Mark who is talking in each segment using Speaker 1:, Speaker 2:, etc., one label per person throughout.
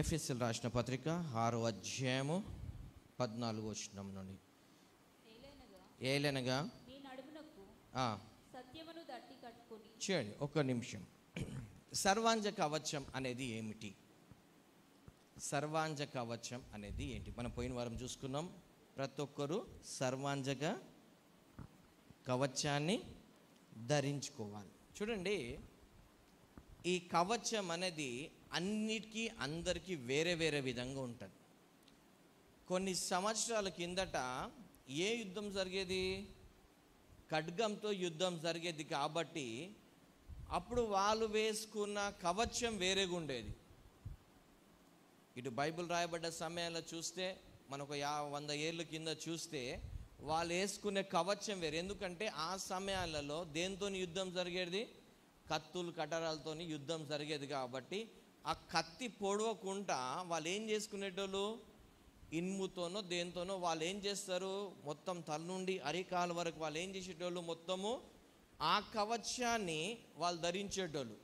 Speaker 1: ఎఫెసీయులకు రాసిన పత్రిక 6వ అధ్యాయము 14వ వచనం నుండి. ఏలనగా
Speaker 2: నీ నడుమునకు సత్యమును దట్టి కట్టుకొని.
Speaker 1: చూడండి ఒక్క నిమిషం. సర్వాంజ కవచం అనేది ఏమిటి? సర్వాంజ కవచం అనేది ఏంటి? మనం పోయిన వారం చూసుకున్నాం. ప్రతి ఒక్కరూ సర్వాంజక కవచాన్ని ధరించుకోవాలి. చూడండి, ఈ కవచం అనేది అన్నిటికీ అందరికీ వేరే వేరే విధంగా ఉంటుంది. కొన్ని సంవత్సరాల కిందట ఏ యుద్ధం జరిగేది? ఖడ్గంతో యుద్ధం జరిగేది. కాబట్టి అప్పుడు వాళ్ళు వేసుకున్న కవచం వేరేగా ఉండేది. ఇటు బైబిల్ రాయబడ్డ సమయంలో చూస్తే, మనకు 100 ఏళ్ళ కింద చూస్తే వాళ్ళు వేసుకునే కవచం వేరు. ఎందుకంటే ఆ సమయాలలో దేంతో యుద్ధం జరిగేది? కత్తులు కటరాలతో యుద్ధం జరిగేది. కాబట్టి ఆ కత్తి పొడవకుండా వాళ్ళు ఏం చేసుకునేటోళ్ళు? ఇనుముతోనో దేంతోనో వాళ్ళు ఏం చేస్తారు? మొత్తం తల నుండి అరికాల వరకు వాళ్ళు ఏం చేసేటోళ్ళు? మొత్తము ఆ కవచాన్ని వాళ్ళు ధరించేటోళ్ళు.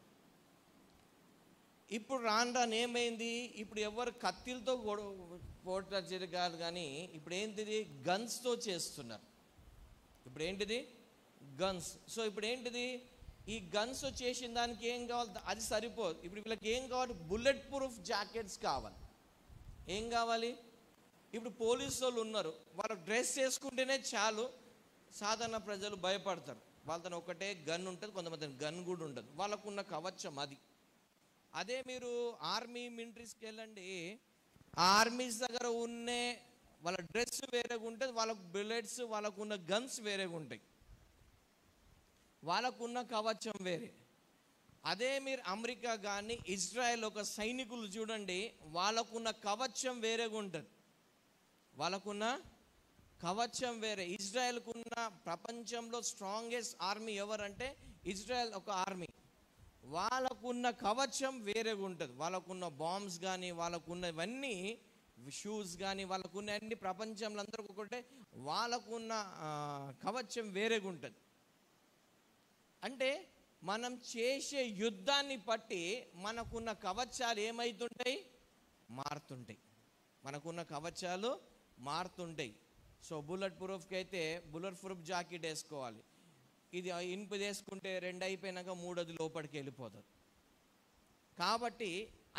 Speaker 1: ఇప్పుడు రాను ఏమైంది? ఇప్పుడు ఎవరు కత్తిలతో పోటారు కాదు, కానీ ఇప్పుడు ఏంటిది? గన్స్తో చేస్తున్నారు. ఇప్పుడు ఏంటిది? గన్స్. సో ఇప్పుడు ఏంటిది? ఈ గన్స్ చేసిన దానికి ఏం కావాలి? అది సరిపోదు. ఇప్పుడు వీళ్ళకి ఏం కావాలి? బుల్లెట్ ప్రూఫ్ జాకెట్స్ కావాలి. ఏం కావాలి? ఇప్పుడు పోలీసు వాళ్ళు ఉన్నారు, వాళ్ళు డ్రెస్ వేసుకుంటేనే చాలు, సాధారణ ప్రజలు భయపడతారు. వాళ్ళతో ఒకటే గన్ ఉంటుంది, కొంతమంది గన్ కూడా ఉంటుంది. వాళ్ళకున్న కవచం అది. అదే మీరు ఆర్మీ మిలిటరీస్కి వెళ్ళండి, ఆ ఆర్మీస్ దగ్గర ఉన్నే వాళ్ళ డ్రెస్ వేరేగా ఉంటుంది, వాళ్ళకు బుల్లెట్స్, వాళ్ళకున్న గన్స్ వేరేగా ఉంటాయి, వాళ్ళకున్న కవచం వేరే. అదే మీరు అమెరికా కానీ ఇజ్రాయెల్ ఒక సైనికులు చూడండి, వాళ్ళకున్న కవచం వేరేగా ఉంటుంది, వాళ్ళకున్న కవచం వేరే. ఇజ్రాయెల్కున్న ప్రపంచంలో స్ట్రాంగెస్ట్ ఆర్మీ ఎవరంటే ఇజ్రాయెల్ ఒక ఆర్మీ. వాళ్ళకున్న కవచం వేరేగా ఉంటుంది. వాళ్ళకున్న బాంబ్స్ కానీ, వాళ్ళకున్నవన్నీ షూస్ కానీ, వాళ్ళకున్న అన్ని ప్రపంచంలో అందరికీ ఒకటే, వాళ్ళకున్న కవచం వేరేగా ఉంటుంది. అంటే మనం చేసే యుద్ధాన్ని బట్టి మనకున్న కవచాలు ఏమవుతుంటాయి? మారుతుంటాయి. మనకున్న కవచాలు మారుతుంటాయి. సో బుల్లెట్ ప్రూఫ్కి అయితే బుల్లెట్ ప్రూఫ్ జాకెట్ వేసుకోవాలి. ఇది ఇనుపు వేసుకుంటే 2 అయిపోయినాక 3వది లోపలికి వెళ్ళిపోతుంది. కాబట్టి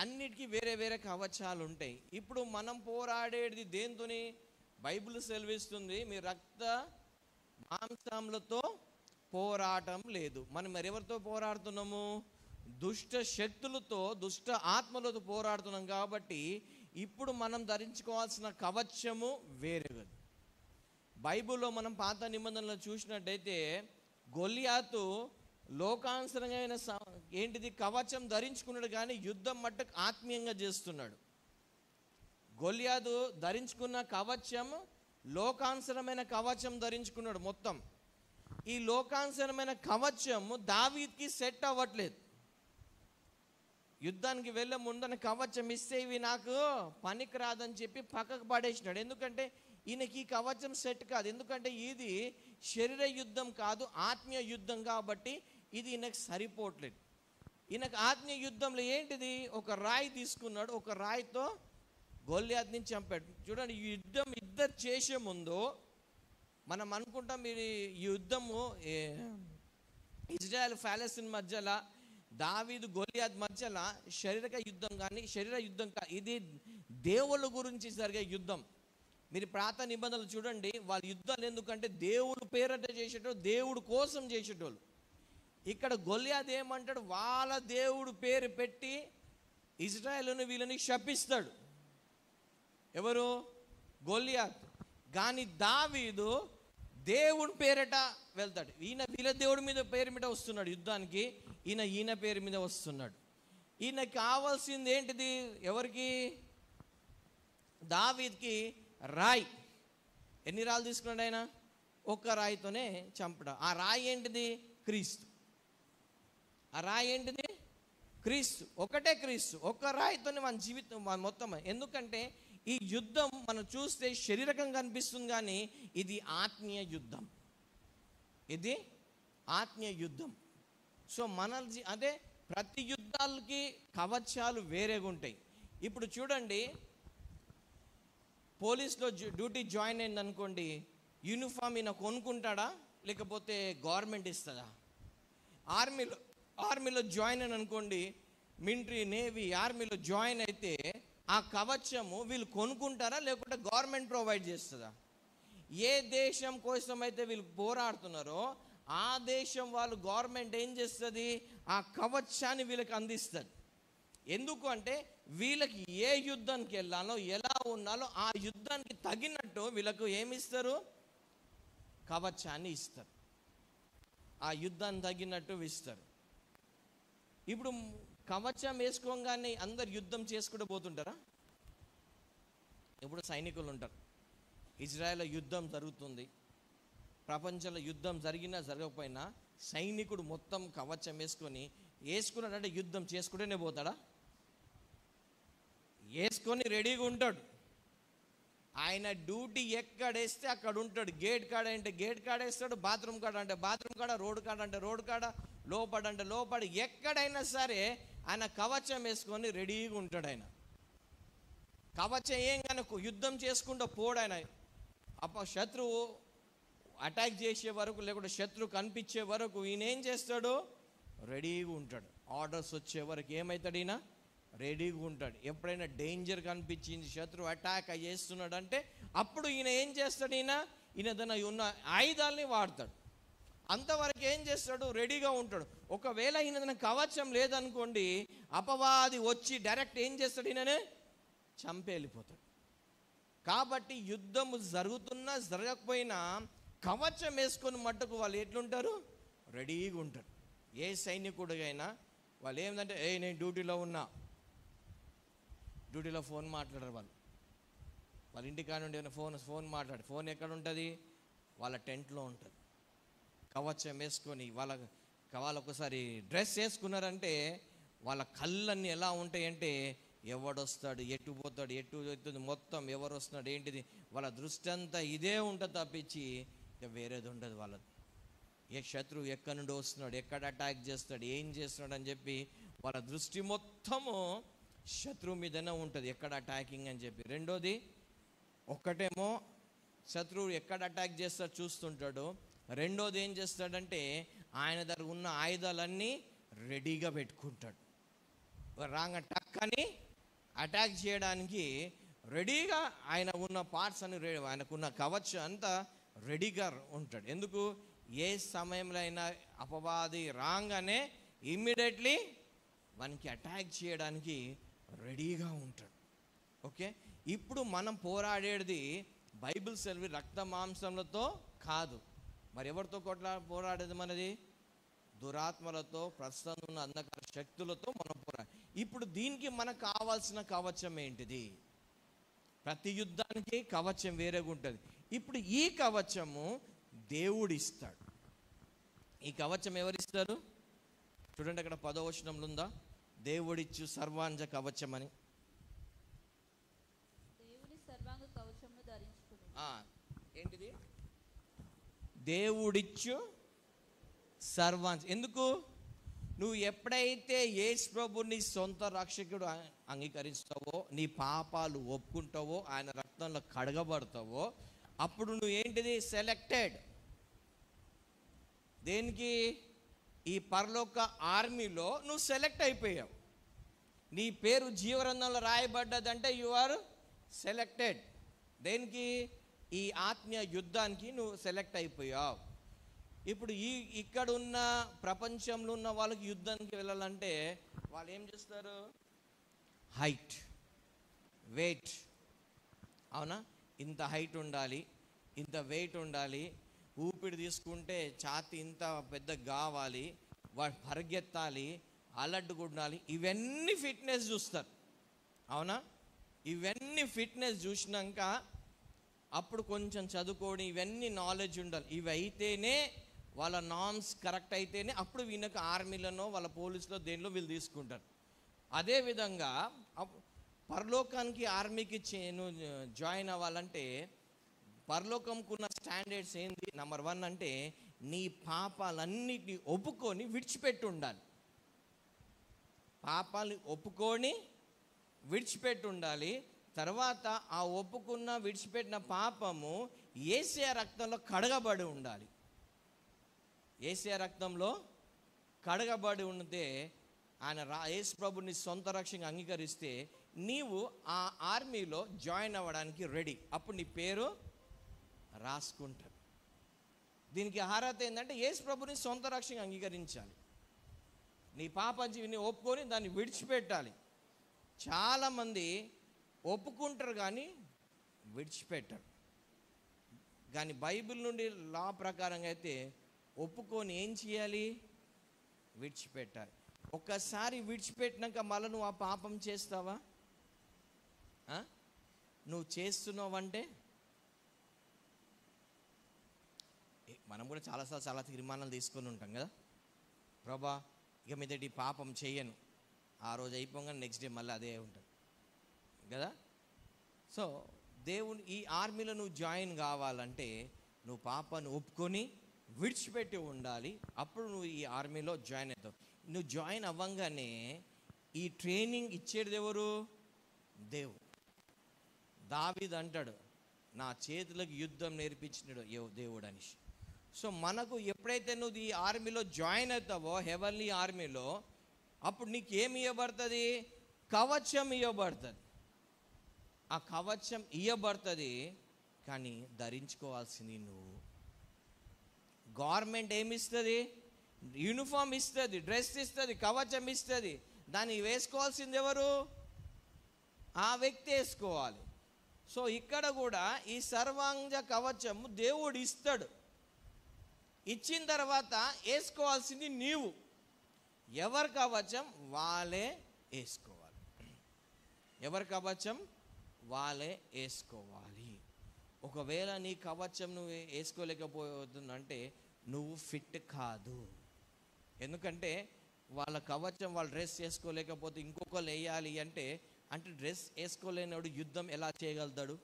Speaker 1: అన్నిటికీ వేరే వేరే కవచాలు ఉంటాయి. ఇప్పుడు మనం పోరాడేది దేంతోని? బైబిల్ సెలవిస్తుంది, మీ రక్త మాంసములతో పోరాటం లేదు. మనం మరి ఎవరితో పోరాడుతున్నాము? దుష్ట శక్తులతో, దుష్ట ఆత్మలతో పోరాడుతున్నాం. కాబట్టి ఇప్పుడు మనం ధరించుకోవాల్సిన కవచము వేరేది. బైబిల్లో మనం పాత నిబంధనలు చూసినట్టయితే గొలియాతు లోకానుసరమైన ఏంటిది? కవచం ధరించుకున్నాడు, కానీ యుద్ధం మట్టుకు ఆత్మీయంగా చేస్తున్నాడు. గొలియాతు ధరించుకున్న కవచం లోకానుసరమైన కవచం ధరించుకున్నాడు మొత్తం. ఈ లోకానుసరమైన కవచం దావీద్కి సెట్ అవ్వట్లేదు. యుద్ధానికి వెళ్ళే ముందని కవచం ఇస్తే ఇవి నాకు పనికి రాదని చెప్పి పక్కకు పడేసినాడు. ఎందుకంటే ఈయనకి ఈ కవచం సెట్ కాదు. ఎందుకంటే ఇది శరీర యుద్ధం కాదు, ఆత్మీయ యుద్ధం. కాబట్టి ఇది ఈయనకు సరిపోవట్లేదు. ఈయనకు ఆత్మీయ యుద్ధంలో ఏంటిది? ఒక రాయి తీసుకున్నాడు, ఒక రాయితో గొలియాతుని చంపాడు. చూడండి, ఈ యుద్ధం ఇద్దరు చేసే ముందు మనం అనుకుంటాం ఈ యుద్ధము ఇజ్రాయెల్ ఫాలస్తీన్ మధ్యలో, దావీదు గొలియాత్ మధ్యలో శరీర యుద్ధం ఇది దేవుళ్ళ గురించి జరిగే యుద్ధం. మీరు పాత నిబంధనలు చూడండి, వాళ్ళ యుద్ధాలు ఎందుకంటే దేవుడు పేరట చేసేటోళ్ళు, దేవుడు కోసం చేసేటోళ్ళు. ఇక్కడ గొలియాత్ ఏమంటాడు? వాళ్ళ దేవుడు పేరు పెట్టి ఇజ్రాయెల్ను వీళ్ళని శపిస్తాడు. ఎవరు? గొలియాత్. కానీ దావీదు దేవుడి పేరట వెళ్తాడు. ఈయన వీళ్ళ దేవుడి మీద పేరు మీద వస్తున్నాడు యుద్ధానికి, ఈయన పేరు మీద వస్తున్నాడు. ఈయన కావాల్సింది ఏంటిది? ఎవరికి? దావీద్కి రాయి. ఎన్ని రాళ్ళు తీసుకున్నాడు ఆయన? ఒక్క రాయితోనే చంపడం. ఆ రాయి ఏంటిది? క్రీస్తు. ఆ రాయి ఏంటిది? క్రీస్తు. ఒకటే క్రీస్తు. ఒక్క రాయితోనే మన జీవితం మొత్తం. ఎందుకంటే ఈ యుద్ధం మనం చూస్తే శరీరకంగా అనిపిస్తుంది, కానీ ఇది ఆత్మీయ యుద్ధం. ఇది ఆత్మీయ యుద్ధం. సో అదే ప్రతి యుద్ధాలకి కవచాలు వేరేగా ఉంటాయి. ఇప్పుడు చూడండి, పోలీస్లో డ్యూటీ జాయిన్ అయింది అనుకోండి, యూనిఫామ్ ఈయన కొనుక్కుంటాడా లేకపోతే గవర్నమెంట్ ఇస్తుందా? ఆర్మీలో జాయిన్ అయిన అనుకోండి, మిలిటరీ, నేవీ, ఆర్మీలో జాయిన్ అయితే ఆ కవచము వీళ్ళు కొనుక్కుంటారా లేకుంటే గవర్నమెంట్ ప్రొవైడ్ చేస్తుందా? ఏ దేశం కోసం అయితే వీళ్ళు పోరాడుతున్నారో ఆ దేశం వాళ్ళు గవర్నమెంట్ ఏం చేస్తుంది, ఆ కవచాన్ని వీళ్ళకి అందిస్తుంది. ఎందుకు అంటే వీళ్ళకి ఏ యుద్ధానికి వెళ్ళాలో, ఎలా ఉండాలో ఆ యుద్ధానికి తగినట్టు వీళ్ళకు ఏమిస్తారు, కవచాన్ని ఇస్తారు. ఆ యుద్ధాన్ని తగినట్టు ఇస్తారు. ఇప్పుడు కవచం వేసుకోగానే అందరు యుద్ధం చేసుకుంటూ పోతుంటారా? ఇప్పుడు సైనికులు ఉంటారు, ఇజ్రాయెల్ యుద్ధం జరుగుతుంది, ప్రపంచంలో యుద్ధం జరిగినా జరగకపోయినా సైనికుడు మొత్తం కవచం వేసుకున్నాడంటే యుద్ధం చేసుకుంటూనే పోతాడా? వేసుకొని రెడీగా ఉంటాడు. ఆయన డ్యూటీ ఎక్కడేస్తే అక్కడ ఉంటాడు. గేట్ కాడ అంటే గేట్ కాడ వేస్తాడు, బాత్రూమ్ కాడ అంటే బాత్రూమ్ కాడ, రోడ్డు కాడ అంటే రోడ్డు కాడ, లోపడ అంటే లోపడ, ఎక్కడైనా సరే ఆయన కవచం వేసుకొని రెడీగా ఉంటాడు. ఆయన కవచం ఏం కానీ యుద్ధం చేసుకుంటూ పోడు ఆయన. శత్రువు అటాక్ చేసే వరకు లేకుంటే శత్రువు కనిపించే వరకు ఈయన ఏం చేస్తాడు, రెడీగా ఉంటాడు. ఆర్డర్స్ వచ్చే వరకు ఏమవుతాడు, ఈయన రెడీగా ఉంటాడు. ఎప్పుడైనా డేంజర్ కనిపించింది, శత్రువు అటాక్ చేస్తున్నాడు అంటే అప్పుడు ఈయన ఏం చేస్తాడు, ఈయన తన ఉన్న ఆయుధాలని వాడతాడు. అంతవరకు ఏం చేస్తాడు, రెడీగా ఉంటాడు. ఒకవేళ ఈయన తన కవచం లేదనుకోండి, అపవాది వచ్చి డైరెక్ట్ ఏం చేస్తాడు, ఈయననే చంపి వెళ్ళిపోతాడు. కాబట్టి యుద్ధము జరుగుతున్నా జరగకపోయినా కవచం వేసుకొని మట్టుకు వాళ్ళు ఎట్లుంటారు, రెడీగా ఉంటారు. ఏ సైనికుడికైనా వాళ్ళు ఏంటంటే, నేను డ్యూటీలో ఉన్నా, డ్యూటీలో ఫోన్ మాట్లాడరు. వాళ్ళ ఇంటికాడ నుండి ఫోన్ మాట్లాడు. ఫోన్ ఎక్కడ ఉంటుంది, వాళ్ళ టెంట్లో ఉంటుంది. కవచం వేసుకొని వాళ్ళు ఒకసారి డ్రెస్ వేసుకున్నారంటే వాళ్ళ కళ్ళన్నీ ఎలా ఉంటాయంటే, ఎవడొస్తాడు, ఎటు పోతాడు, ఎటు వెళ్తుంది, మొత్తం ఎవరు వస్తున్నాడు ఏంటిది, వాళ్ళ దృష్టి అంతా ఇదే ఉంటుంది తప్పించి ఇక వేరేది ఉండదు వాళ్ళది. ఏ శత్రువు ఎక్కడి నుండి వస్తున్నాడు, ఎక్కడ అటాక్ చేస్తాడు, ఏం చేస్తున్నాడు అని చెప్పి వాళ్ళ దృష్టి మొత్తము శత్రువు మీదనే ఉంటుంది, ఎక్కడ అటాకింగ్ అని చెప్పి. రెండోది, ఒక్కటేమో శత్రువు ఎక్కడ అటాక్ చేస్తాడు చూస్తుంటాడు. రెండోది ఏం చేస్తాడంటే ఆయన దగ్గర ఉన్న ఆయుధాలన్నీ రెడీగా పెట్టుకుంటాడు. రాంగ టక్కని అటాక్ చేయడానికి రెడీగా ఆయన ఉన్న పార్ట్స్ అని, ఆయనకున్న కవచం అంతా రెడీగా ఉంటాడు. ఎందుకు, ఏ సమయంలో అయినా అపవాది రాగానే ఇమ్మీడియట్లీ మనకి అటాక్ చేయడానికి రెడీగా ఉంటాడు. ఓకే, ఇప్పుడు మనం పోరాడేది బైబిల్ సెలవు రక్త మాంసములతో కాదు. మరి ఎవరితో పోరాడేది మనది? దురాత్మలతో, ప్రస్తుతం ఉన్న అంధకార శక్తులతో మనం పోరాడు. ఇప్పుడు దీనికి మనకు కావాల్సిన కవచం ఏంటిది? ప్రతి యుద్ధానికి కవచం వేరేగా ఉంటుంది. ఇప్పుడు ఈ కవచము దేవుడు ఇస్తాడు. ఈ కవచం ఎవరిస్తారు చూడండి, అక్కడ 10వ వచనంలో ఉందా, దేవుడిచ్చు సర్వాంగ కవచం అని.
Speaker 2: దేవుని సర్వాంగ కవచమును ధరించుకును.
Speaker 1: ఏంటిది? దేవుడిచ్చు సర్వాంగ. ఎందుకు? నువ్వు ఎప్పుడైతే యేసు ప్రభుని సొంత రక్షకుడు అంగీకరిస్తావో, నీ పాపాలు ఒప్పుకుంటావో, ఆయన రక్తంలో కడగబడతావో, అప్పుడు నువ్వు ఏంటిది, సెలెక్టెడ్. దేనికి? ఈ పరలోక ఆర్మీలో నువ్వు సెలెక్ట్ అయిపోయావు. నీ పేరు జీవగ్రంథంలో రాయబడ్డదంటే యు ఆర్ సెలెక్టెడ్. దేనికి? ఈ ఆత్మీయ యుద్ధానికి నువ్వు సెలెక్ట్ అయిపోయావు. ఇప్పుడు ఇక్కడ ఉన్న ప్రపంచంలో ఉన్న వాళ్ళకి యుద్ధానికి వెళ్ళాలంటే వాళ్ళు ఏం చేస్తారు? హైట్, వెయిట్, అవునా? ఇంత హైట్ ఉండాలి, ఇంత వెయిట్ ఉండాలి, ఊపిరి తీసుకుంటే ఛాతి ఇంత పెద్ద కావాలి, వాడు పరిగెత్తాలి, అలర్ట్గా ఉండాలి. ఇవన్నీ ఫిట్నెస్ చూస్తారు, అవునా? ఇవన్నీ ఫిట్నెస్ చూసినాక అప్పుడు కొంచెం చదువుకోవడం, ఇవన్నీ నాలెడ్జ్ ఉండాలి. ఇవి అయితేనే వాళ్ళ నామ్స్ కరెక్ట్ అయితేనే అప్పుడు వీళ్ళకి ఆర్మీలను, వాళ్ళ పోలీసులో, దేనిలో వీళ్ళు తీసుకుంటారు. అదేవిధంగా పరలోకానికి ఆర్మీకి జాయిన్ అవ్వాలంటే పరలోకంకున్న స్టాండర్డ్స్ ఏంది? నెంబర్ 1 అంటే నీ పాపాలన్నిటిని ఒప్పుకొని విడిచిపెట్టి ఉండాలి. పాపాలు ఒప్పుకొని విడిచిపెట్టి ఉండాలి. తర్వాత ఆ ఒప్పుకున్న విడిచిపెట్టిన పాపము యేసయ్య రక్తంలో కడగబడి ఉండాలి. యేసయ్య రక్తంలో కడగబడి ఉంటే ఆయన యేసు ప్రభుని సొంత రక్షణగా అంగీకరిస్తే నీవు ఆ ఆర్మీలో జాయిన్ అవ్వడానికి రెడీ. అప్పుడు నీ పేరు రాసుకుంటారు. దీనికి అర్హత ఏంటంటే యేసు ప్రభుని సొంత రక్షణగా అంగీకరించాలి. నీ పాప జీవిని ఒప్పుకొని దాన్ని విడిచిపెట్టాలి. చాలామంది ఒప్పుకుంటారు కానీ విడిచిపెట్టారు. కానీ బైబిల్ నుండి లా ప్రకారంగా అయితే ఒప్పుకొని ఏం చేయాలి? విడిచిపెట్టాలి. ఒక్కసారి విడిచిపెట్టినాక మళ్ళీ నువ్వు ఆ పాపం చేస్తావా? నువ్వు చేస్తున్నావంటే మనం కూడా చాలాసార్లు చాలా తీర్మానాలు తీసుకొని ఉంటాం కదా, ప్రభా ఇక మీదటి పాపం చేయను. ఆ రోజు అయిపోగానే నెక్స్ట్ డే మళ్ళీ అదే ఉంటుంది కదా. సో దేవుని ఈ ఆర్మీలో నువ్వు జాయిన్ కావాలంటే నువ్వు పాపాన్ని ఒప్పుకొని విడిచిపెట్టి ఉండాలి. అప్పుడు నువ్వు ఈ ఆర్మీలో జాయిన్ అవుతావు. నువ్వు జాయిన్ అవ్వంగానే ఈ ట్రైనింగ్ ఇచ్చేది ఎవరు? దేవుడు. దావీదు అంటాడు, నా చేతులకు యుద్ధం నేర్పించినాడు దేవుడు అని. సో మనకు ఎప్పుడైతే నువ్వు ఈ ఆర్మీలో జాయిన్ అవుతావో, హెవెన్లీ ఆర్మీలో, అప్పుడు నీకు ఏమి ఇవ్వబడుతుంది? కవచం ఇవ్వబడుతుంది. ఆ కవచం ఇవ్వబడుతుంది కానీ ధరించుకోవాల్సింది నువ్వు. గవర్నమెంట్ ఏమి ఇస్తుంది? యూనిఫామ్ ఇస్తుంది, డ్రెస్ ఇస్తుంది, కవచం ఇస్తుంది. దాన్ని వేసుకోవాల్సింది ఎవరు? ఆ వ్యక్తి వేసుకోవాలి. సో ఇక్కడ కూడా ఈ సర్వాంగ కవచము దేవుడు ఇస్తాడు. ఇచ్చిన తర్వాత వేసుకోవాల్సింది నీవు. ఎవరి కవచం వాళ్ళే వేసుకోవాలి. ఎవరి కవచం వాళ్ళే వేసుకోవాలి. ఒకవేళ నీ కవచం నువ్వు వేసుకోలేకపోతుందంటే నువ్వు ఫిట్ కాదు. ఎందుకంటే వాళ్ళ కవచం వాళ్ళ డ్రెస్ వేసుకోలేకపోతే ఇంకొకరు వేయాలి అంటే డ్రెస్ వేసుకోలేనివాడు యుద్ధం ఎలా చేయగలుగుతాడు?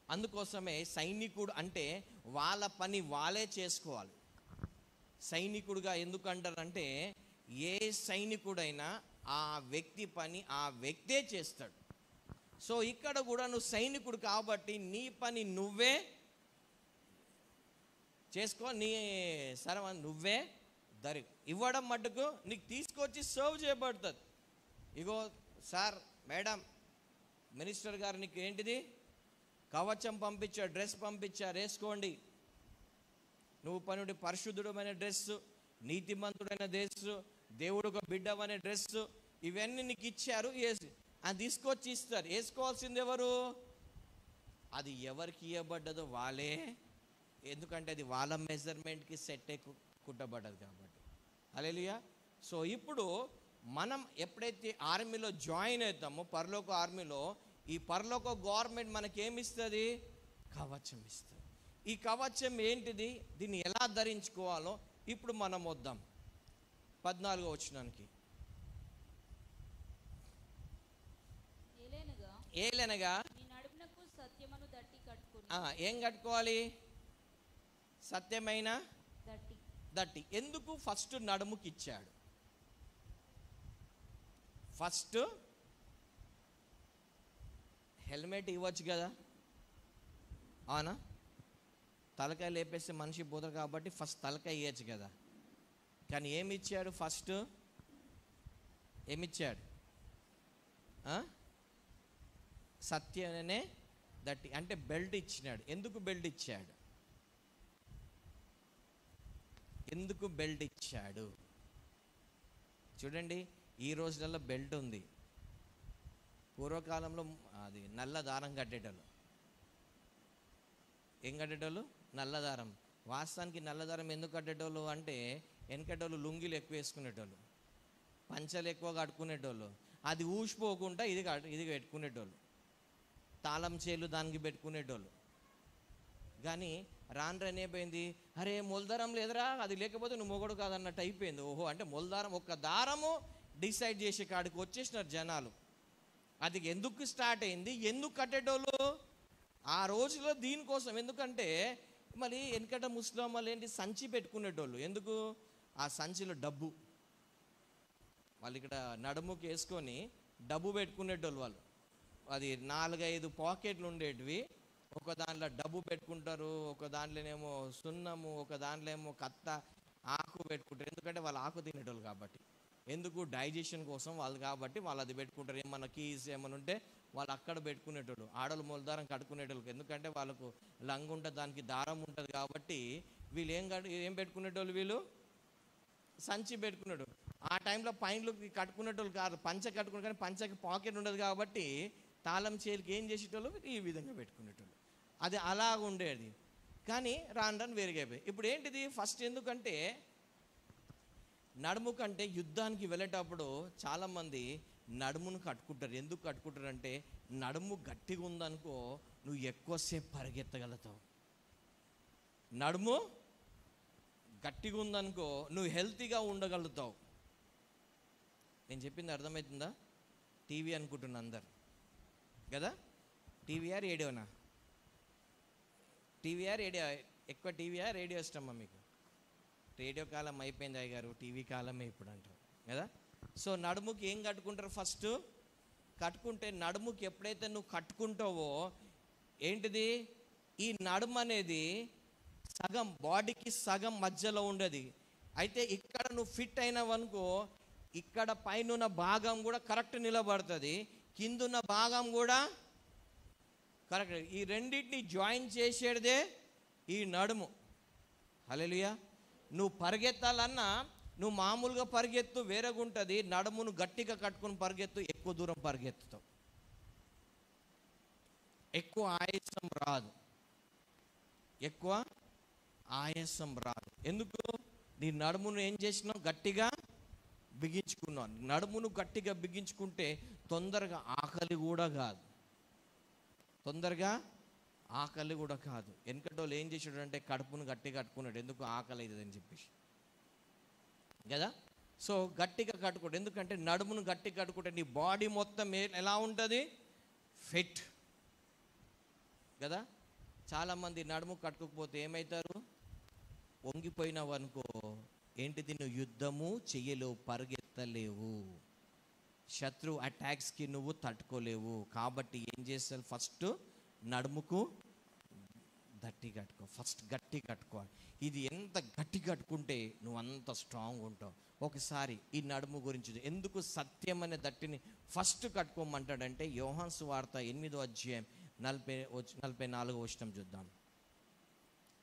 Speaker 1: అందుకోసమే సైనికుడు అంటే వాళ్ళ పని వాళ్ళే చేసుకోవాలి. సైనికుడుగా ఎందుకు అంటారంటే ఏ సైనికుడైనా ఆ వ్యక్తి పని ఆ వ్యక్తే చేస్తాడు. సో ఇక్కడ కూడా నువ్వు సైనికుడు కాబట్టి నీ పని నువ్వే చేసుకో. నీ నువ్వే ఇవ్వడం మటుకు నీకు తీసుకొచ్చి సర్వ్ చేయబడుతుంది. ఇగో సార్, మేడం, మినిస్టర్ గారు నీకు ఏంటిది కవచం పంపించారు, డ్రెస్ పంపించారు, వేసుకోండి. నువ్వు పనుడి పరిశుద్ధుడమైన డ్రెస్సు, నీతిమంతుడైన డ్రెస్సు, దేవుడు ఒక బిడ్డవనే డ్రెస్సు, ఇవన్నీ నీకు ఇచ్చారు. అది తీసుకొచ్చి ఇస్తారు. వేసుకోవాల్సింది ఎవరు? అది ఎవరికి ఇవ్వబడ్డదో వాళ్ళే. ఎందుకంటే అది వాళ్ళ మెజర్మెంట్కి సెట్ కుట్టబడ్డది కాబట్టి. హల్లెలూయా. సో ఇప్పుడు మనం ఎప్పుడైతే ఆర్మీలో జాయిన్ అవుతామో, పరలోక ఆర్మీలో, ఈ పరలోక గవర్నమెంట్ మనకేమిస్తుంది? కవచం ఇస్తుంది. ఈ కవచం ఏంటిది? దీన్ని ఎలా ధరించుకోవాలో ఇప్పుడు మనం వద్దాం 14వ వచనానికి. ఏలనగా
Speaker 2: నీ నడుమునకు సత్యమును దట్టి కట్టుకొని.
Speaker 1: ఏం కట్టుకోవాలి? సత్యమైన దట్టి. ఎందుకు ఫస్ట్ నడుముకి ఇచ్చాడు? ఫస్ట్ హెల్మెట్ ఇవ్వచ్చు కదా, అవునా? తలకాయ లేపేస్తే మనిషి పోతారు కాబట్టి ఫస్ట్ తలకాయ ఇవ్వచ్చు కదా. కానీ ఏమి ఇచ్చాడు? ఫస్ట్ ఏమిచ్చాడు? సత్యనే దట్టి అంటే బెల్ట్ ఇచ్చినాడు. ఎందుకు బెల్ట్ ఇచ్చాడు? ఎందుకు బెల్ట్ ఇచ్చాడు? చూడండి, ఈ రోజులలో బెల్ట్ ఉంది. పూర్వకాలంలో అది నల్ల దారం కట్టేటోళ్ళు. ఏం కట్టేటోళ్ళు? నల్ల దారం. వాస్తవానికి నల్ల దారం ఎందుకు కట్టేటోళ్ళు అంటే వెనకటోళ్ళు లుంగీలు ఎక్కువ వేసుకునేటోళ్ళు, పంచలు ఎక్కువ కట్టుకునేటోళ్ళు. అది ఊసిపోకుండా ఇది పెట్టుకునేటోళ్ళు, తాళం చేలు దానికి పెట్టుకునేటోళ్ళు. కానీ రానేపోయింది, అరే మొలదారం లేదురా, అది లేకపోతే నువ్వు మొగడు కాదన్నట్టు అయిపోయింది. ఓహో, అంటే మొలదారం ఒక్క దారము డిసైడ్ చేసే కాడికి వచ్చేసినారు జనాలు. అది ఎందుకు స్టార్ట్ అయింది? ఎందుకు కట్టేటోళ్ళు ఆ రోజులో? దీనికోసం. ఎందుకంటే మరి వెనకట ముస్లిం వాళ్ళు ఏంటి, సంచి పెట్టుకునేటోళ్ళు. ఎందుకు? ఆ సంచిలో డబ్బు వాళ్ళు ఇక్కడ నడుముకి వేసుకొని డబ్బు పెట్టుకునేటోళ్ళు వాళ్ళు. అది 4-5 పాకెట్లు ఉండేటివి. ఒక దాంట్లో డబ్బు పెట్టుకుంటారు, ఒక దాంట్లోనేమో సున్నము, ఒక దాంట్లో ఏమో కత్త ఆకు పెట్టుకుంటారు. ఎందుకంటే వాళ్ళు ఆకు తినేటోళ్ళు కాబట్టి, ఎందుకు డైజెషన్ కోసం వాళ్ళు కాబట్టి వాళ్ళు అది పెట్టుకుంటారు. ఏమన్నా కీస్ ఏమైనా ఉంటే వాళ్ళు అక్కడ పెట్టుకునేటోళ్ళు. ఆడవాళ్ళు మూలదారం కట్టుకునేటోళ్ళు, ఎందుకంటే వాళ్ళకు లంగ్ ఉంటుంది, దానికి దారం ఉంటుంది కాబట్టి వీళ్ళు ఏం పెట్టుకునేటోళ్ళు, వీళ్ళు సంచి పెట్టుకునేటోళ్ళు. ఆ టైంలో పైన్లు కట్టుకునేటోళ్ళు కాదు, పంచ కట్టుకునే, కానీ పంచకి పాకెట్ ఉండదు కాబట్టి తాళం చేతికి ఏం చేసేటోళ్ళు, ఈ విధంగా పెట్టుకునేటోళ్ళు. అది అలాగ ఉండేది. కానీ రాను వేరుగైపోయి ఇప్పుడు ఏంటిది ఫస్ట్, ఎందుకంటే నడుము కంటే యుద్ధానికి వెళ్ళేటప్పుడు చాలామంది నడుమును కట్టుకుంటారు. ఎందుకు కట్టుకుంటారంటే నడుము గట్టిగా ఉందనుకో నువ్వు ఎక్కువసేపు పరిగెత్తగలుగుతావు. నడుము గట్టిగా ఉందనుకో నువ్వు హెల్తీగా ఉండగలుగుతావు. నేను చెప్పింది అర్థమవుతుందా? టీవీ అనుకుంటున్నా అందరు కదా, టీవీయా రేడియోనా? టీవీయా రేడియో? ఎక్కువ టీవీయా రేడియో ఇష్టమా మీకు? రేడియో కాలం అయిపోయింది అయ్యగారు, టీవీ కాలమే ఇప్పుడు అంటారు కదా. సో నడుముకి ఏం కట్టుకుంటారు ఫస్ట్? కట్టుకుంటే నడుముకి ఎప్పుడైతే నువ్వు కట్టుకుంటావో ఏంటిది, ఈ నడుము అనేది సగం బాడీకి సగం మధ్యలో ఉండేది. అయితే ఇక్కడ నువ్వు ఫిట్ అయినవనుకో ఇక్కడ పైన భాగం కూడా కరెక్ట్ నిలబడుతుంది, కిందున్న భాగం కూడా కరెక్ట్. ఈ రెండింటిని జాయిన్ చేసేదే ఈ నడుము. హల్లెలూయా. నువ్వు పరిగెత్తాలన్నా నువ్వు మామూలుగా పరిగెత్తు వేరేగా ఉంటుంది, నడుమును గట్టిగా కట్టుకుని పరిగెత్తు, ఎక్కువ దూరం పరిగెత్తుతావు, ఎక్కువ ఆయాసం రాదు, ఎక్కువ ఆయాసం రాదు. ఎందుకు? నీ నడుమును ఏం చేసినావు? గట్టిగా బిగించుకున్నావు. నడుమును గట్టిగా బిగించుకుంటే తొందరగా ఆకలి కూడా కాదు, తొందరగా ఆకలి కూడా కాదు. వెనకటోళ్ళు ఏం చేసాడు అంటే కడుపును గట్టిగా కట్టుకున్నాడు, ఎందుకు ఆకలి అవుతుందని చెప్పేసి కదా. సో గట్టిగా కట్టుకోడు, ఎందుకంటే నడుమును గట్టిగా కట్టుకుంటే నీ బాడీ మొత్తం ఎలా ఉంటుంది? ఫిట్ కదా. చాలామంది నడుము కట్టుకోకపోతే ఏమవుతారు? వంగిపోయినావు అనుకో ఏంటిది, నువ్వు యుద్ధము చెయ్యలేవు, పరిగెత్తలేవు, శత్రు అటాక్స్కి నువ్వు తట్టుకోలేవు. కాబట్టి ఏం చేస్తారు? ఫస్ట్ నడుముకు గట్టి కట్టుకో, ఫస్ట్ గట్టి కట్టుకోవాలి. ఇది ఎంత గట్టి కట్టుకుంటే నువ్వు అంత స్ట్రాంగ్ ఉంటావు. ఒకసారి ఈ నడుము గురించి ఎందుకు సత్యం అనే దట్టిని ఫస్ట్ కట్టుకోమంటాడంటే యోహాను సువార్త 8వ అధ్యాయం 44వ వచనం చూద్దాం.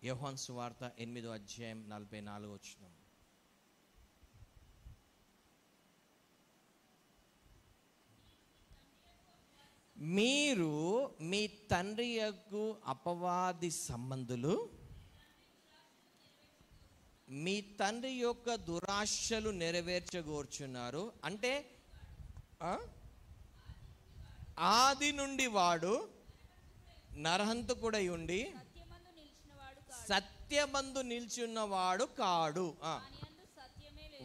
Speaker 1: యోహాను సువార్త 8వ అధ్యాయం 44వ వచనం. మీరు మీ తండ్రి యొక్క అపవాది సంబంధులు, మీ తండ్రి యొక్క దురాశలు నెరవేర్చగోర్చున్నారు. అంటే ఆది నుండి వాడు నరహంతకుడై ఉండి సత్యమందు నిల్చున్నవాడు కాడు,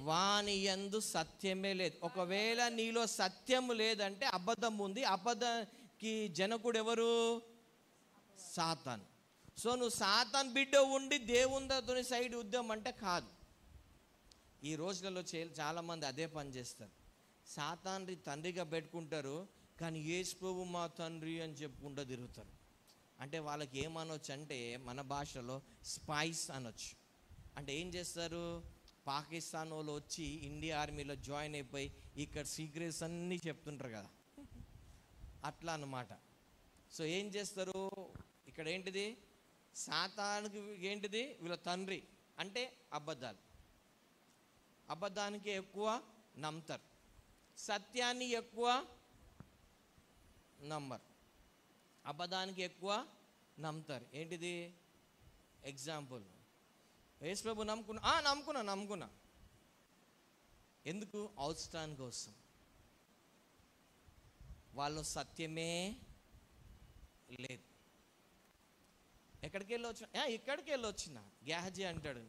Speaker 1: వాని యందు సత్యమే లేదు. ఒకవేళ నీలో సత్యము లేదంటే అబద్ధం ఉంది. అబద్ధకి జనకుడు ఎవరు? సాతాను. సో నువ్వు సాతాన్ బిడ్డ ఉండి దేవునితో సైడ్ యుద్ధం అంటే కాదు. ఈ రోజులలో చాలామంది అదే పని చేస్తారు. సాతాన్ని తండ్రిగా పెట్టుకుంటారు, కానీ యేసు ప్రభువు మా తండ్రి అని చెప్పుకుంటూ తిరుగుతారు. అంటే వాళ్ళకి ఏమనొచ్చు అంటే మన భాషలో స్పైస్ అనొచ్చు. అంటే ఏం చేస్తారు? పాకిస్తాన్ వాళ్ళు వచ్చి ఇండియా ఆర్మీలో జాయిన్ అయిపోయి ఇక్కడ సీక్రెట్స్ అన్నీ చెప్తుంటారు కదా, అట్లా అన్నమాట. సో ఏం చేస్తారు ఇక్కడ? ఏంటిది? సాతానికి ఏంటిది? వీళ్ళ తండ్రి అంటే అబద్ధాలు. అబద్ధానికి ఎక్కువ నమ్ముతారు, సత్యాన్ని ఎక్కువ నమ్మరు. అబద్ధానికి ఎక్కువ నమ్ముతారు. ఏంటిది ఎగ్జాంపుల్? యేసు ప్రభు నమ్ముకున్నా. ఎందుకు? ఔత్సాన్ కోసం. వాళ్ళు సత్యమే లేదు. ఇక్కడికి వెళ్ళొచ్చిన గ్యాహజీ అంటాడు,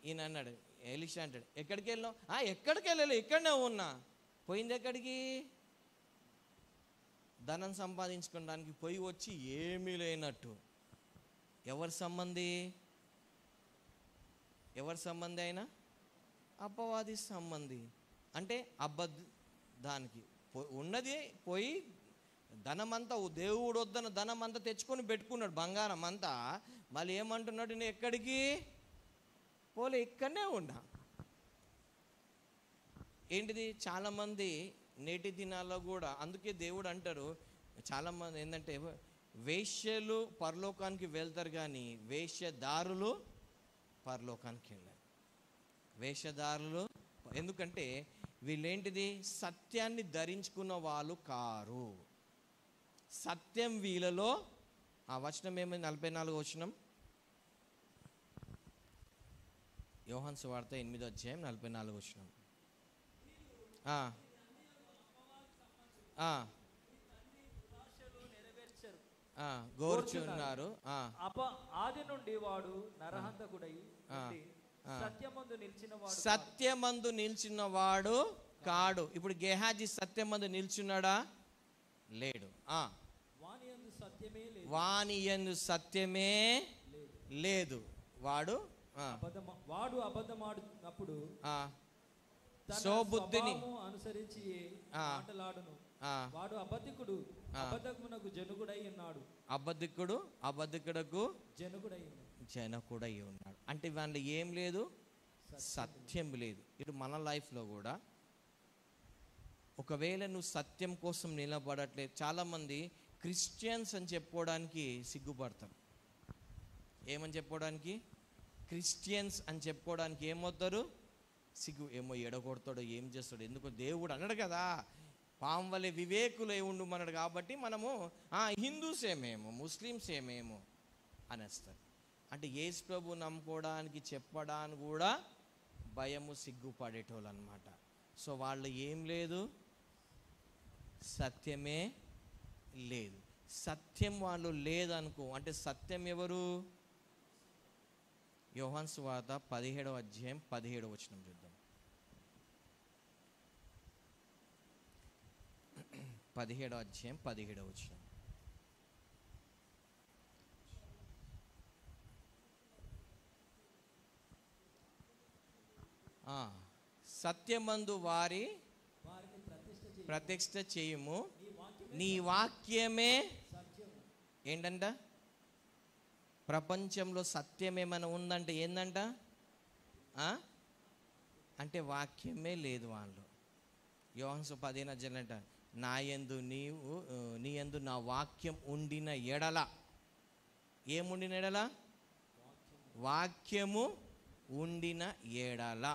Speaker 1: ఈయన అన్నాడు, ఎలీషా అంటాడు, ఎక్కడికి వెళ్ళావు? ఎక్కడికి వెళ్ళలేదు, ఇక్కడనే ఉన్నా. పోయింది ఎక్కడికి? ధనం సంపాదించుకోవడానికి పోయి వచ్చి ఏమీ లేనట్టు. ఎవరి సంబంధి అయినా? అపవాది సంబంధి. అంటే దానికి ఉన్నది పోయి ధనమంతా దేవుడు వద్దన్న ధనమంతా తెచ్చుకొని పెట్టుకున్నాడు, బంగారం అంతా. మళ్ళీ ఏమంటున్నాడు, నేను ఎక్కడికి పోలే, ఇక్కడనే ఉన్నా. ఏంటిది, చాలామంది నేటి దినాల్లో కూడా, అందుకే దేవుడు అంటారు చాలామంది ఏంటంటే, వేశ్యలు పరలోకానికి వెళ్తారు కానీ వేశ్యదారులు పరలోకానికి వెళ్ళారు. వేషధారులు, ఎందుకంటే వీళ్ళేంటిది, సత్యాన్ని ధరించుకున్న వాళ్ళు కారు. సత్యం వీళ్ళలో, ఆ వచనం ఏమైంది, 44 వచనం, యోహాను సువార్త 8వ అధ్యాయం 44 వచనం. గోర్చున్నారు.
Speaker 3: ఆది నుండి వాడు నరహంతకుడై
Speaker 1: సత్యమందు నిలిచిన వాడు కాడు. ఇప్పుడు గెహాజీ సత్యమందు నిల్చున్నాడా? లేడు. వాని యందు సత్యమే లేదు. వాడు
Speaker 3: అబద్ధమాడునప్పుడు
Speaker 1: సోబుద్ధిని
Speaker 3: అనుసరించి మాటలాడును. వాడు అబద్ధికుడు, అబద్ధమునకు జనకుడై ఉన్నాడు.
Speaker 1: అబద్ధికుడకు జనకుడై ఉన్నాడు. అంటే వాళ్ళ ఏం లేదు, సత్యం లేదు. ఇటు మన లైఫ్లో కూడా ఒకవేళ నువ్వు సత్యం కోసం నిలబడట్లేదు. చాలామంది క్రిస్టియన్స్ అని చెప్పుకోవడానికి సిగ్గుపడతారు. ఏమని చెప్పుకోవడానికి? క్రిస్టియన్స్ అని చెప్పుకోవడానికి ఏమవుతారు? సిగ్గు. ఏమో ఎడగొడతాడో, ఏం చేస్తాడో. ఎందుకు, దేవుడు అన్నాడు కదా, పాము వలె వివేకులై ఉండమన్నాడు. కాబట్టి మనము హిందూస్ ఏమేమో, ముస్లిమ్స్ ఏమేమో అనేస్తారు. అంటే యేసు ప్రభు నమ్ముకోవడానికి చెప్పడానికి కూడా భయము, సిగ్గుపడేటోళ్ళు అనమాట. సో వాళ్ళు ఏం లేదు, సత్యమే లేదు. సత్యం వాళ్ళు లేదనుకో, అంటే సత్యం ఎవరు? యోహాను సువార్త 17వ అధ్యాయం 17వ వచనం చూద్దాం. 17వ అధ్యాయం 17వ వచనం. సత్యమందు వారి ప్రతిష్ఠ చేయుము, నీ వాక్యమే ఏంటంట? ప్రపంచంలో సత్యం ఏమైనా ఉందంటే ఏందంట? అంటే వాక్యమే లేదు వాళ్ళు. యోహాను 15వ అధ్యాయం అంట, నా యందు నీ యందు నా వాక్యం ఉండిన ఎడల. ఏముండిన ఎడల? వాక్యము ఉండిన ఎడల.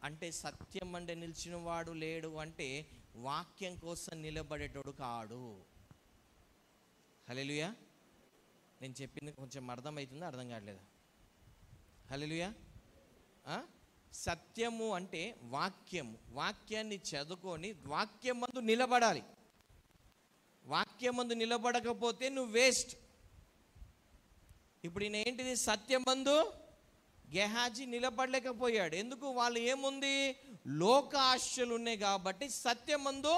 Speaker 1: అంటే సత్యం అంటే నిలిచిన వాడు లేడు, అంటే వాక్యం కోసం నిలబడేటోడు కాడు. హల్లెలూయా. నేను చెప్పింది కొంచెం అర్థమవుతుందా, అర్థం కావట్లేదా? హల్లెలూయా. సత్యము అంటే వాక్యము. వాక్యాన్ని చదువుకొని వాక్యం మందు నిలబడాలి. వాక్యం మందు నిలబడకపోతే నువ్వు వేస్ట్. ఇప్పుడు ఈయన ఏంటిది, సత్యమందు గెహాజీ నిలబడలేకపోయాడు. ఎందుకు? వాళ్ళు ఏముంది, లోక ఆశలు ఉన్నాయి కాబట్టి సత్యమందు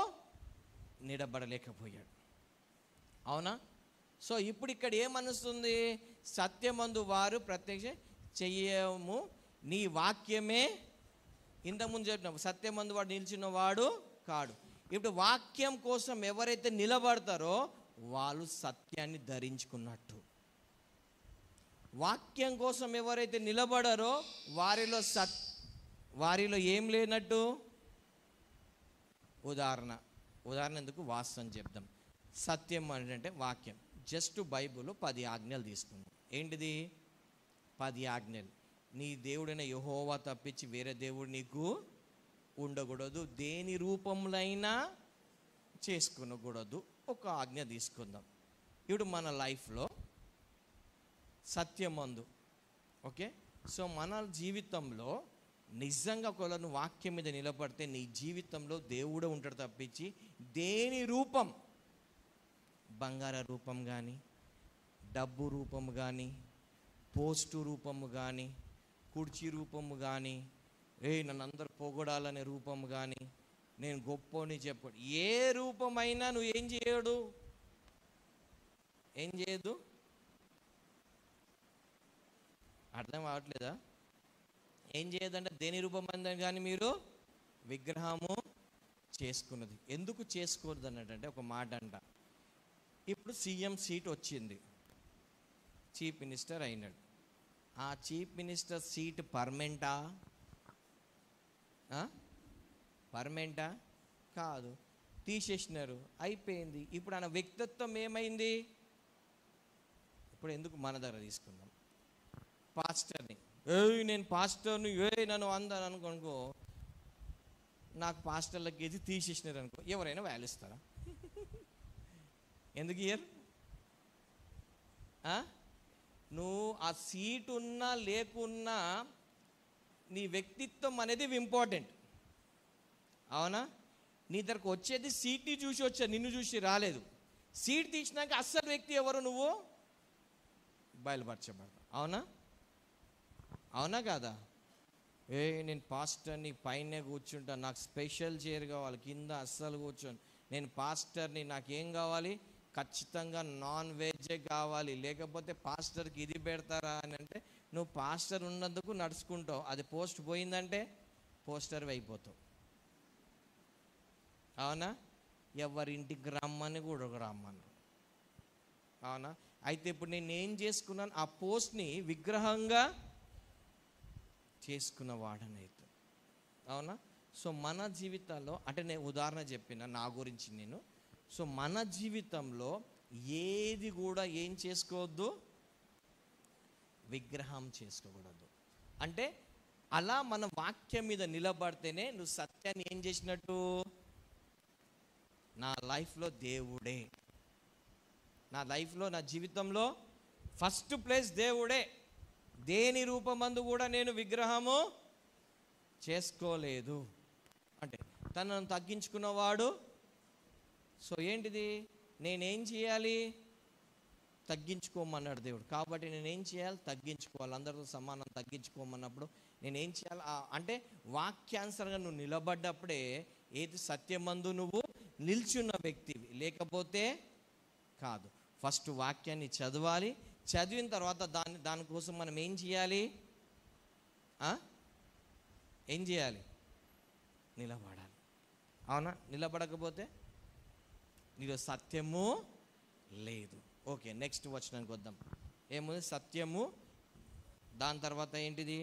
Speaker 1: నిలబడలేకపోయాడు. అవునా? సో ఇప్పుడు ఇక్కడ ఏమనుస్తుంది, సత్యమందు వారు ప్రత్యక్ష చెయ్యము, నీ వాక్యమే. ఇంతకుముందు చెప్పిన సత్యమందు వాడు నిలిచిన వాడు కాడు. ఇప్పుడు వాక్యం కోసం ఎవరైతే నిలబడతారో వాళ్ళు సత్యాన్ని ధరించుకున్నట్టు. వాక్యం కోసం ఎవరైతే నిలబడారో వారిలో ఏం లేనట్టు. ఉదాహరణ ఎందుకు, వాస్తవం చెప్దాం. సత్యం అంటే వాక్యం. జస్ట్ బైబుల్ 10 ఆజ్ఞలు తీసుకుందాం. ఏంటిది? 10 ఆజ్ఞలు. నీ దేవుడైన యెహోవా తప్పించి వేరే దేవుడు నీకు ఉండకూడదు, దేని రూపంలో అయినా చేసుకునకూడదు. ఒక ఆజ్ఞ తీసుకుందాం. ఇప్పుడు మన లైఫ్లో సత్యమందు, ఓకే. సో మన జీవితంలో నిజంగా ఒకవేళ నువ్వు వాక్యం మీద నిలబడితే నీ జీవితంలో దేవుడే ఉంటాడు తప్పించి దేని రూపం, బంగార రూపం కానీ, డబ్బు రూపము కానీ, పోస్టు రూపము కానీ, కుర్చీ రూపము కానీ, నన్ను అందరు పొగడాలనే రూపము కానీ, నేను గొప్పని చెప్పాడు, ఏ రూపమైనా నువ్వు ఏం చేయదు. అర్థం అవ్వట్లేదా? ఏం చేయదంటే దేని రూపం అందని కానీ మీరు విగ్రహము చేసుకున్నది. ఎందుకు చేసుకోవద్దు అన్నట్టంటే ఒక మాట అంట, ఇప్పుడు సీఎం సీట్ వచ్చింది, చీఫ్ మినిస్టర్ అయినాడు. ఆ చీఫ్ మినిస్టర్ సీట్ పర్మనెంటా? పర్మనెంటా? కాదు, తీసేసినారు, అయిపోయింది. ఇప్పుడు ఆయన వ్యక్తిత్వం ఏమైంది? ఇప్పుడు ఎందుకు మన దగ్గర తీసుకుందాం, పాస్టర్ని, నేను పాస్టర్ని, నన్ను అందాను అనుకో, నాకు పాస్టర్లకి ఇది తీసేసినారు అనుకో, ఎవరైనా వాల్యూ ఇస్తారా? ఎందుకు ఇయ్యరు? నువ్వు ఆ సీట్ ఉన్నా లేకున్నా నీ వ్యక్తిత్వం అనేది ఇంపార్టెంట్, అవునా? నీ దగ్గరకు వచ్చేది సీట్ని చూసి వచ్చా, నిన్ను చూసి రాలేదు. సీట్ తీసినాక అస్సలు వ్యక్తి ఎవరు నువ్వు బయలుపరచబడతావు, అవునా? అవునా కాదా? నేను పాస్టర్ని, పైన కూర్చుంటా, నాకు స్పెషల్ చైర్ కావాలి, కింద అస్సలు కూర్చోను, నేను పాస్టర్ని, నాకేం కావాలి, ఖచ్చితంగా నాన్ వెజే కావాలి, లేకపోతే పాస్టర్కి ఇది పెడతారా అని అంటే నువ్వు పాస్టర్ ఉన్నందుకు నడుచుకుంటావు, అది పోస్ట్ పోయిందంటే పోస్టర్ అయిపోతావు, అవునా? ఎవరింటికి రమ్మని కూడా రమ్మను, అవునా? అయితే ఇప్పుడు నేను ఏం చేసుకున్నాను, ఆ పోస్ట్ని విగ్రహంగా చేసుకున్న వాడనైతే, అవునా? సో మన జీవితాల్లో, అంటే నేను ఉదాహరణ చెప్పిన నా గురించి నేను, సో మన జీవితంలో ఏది కూడా ఏం చేసుకోవద్దు, విగ్రహం చేసుకోకూడదు. అంటే అలా మన వాక్యం మీద నిలబడితేనే నువ్వు సత్యాన్ని ఏం చేసినట్టు, నా లైఫ్లో దేవుడే, నా లైఫ్లో, నా జీవితంలో ఫస్ట్ ప్లేస్ దేవుడే. దేని రూపమందు కూడా నేను విగ్రహము చేసుకోలేదు. అంటే తనను తగ్గించుకున్నవాడు. సో ఏంటిది, నేనేం చేయాలి, తగ్గించుకోమన్నాడు దేవుడు. కాబట్టి నేనేం చేయాలి, తగ్గించుకోవాలి. అందరితో సమానం తగ్గించుకోమన్నప్పుడు నేనేం చేయాలి అంటే వాక్యానుసారంగా నువ్వు నిలబడ్డప్పుడే ఏది సత్యమందు నువ్వు నిల్చున్న వ్యక్తివి, లేకపోతే కాదు. ఫస్ట్ వాక్యాన్ని చదవాలి, చదివిన తర్వాత దానికోసం మనం ఏం చేయాలి, ఏం చేయాలి, నిలబడాలి, అవునా? నిలబడకపోతే నీలో సత్యము లేదు. ఓకే, నెక్స్ట్ వచనానికి వద్దాం. ఏముంది, సత్యము, దాని తర్వాత ఏంటిది,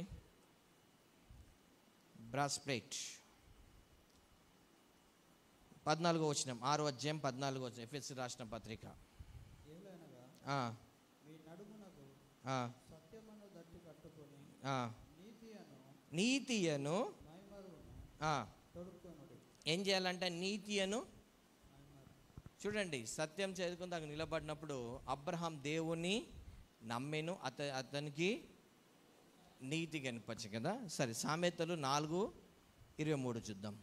Speaker 1: బ్రాస్ప్లేట్. 14వ వచనం, 6వ అధ్యాయం 14వ వచనం, ఎఫెసీ రాసిన పత్రిక. నీతియను ఏం చేయాలంటే, నీతియను చూడండి, సత్యం చదువుకుని దానికి నిలబడినప్పుడు అబ్రహాం దేవుని నమ్మెను, అతనికి నీతి కనిపించు కదా. సరే, సామెతలు 4:23 చూద్దాం.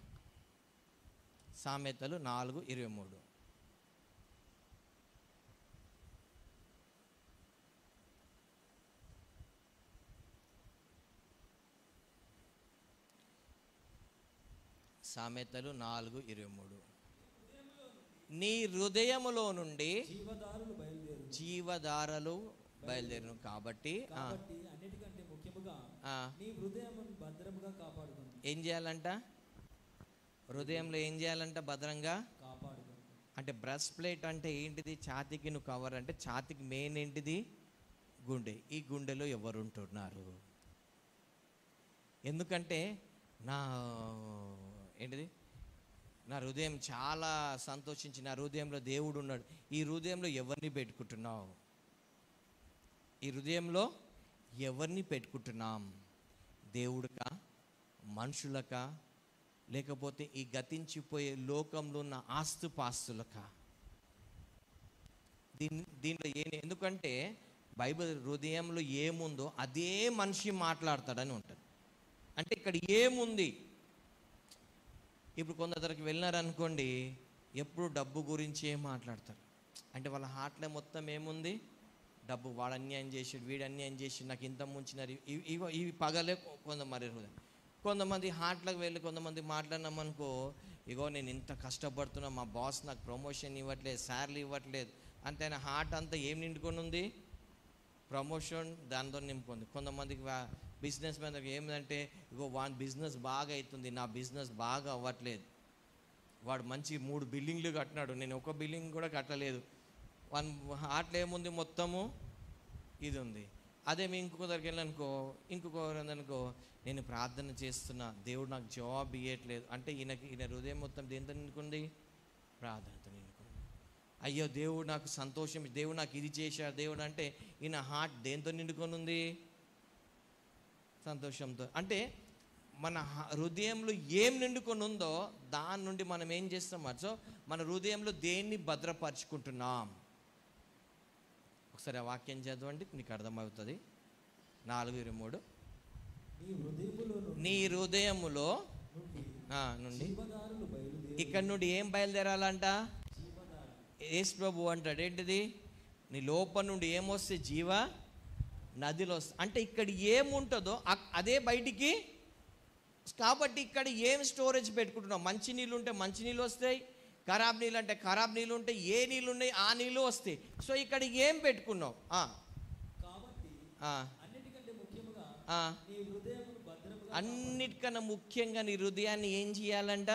Speaker 1: సామెతలు 4:23. సామెతలు 4:23. నీ హృదయములో నుండి జీవధారలు బయలుదేరును. కాబట్టి
Speaker 3: అన్నిటికంటే ముఖ్యముగా నీ హృదయమును భద్రముగా కాపాడుకోండి.
Speaker 1: ఏం చేయాలంట, హృదయంలో ఏం చేయాలంట, భద్రంగా
Speaker 3: కాపాడుకోండి.
Speaker 1: అంటే బ్రెస్ట్ ప్లేట్ అంటే ఏంటిది, ఛాతీకి నువ్వు కవర్, అంటే ఛాతీకి మెయిన్ ఏంటిది, గుండె. ఈ గుండెలో ఎవరు ఉంటున్నారు? ఎందుకంటే నా హృదయం చాలా సంతోషించి, నా హృదయంలో దేవుడు ఉన్నాడు. ఈ హృదయంలో ఎవరిని పెట్టుకుంటున్నావు? ఈ హృదయంలో ఎవరిని పెట్టుకుంటున్నాం? దేవుడికా, మనుషులకా, లేకపోతే ఈ గతించిపోయే లోకంలో ఉన్న ఆస్తుపాస్తులకా? దీనిలో ఎందుకంటే బైబిల్ హృదయంలో ఏముందో అదే మనిషి మాట్లాడతాడని ఉంటుంది. అంటే ఇక్కడ ఏముంది, ఇప్పుడు కొందరికి వెళ్ళినారనుకోండి, ఎప్పుడు డబ్బు గురించి ఏం మాట్లాడతారు. అంటే వాళ్ళ హార్ట్లో మొత్తం ఏముంది, డబ్బు. వాడు అన్యాయం చేసాడు, వీడు అన్యాయం చేసి నాకు ఇంత ముంచినారు, ఇవి పగలే కొంతమంది హార్ట్లోకి వెళ్ళి కొంతమంది మాట్లాడినామనుకో, ఇగో నేను ఇంత కష్టపడుతున్నా, మా బాస్ నాకు ప్రమోషన్ ఇవ్వట్లేదు, శాలరీ ఇవ్వట్లేదు అంటే ఆయన హార్ట్ అంతా ఏం నిండుకొని ఉంది, ప్రమోషన్ దాంతో నింపుకుంది. కొంతమందికి బిజినెస్ మ్యాన్ ఏమిటంటే, ఇగో వాని బిజినెస్ బాగా అవుతుంది, నా బిజినెస్ బాగా అవ్వట్లేదు. వాడు మంచి 3 బిల్డింగ్లు కట్టినాడు, నేను ఒక బిల్డింగ్ కూడా కట్టలేదు. వన్ హార్ట్లో ఏముంది, మొత్తము ఇది ఉంది. అదే మీ ఇంకొక దగ్గరికి వెళ్ళనుకో, ఇంకొకరుందనుకో, నేను ప్రార్థన చేస్తున్నా, దేవుడు నాకు జవాబు ఇవ్వట్లేదు అంటే ఈయన హృదయం మొత్తం దేంతో నిండుకుంది? ప్రార్థనతో నిండుకుంది. అయ్యో దేవుడు నాకు సంతోషం, దేవుడు నాకు ఇది చేశాడు దేవుడు అంటే ఈయన హార్ట్ దేంతో నిండుకొని ఉంది? సంతోషంతో. అంటే మన హృదయంలో ఏం నిండుకొని ఉందో దాని నుండి మనం ఏం చేస్తాం? సో మన హృదయంలో దేన్ని భద్రపరుచుకుంటున్నాం? ఒకసారి ఆ వాక్యం చదవండి, నీకు అర్థమవుతుంది. 4:23. నీ హృదయములో నుండి ఇక్కడ నుండి ఏం బయలుదేరాలంట? యేసు ప్రభు అంటాడు ఏంటిది? నీ లోపల నుండి ఏమొస్తే జీవ నదిలో వస్తుంది. అంటే ఇక్కడ ఏముంటుందో అదే బయటికి. కాబట్టి ఇక్కడ ఏం స్టోరేజ్ పెట్టుకుంటున్నాం? మంచి నీళ్ళు ఉంటే మంచి నీళ్ళు వస్తాయి, ఖరాబ్ నీళ్ళు అంటే ఖరాబ్ నీళ్ళు ఉంటాయి, ఏ నీళ్ళు ఉన్నాయి ఆ నీళ్ళు వస్తాయి. సో ఇక్కడ ఏం పెట్టుకున్నావు? అన్నిటికన్నా ముఖ్యంగా నీ హృదయాన్ని ఏం చేయాలంట?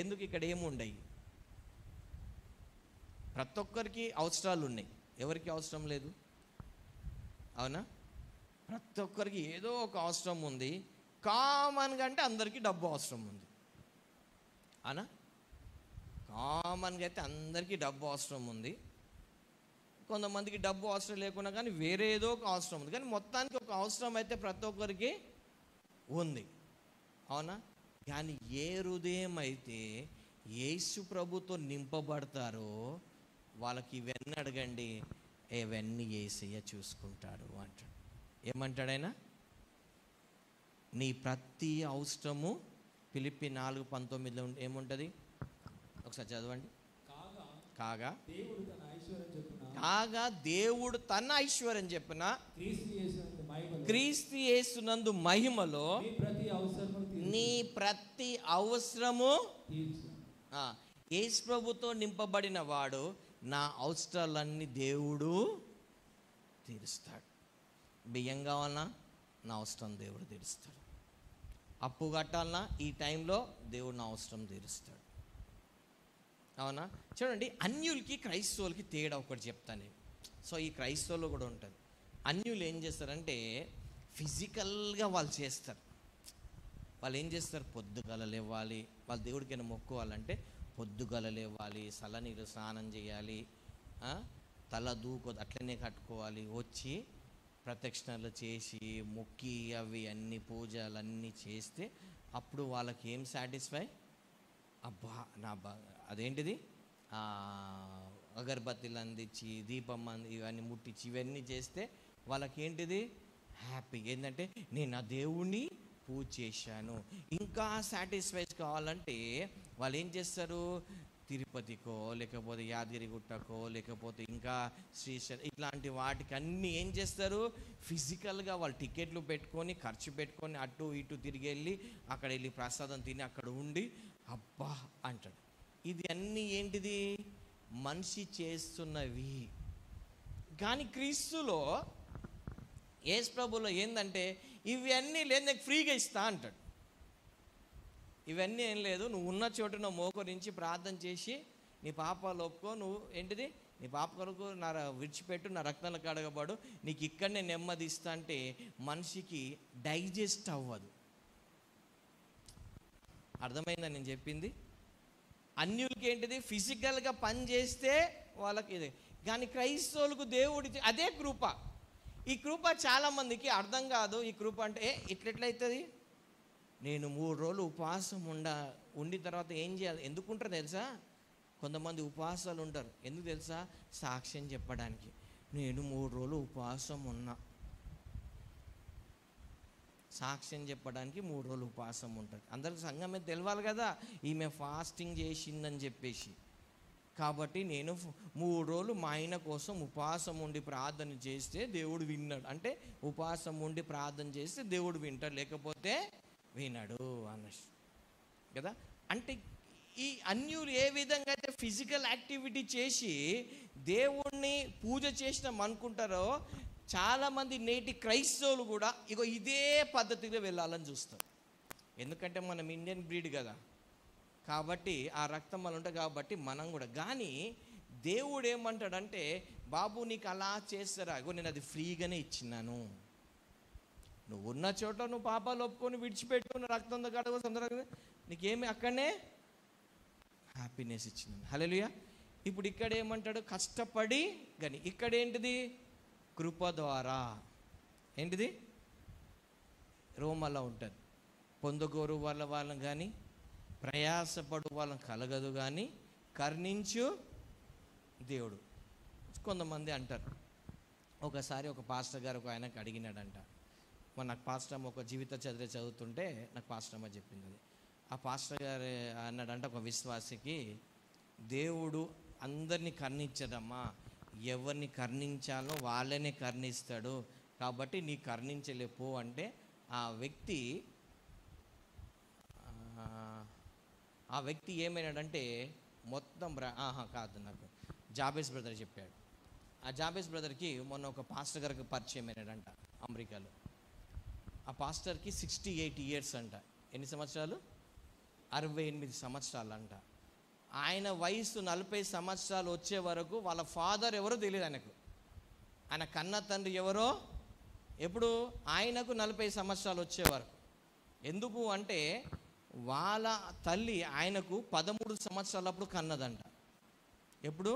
Speaker 1: ఎందుకు? ఇక్కడ ఏముండయి. ప్రతి ఒక్కరికి అవసరాలు ఉన్నాయి, ఎవరికి అవసరం లేదు? అవునా? ప్రతి ఒక్కరికి ఏదో ఒక అవసరం ఉంది. కామన్గా అంటే అందరికీ డబ్బు అవసరం ఉంది, అవునా? కామన్గా అయితే అందరికీ డబ్బు అవసరం ఉంది. కొంతమందికి డబ్బు అవసరం లేకున్నా కానీ వేరే ఏదో ఒక అవసరం ఉంది, కానీ మొత్తానికి ఒక అవసరం అయితే ప్రతి ఒక్కరికి ఉంది, అవునా? కానీ ఏ హృదయం అయితే యేసు ప్రభుతో నింపబడతారో వాళ్ళకి ఇవన్నీ అడగండి, ఇవన్నీ యేసయ్య చూసుకుంటాడు అంటాడు. ఏమంటాడు ఆయన? నీ ప్రతి అవసరము ఫిలిప్పీ 4:19 ఏముంటుంది? ఒకసారి చదవండి. కాగా దేవుడు తన ఐశ్వర్యం చెప్పున క్రీస్తు యేసునందు మహిమలో నీ ప్రతి అవసరము యేసు ప్రభుతో నింపబడిన వాడు నా అవసరాలన్నీ దేవుడు తీరుస్తాడు. బియ్యం కావాలన్నా నా అవసరం దేవుడు తీరుస్తాడు. అప్పు కట్టాలన్నా ఈ టైంలో దేవుడు నా అవసరం తీరుస్తాడు, అవునా? చూడండి, అన్యులకి క్రైస్తవులకి తేడా ఒకటి చెప్తాను నేను. సో ఈ క్రైస్తవులు కూడా ఉంటుంది. అన్యులు ఏం చేస్తారంటే ఫిజికల్గా వాళ్ళు చేస్తారు. వాళ్ళు ఏం చేస్తారు? పొద్దుగల లేవాలి, వాళ్ళ దేవుడికైనా మొక్కుకోవాలంటే పొద్దుగల లేవాలి, చల్లనీరు స్నానం చేయాలి, తల దూకోదు అట్లనే కట్టుకోవాలి, వచ్చి ప్రదక్షిణలు చేసి మొక్కి అవి అన్ని పూజలు అన్నీ చేస్తే అప్పుడు వాళ్ళకి ఏం సాటిస్ఫై? అబ్బా నా అదేంటిది అగరబత్తిలు అందించి దీపం ఇవన్నీ ముట్టించి ఇవన్నీ చేస్తే వాళ్ళకి ఏంటిది? హ్యాపీ. ఏంటంటే నేను నా దేవుణ్ణి పూజ చేశాను. ఇంకా సాటిస్ఫైస్ కావాలంటే వాళ్ళు ఏం చేస్తారు? తిరుపతికో లేకపోతే యాదగిరిగుట్టకో లేకపోతే ఇంకా శ్రీశైలం ఇట్లాంటి వాటికి అన్నీ ఏం చేస్తారు? ఫిజికల్గా వాళ్ళు టికెట్లు పెట్టుకొని ఖర్చు పెట్టుకొని అటు ఇటు తిరిగి వెళ్ళి అక్కడ వెళ్ళి ప్రసాదం తిని అక్కడ ఉండి అబ్బా అంటాడు. ఇది అన్నీ ఏంటిది? మనిషి చేస్తున్నవి. కానీ క్రీస్తులో యేసు ప్రభులో ఏంటంటే ఇవన్నీ లేదు, నాకు ఫ్రీగా ఇస్తా అంటాడు. ఇవన్నీ ఏం లేదు, నువ్వు ఉన్న చోటు నువ్వు మోకరించి ప్రార్థన చేసి నీ పాపాలు ఒప్పుకో, నువ్వు ఏంటిది నీ పాప కొరకు నా విడిచిపెట్టు, నా రక్తంలో కడగబడు, నీకు ఇక్కడనే నెమ్మది ఇస్తా అంటే మనిషికి డైజెస్ట్ అవ్వదు. అర్థమైందా నేను చెప్పింది? అన్యులకి ఏంటిది? ఫిజికల్గా పని చేస్తే వాళ్ళకి ఇది. కానీ క్రైస్తవులకు దేవుడి అదే కృప. ఈ కృప చాలామందికి అర్థం కాదు. ఈ కృప అంటే ఇట్లెట్లయితుంది? నేను 3 రోజులు ఉపవాసం ఉండి తర్వాత ఏం చేయాలి? ఎందుకుంటారు తెలుసా? కొంతమంది ఉపవాసాలు ఉంటారు ఎందుకు తెలుసా? సాక్ష్యం చెప్పడానికి. నేను 3 రోజులు ఉపవాసం ఉన్నా, సాక్ష్యం చెప్పడానికి 3 రోజులు ఉపవాసం ఉంటుంది. అందరికి సంఘం మీద తెలవాలి కదా ఈమె ఫాస్టింగ్ చేసిందని చెప్పేసి. కాబట్టి నేను 3 రోజులు మా ఆయన కోసం ఉపవాసం ఉండి ప్రార్థన చేస్తే దేవుడు విన్నాడు. అంటే ఉపవాసం ఉండి ప్రార్థన చేస్తే దేవుడు వింటాడు, లేకపోతే వినడు అన్నట్టు కదా. అంటే ఈ అన్యులు ఏ విధంగా అయితే ఫిజికల్ యాక్టివిటీ చేసి దేవుణ్ణి పూజ చేసినాం అనుకుంటారో, చాలామంది నేటి క్రైస్తవులు కూడా ఇదే పద్ధతిలో వెళ్ళాలని చూస్తారు. ఎందుకంటే మనం ఇండియన్ బ్రీడ్ కదా, కాబట్టి ఆ రక్తం వల్ల ఉంటుంది కాబట్టి మనం కూడా. కానీ దేవుడు ఏమంటాడంటే, బాబు నీకు అలా చేస్తారా, అగో నేను అది ఫ్రీగానే ఇచ్చినాను, నువ్వు ఉన్న చోట నువ్వు పాపాలు ఒప్పుకొని విడిచిపెట్టుకున్న రక్తంతో కడగ సందర్భంగా నీకేమి అక్కడనే హ్యాపీనెస్ ఇచ్చినాను. హల్లెలూయా. ఇప్పుడు ఇక్కడ ఏమంటాడు, కష్టపడి, కానీ ఇక్కడ ఏంటిది, కృప ద్వారా. ఏంటిది, రోమలా ఉంటుంది, పొందుకోరు వాళ్ళని కానీ ప్రయాసపడు వాళ్ళని కలగదు కానీ కరుణించు దేవుడు. కొంతమంది అంటారు, ఒకసారి ఒక పాస్టర్ గారు ఒక ఆయనకు అడిగినాడంట. నాకు పాస్టర్ అమ్మ ఒక జీవిత చదువుతుంటే నాకు పాస్టర్ అమ్మ చెప్పింది అది. ఆ పాస్టర్ గారు అన్నాడంటే ఒక విశ్వాసికి, దేవుడు అందరినీ కరుణించదమ్మా, ఎవరిని కరుణించాలో వాళ్ళనే కరుణిస్తాడు, కాబట్టి నీ కరుణించలేపో అంటే ఆ వ్యక్తి ఏమైనాడంటే మొత్తం కాదు, నాకు జాబేస్ బ్రదర్ చెప్పాడు. ఆ జాబేస్ బ్రదర్కి మొన్న ఒక పాస్టర్ గారికి పరిచయం అయినాడంట అమెరికాలో. ఆ పాస్టర్కి 68 years అంట. ఎన్ని సంవత్సరాలు? 68 సంవత్సరాలు అంట. ఆయన వయసు 40 సంవత్సరాలు వచ్చే వరకు వాళ్ళ ఫాదర్ ఎవరో తెలియదు ఆయనకు. ఆయన కన్న తండ్రి ఎవరో ఎప్పుడు ఆయనకు 40 సంవత్సరాలు వచ్చే వరకు. ఎందుకు అంటే వాళ్ళ తల్లి ఆయనకు 13 సంవత్సరాలప్పుడు కన్నదంట. ఎప్పుడు?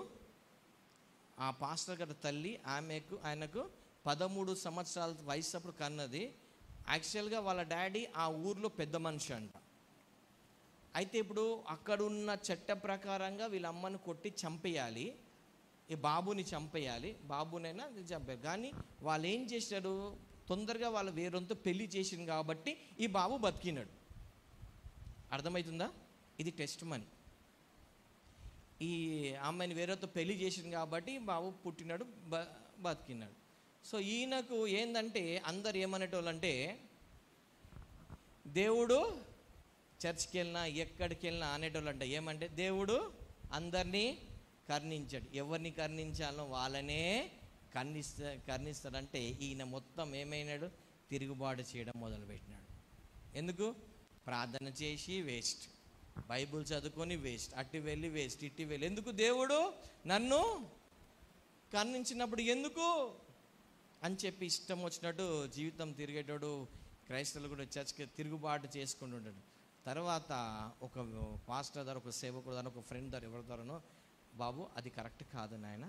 Speaker 1: ఆ పాస్టర్ గారి తల్లి ఆయనకు 13 సంవత్సరాల వయసు అప్పుడు కన్నది. యాక్చువల్గా వాళ్ళ డాడీ ఆ ఊర్లో పెద్ద మనిషి అంట. అయితే ఇప్పుడు అక్కడున్న చట్ట ప్రకారంగా వీళ్ళ అమ్మను కొట్టి చంపేయాలి, ఈ బాబుని చంపేయాలి, బాబునైనా చంపేయాలి. కానీ వాళ్ళు ఏం చేశారు, తొందరగా వాళ్ళు వేరొంతో పెళ్లి చేసింది కాబట్టి ఈ బాబు బతికినాడు. అర్థమవుతుందా? ఇది టెస్ట్ మనీ. ఈ అమ్మాయిని వేరేతో పెళ్లి చేసింది కాబట్టి బాబు పుట్టినాడు, బతికినాడు. సో ఈయనకు ఏంటంటే అందరు ఏమనేటోళ్ళంటే, దేవుడు చర్చ్కి వెళ్ళినా ఎక్కడికి వెళ్ళినా అనేటోళ్ళంట ఏమంటే, దేవుడు అందరినీ కరుణించాడు, ఎవరిని కరుణించాలో వాళ్ళనే కరుణిస్తాడంటే ఈయన మొత్తం ఏమైనాడు, తిరుగుబాటు చేయడం మొదలుపెట్టినాడు. ఎందుకు? ప్రార్థన చేసి వేస్ట్, బైబుల్ చదువుకొని వేస్ట్, అట్టి వెళ్ళి వేస్ట్, ఇట్టి వెళ్ళి. ఎందుకు దేవుడు నన్ను కరుణించినప్పుడు ఎందుకు అని చెప్పి ఇష్టం వచ్చినట్టు జీవితం తిరిగేటోడు. క్రైస్తవులు కూడా చర్చ్కి తిరుగుబాటు చేసుకుంటూ ఉంటాడు. తర్వాత ఒక పాస్టర్ ద్వారా, ఒక సేవకుడు ద్వారా, ఒక ఫ్రెండ్ ద్వారా, ఎవరి ద్వారానో, బాబు అది కరెక్ట్ కాదు నాయన,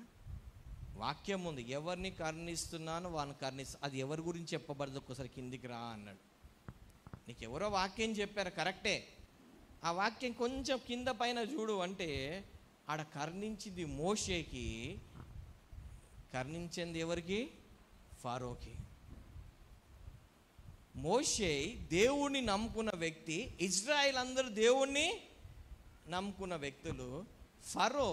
Speaker 1: వాక్యం ఉంది, ఎవరిని కరుణిస్తున్నాను వాళ్ళని అది ఎవరి గురించి చెప్పబడదు, ఒక్కసారి కిందికి రా అన్నాడు. నీకు ఎవరో వాక్యం చెప్పారు కరెక్టే, ఆ వాక్యం కొంచెం కింద పైన చూడు అంటే ఆడ కరుణించింది మోషేకి, కరుణించింది ఎవరికి? ఫరోకి. మోషే దేవుణ్ణి నమ్ముకున్న వ్యక్తి, ఇజ్రాయెల్ అందరూ దేవుణ్ణి నమ్ముకున్న వ్యక్తులు. ఫరో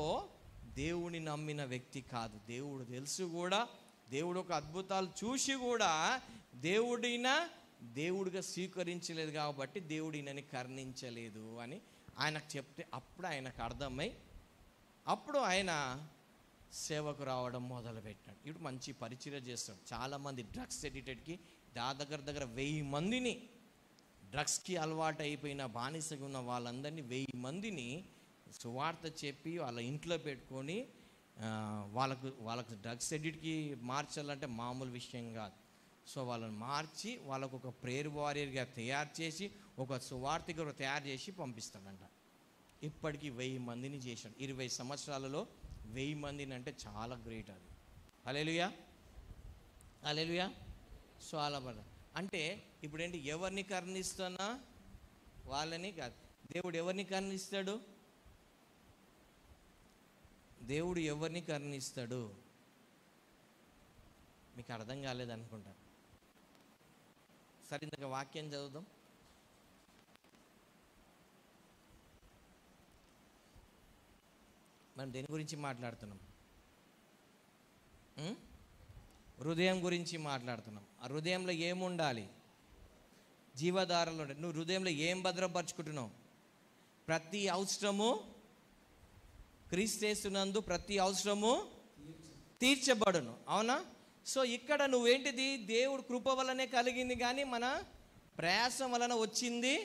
Speaker 1: దేవుని నమ్మిన వ్యక్తి కాదు. దేవుడు తెలుసు కూడా, దేవుడు ఒక అద్భుతాలు చూసి కూడా దేవుడిగా స్వీకరించలేదు కాబట్టి దేవుడు ఈయనని కరుణించలేదు అని ఆయనకు చెప్తే అప్పుడు ఆయనకు అర్థమై అప్పుడు ఆయన సేవకు రావడం మొదలుపెట్టాడు. ఇప్పుడు మంచి పరిచయం చేస్తాడు. చాలామంది డ్రగ్స్ ఎడిటెడ్కి దగ్గర 1000 మందిని, డ్రగ్స్కి అలవాటు అయిపోయిన బానిసగా ఉన్న వాళ్ళందరినీ 1000 మందిని సువార్త చెప్పి వాళ్ళ ఇంట్లో పెట్టుకొని వాళ్ళకు డ్రగ్స్ ఎడిట్కి మార్చాలంటే మామూలు విషయం కాదు. సో వాళ్ళని మార్చి వాళ్ళకు ఒక ప్రేయర్ వారియర్గా తయారు చేసి ఒక సువార్తిగా తయారు చేసి పంపిస్తాడంట. ఇప్పటికీ 1000 మందిని చేశాడు. 20 సంవత్సరాలలో 1000 మందిని అంటే చాలా గ్రేట్ అది. హల్లెలూయా, హల్లెలూయా. సో అలా అంటే ఇప్పుడు ఏంటి, ఎవరిని కరుణిస్తున్నా వాళ్ళని కాదు. దేవుడు ఎవరిని కరుణిస్తాడు? దేవుడు ఎవరిని కరుణిస్తాడు? మీకు అర్థం కాలేదనుకుంటా. సరే, ఇందాక వాక్యం చదువుదాం. మనం దేని గురించి మాట్లాడుతున్నాం? హృదయం గురించి మాట్లాడుతున్నాం. ఆ హృదయంలో ఏముండాలి? జీవధారలు ఉండాలి. నువ్వు హృదయంలో ఏం భద్రపరుచుకుంటున్నావు? ప్రతి అవసరము క్రీస్తునందు ప్రతి అవసరము తీర్చబడును. అవునా? సో ఇక్కడ నువ్వేంటిది, దేవుడు కృప వలనే కలిగింది కానీ మన ప్రయాసం వలన వచ్చింది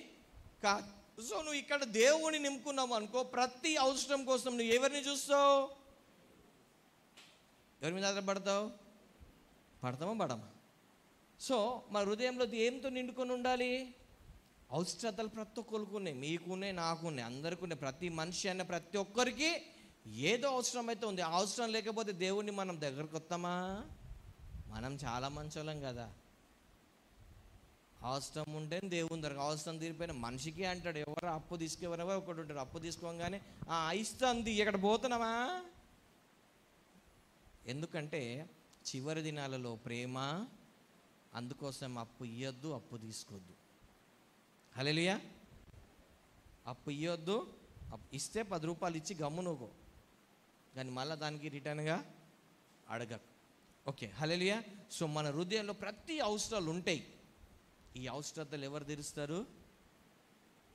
Speaker 1: కాదు. సో నువ్వు ఇక్కడ దేవుని నింపుకున్నావు అనుకో, ప్రతి అవసరం కోసం నువ్వు ఎవరిని చూస్తావు? ఎవరి మీద ఆధారపడతావు? పడతామా పడమా? సో మా హృదయంలో ఏంతో నిండుకొని ఉండాలి? అవసరతలు ప్రతి ఒక్కరికి ఉన్నాయి, మీకున్నాయి, నాకున్నాయి, అందరికీ ఉన్నాయి. ప్రతి మనిషి అనే ప్రతి ఒక్కరికి ఏదో అవసరం అయితే ఉంది. అవసరం లేకపోతే దేవుణ్ణి మనం దగ్గరకు వస్తామా? మనం చాలా మంచోళ్ళం కదా. అవసరం ఉంటే దేవుని దగ్గర, అవసరం తీరిపోయిన మనిషికి అంటాడు, ఎవరు అప్పు తీసుకెవరెవరో ఒకటి ఉంటాడు, అప్పు తీసుకోగానే ఇస్తుంది, ఇక్కడ పోతున్నామా? ఎందుకంటే చివరి దినాలలో ప్రేమ, అందుకోసం అప్పు ఇవ్వద్దు, అప్పు తీసుకోవద్దు. హల్లెలూయా. అప్పు ఇవ్వద్దు, ఇస్తే 10 రూపాయలు ఇచ్చి గమ్మునుకో, కానీ మళ్ళీ దానికి రిటర్న్గా అడగకు. ఓకే, హల్లెలూయా. సో మన హృదయంలో ప్రతి అవసరాలు ఉంటాయి. ఈ అవసరతలు ఎవరు తీరుస్తారు?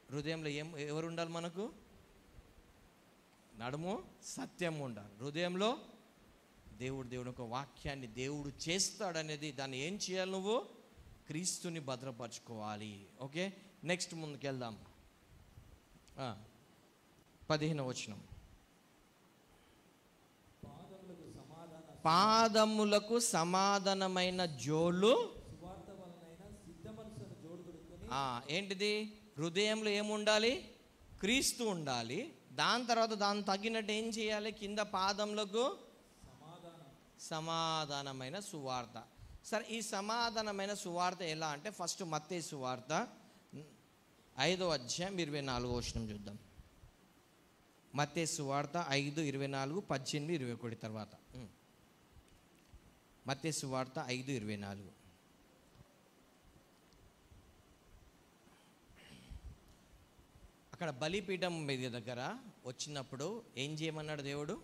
Speaker 1: హృదయంలో ఎవరు ఉండాలి మనకు? నడుము సత్యం ఉండాలి హృదయంలో. దేవుడు ఒక వాక్యాన్ని దేవుడు చేస్తాడనేది, దాన్ని ఏం చేయాలి? నువ్వు క్రీస్తుని భద్రపరచుకోవాలి. ఓకే, నెక్స్ట్ ముందుకెళ్దాం. 15వ వచనం. పాదములకు సమాధానమైన జోళ్ళు, ఏంటిది? హృదయంలో ఏముండాలి? క్రీస్తు ఉండాలి. దాని తర్వాత దాన్ని తగ్గినట్టు ఏం చేయాలి? కింద పాదములకు సమాధానమైన సువార్త. సరే, ఈ సమాధానమైన సువార్త ఎలా అంటే, ఫస్ట్ మత్తయి సువార్త 5వ అధ్యాయం 24వ వచనం చూద్దాం. మత్తయి సువార్త 5:24, 18, 21 తర్వాత. మత్తయి సువార్త 5:24. అక్కడ బలిపీఠం మీద దగ్గర వచ్చినప్పుడు ఏం చేయమన్నాడు దేవుడు?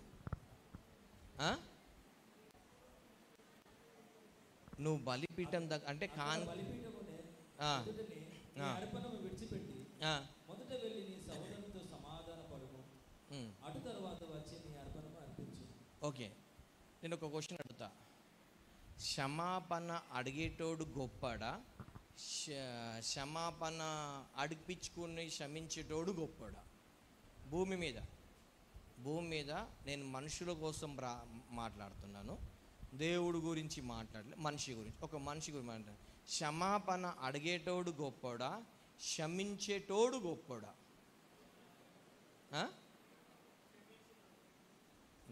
Speaker 1: నువ్వు బలిపీఠం దగ్గర అంటే ఓకే, నేను ఒక క్వశ్చన్ అడుగుతా. క్షమాపణ అడిగేటోడు గొప్పడా, క్షమాపణ అడిపించుకుని క్షమించేటోడు గొప్పడా? భూమి మీద నేను మనుషుల కోసం మాట్లాడుతున్నాను, దేవుడు గురించి మాట్లాడలే, మనిషి గురించి. ఒక మనిషి గురించి మాట్లాడు. క్షమాపణ అడిగేటోడు గొప్పడా, క్షమించేటోడు గొప్పడా?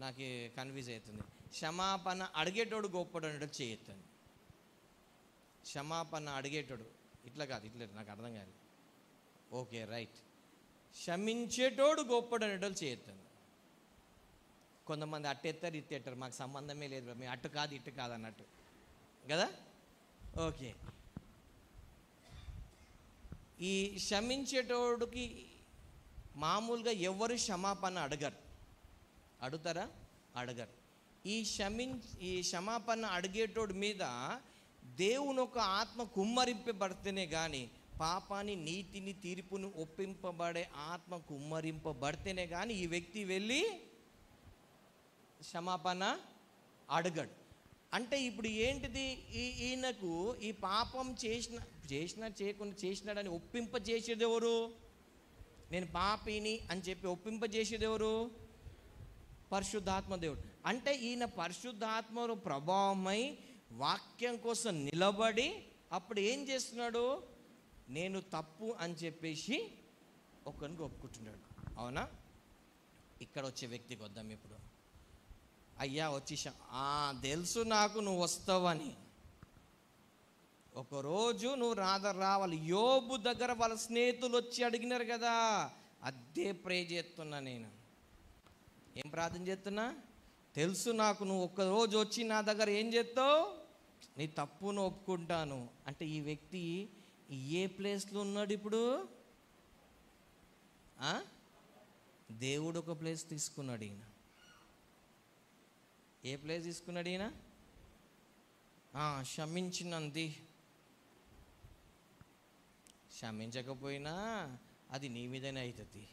Speaker 1: నాకు కన్ఫ్యూజ్ అవుతుంది. క్షమాపణ అడిగేటోడు గొప్పడు అనేటట్టు చేయొద్దండి. క్షమాపణ అడిగేటోడు ఇట్లా కాదు, ఇట్లా, నాకు అర్థం కాదు. Okay, right. క్షమించేటోడు గొప్పడు అనేటోళ్ళు చేయొద్దండి. కొంతమంది అట్టెత్తారు, ఇట్టెత్తారు, మాకు సంబంధమే లేదు, మేము అట్టు కాదు ఇట్టు కాదు అన్నట్టు కదా. ఓకే, ఈ క్షమించేటోడికి మామూలుగా ఎవరు క్షమాపణ అడుగుతారా? అడగరు. ఈ క్షమాపణ అడిగేటోడి మీద దేవుని ఒక ఆత్మ కుమ్మరింపబడితేనే కానీ, పాపాన్ని, నీతిని, తీర్పును ఒప్పింపబడే ఆత్మ కుమ్మరింపబడితేనే కానీ ఈ వ్యక్తి వెళ్ళి క్షమాపణ అడగడు. అంటే ఇప్పుడు ఏంటిది? ఈయనకు ఈ పాపం చేయకుండా చేసినాడని ఒప్పింపజేసేది ఎవరు? నేను పాపిని అని చెప్పి ఒప్పింపజేసేది ఎవరు? పరిశుద్ధాత్మ దేవుడు. అంటే ఈయన పరిశుద్ధాత్మ ప్రభావమై వాక్యం కోసం నిలబడి అప్పుడు ఏం చేస్తున్నాడు? నేను తప్పు అని చెప్పేసి ఒకరికి ఒప్పుకుంటున్నాడు. అవునా? ఇక్కడ వచ్చే వ్యక్తికి వద్దాం ఇప్పుడు. అయ్యా వచ్చి తెలుసు నాకు నువ్వు వస్తావని. ఒకరోజు నువ్వు రావాలి. యోబు దగ్గర వాళ్ళ స్నేహితులు వచ్చి అడిగినారు కదా, అదే ప్రే చేస్తున్నా. నేను ఏం ప్రార్థన చేస్తున్నా? తెలుసు నాకు నువ్వు ఒక్కరోజు వచ్చి నా దగ్గర ఏం చేస్తావు? నీ తప్పును ఒప్పుకుంటాను. అంటే ఈ వ్యక్తి ఏ ప్లేస్లో ఉన్నాడు ఇప్పుడు? దేవుడు ఒక ప్లేస్ తీసుకున్నాడు. ఈయన ఏ ప్లేస్ తీసుకున్నాడు? ఈయన క్షమించినంది. క్షమించకపోయినా అది నీ మీదనే అవుతుంది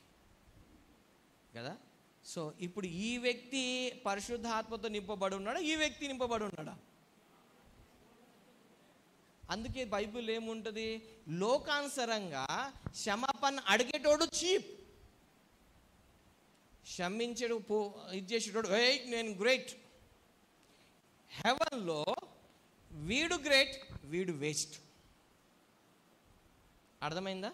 Speaker 1: కదా. సో ఇప్పుడు ఈ వ్యక్తి పరిశుద్ధాత్మతో నింపబడి ఉన్నాడా? ఈ వ్యక్తి నింపబడి ఉన్నాడా? అందుకే బైబిల్ ఏముంటుంది, లోకానుసరంగా క్షమాపణ అడిగేటోడు చీప్, క్షమించడు ఇది చేసేటోడు నేను గ్రేట్. హెవెన్లో వీడు గ్రేట్, వీడు వేస్ట్. అర్థమైందా?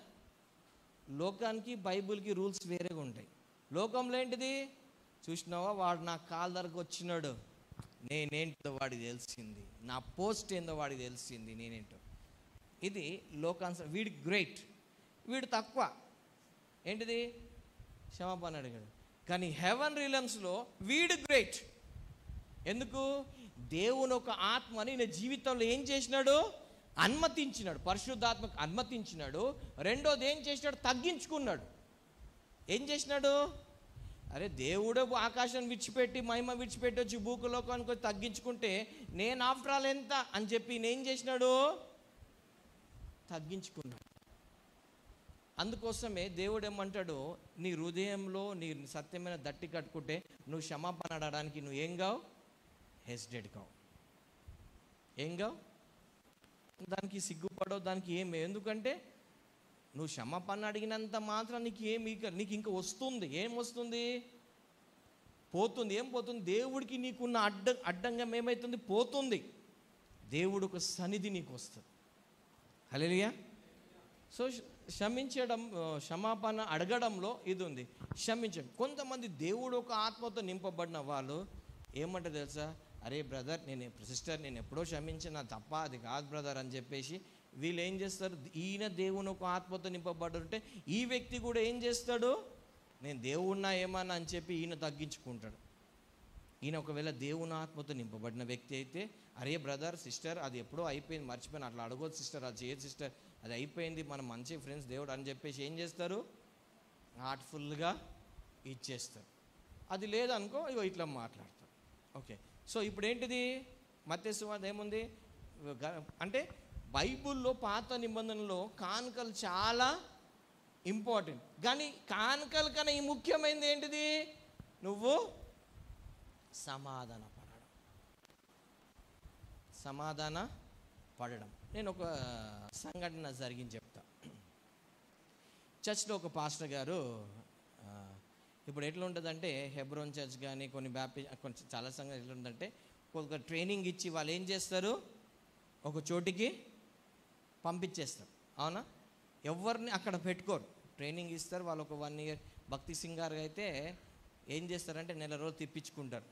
Speaker 1: లోకానికి బైబిల్కి రూల్స్ వేరేగా ఉంటాయి. లోకంలో ఏంటిది, చూసినావా వాడు నా కాళ్ళ దగ్గరకు వచ్చినాడు, నేనేంటో వాడికి తెలిసింది, నా పోస్ట్ ఏందో వాడికి తెలిసింది, నేనేంటో. ఇది లోకానుసారం. వీడి గ్రేట్, వీడు తక్కువ. ఏంటిది, క్షమాపణ అడిగాడు. కానీ హెవెన్ రిలమ్స్లో వీడు గ్రేట్. ఎందుకు? దేవుని ఒక ఆత్మని ఈయన జీవితంలో ఏం చేసినాడు, అనుమతించినాడు, పరిశుద్ధాత్మకు అనుమతించినాడు. రెండోది ఏం చేసినాడు, తగ్గించుకున్నాడు. ఏం చేసినాడు, అరే దేవుడు ఆకాశం విడిచిపెట్టి మహిమ విడిచిపెట్టి వచ్చి భూలోకానికి వచ్చి తగ్గించుకుంటే నేను ఆఫ్టర్ ఆల్ ఎంత అని చెప్పి నేనేం చేసినాడు, తగ్గించుకున్నాడు. అందుకోసమే దేవుడు ఏమంటాడు, నీ హృదయంలో నీ సత్యమైన దట్టి కట్టుకుంటే నువ్వు క్షమాపణ అడగడానికి నువ్వు ఏం కావు, హెసిటేట్ కావు, ఏం కావు, దానికి సిగ్గుపడవు, దానికి ఏమి. ఎందుకంటే నువ్వు క్షమాపణ అడిగినంత మాత్రం నీకు ఇంకా వస్తుంది. ఏం వస్తుంది, పోతుంది. ఏం పోతుంది, దేవుడికి నీకున్న అడ్డంగా ఏమవుతుంది, పోతుంది. దేవుడు ఒక సన్నిధి నీకు వస్తుంది. హల్లెలూయా. సో క్షమాపణ అడగడంలో ఇది ఉంది, క్షమించండి. కొంతమంది దేవుడు ఒక ఆత్మతో నింపబడిన వాళ్ళు ఏమంటారు తెలుసా, అరే బ్రదర్ సిస్టర్ నేను ఎప్పుడో క్షమించిన, తప్ప అది కాదు బ్రదర్ అని చెప్పేసి వీళ్ళు ఏం చేస్తారు, ఈయన దేవుని ఒక ఆత్మతో నింపబడుంటే ఈ వ్యక్తి కూడా ఏం చేస్తాడు, నేను దేవుణ్ణా ఏమన్నా అని చెప్పి ఈయన తగ్గించుకుంటాడు. ఈయన ఒకవేళ దేవుని ఆత్మతో నింపబడిన వ్యక్తి అయితే, అరే బ్రదర్ సిస్టర్ అది ఎప్పుడో అయిపోయింది, మర్చిపోయిన, అట్లా అడగొద్దు సిస్టర్, అది చేయదు సిస్టర్, అది అయిపోయింది, మనం మంచి ఫ్రెండ్స్ దేవుడు అని చెప్పేసి ఏం చేస్తారు, హార్ట్ఫుల్గా ఇచ్చేస్తారు. అది లేదనుకో ఇగో ఇట్లా మాట్లాడతారు. ఓకే, సో ఇప్పుడు ఏంటిది, మత్తయి సువార్త ఏముంది అంటే బైబిల్లో పాత నిబంధనలో కానుకలు చాలా ఇంపార్టెంట్. కానీ కానుకల కన్నా ఈ ముఖ్యమైనది ఏంటిది, నువ్వు సమాధాన పడడం. నేను ఒక సంఘటన జరిగింది చెప్తా. చర్చ్లో ఒక పాస్టర్ గారు, ఇప్పుడు ఎట్లా ఉంటుందంటే హెబ్రోన్ చర్చ్ కానీ కొన్ని చాలా సంఘాలు ఎట్లా ఉంటుందంటే ఒక ట్రైనింగ్ ఇచ్చి వాళ్ళు ఏం చేస్తారు, ఒక చోటికి పంపించేస్తారు. అవునా, ఎవరిని అక్కడ పెట్టుకోరు, ట్రైనింగ్ ఇస్తారు. వాళ్ళు ఒక 1 year భక్తి సింగారు అయితే ఏం చేస్తారంటే నెల రోజులు తిప్పించుకుంటారు,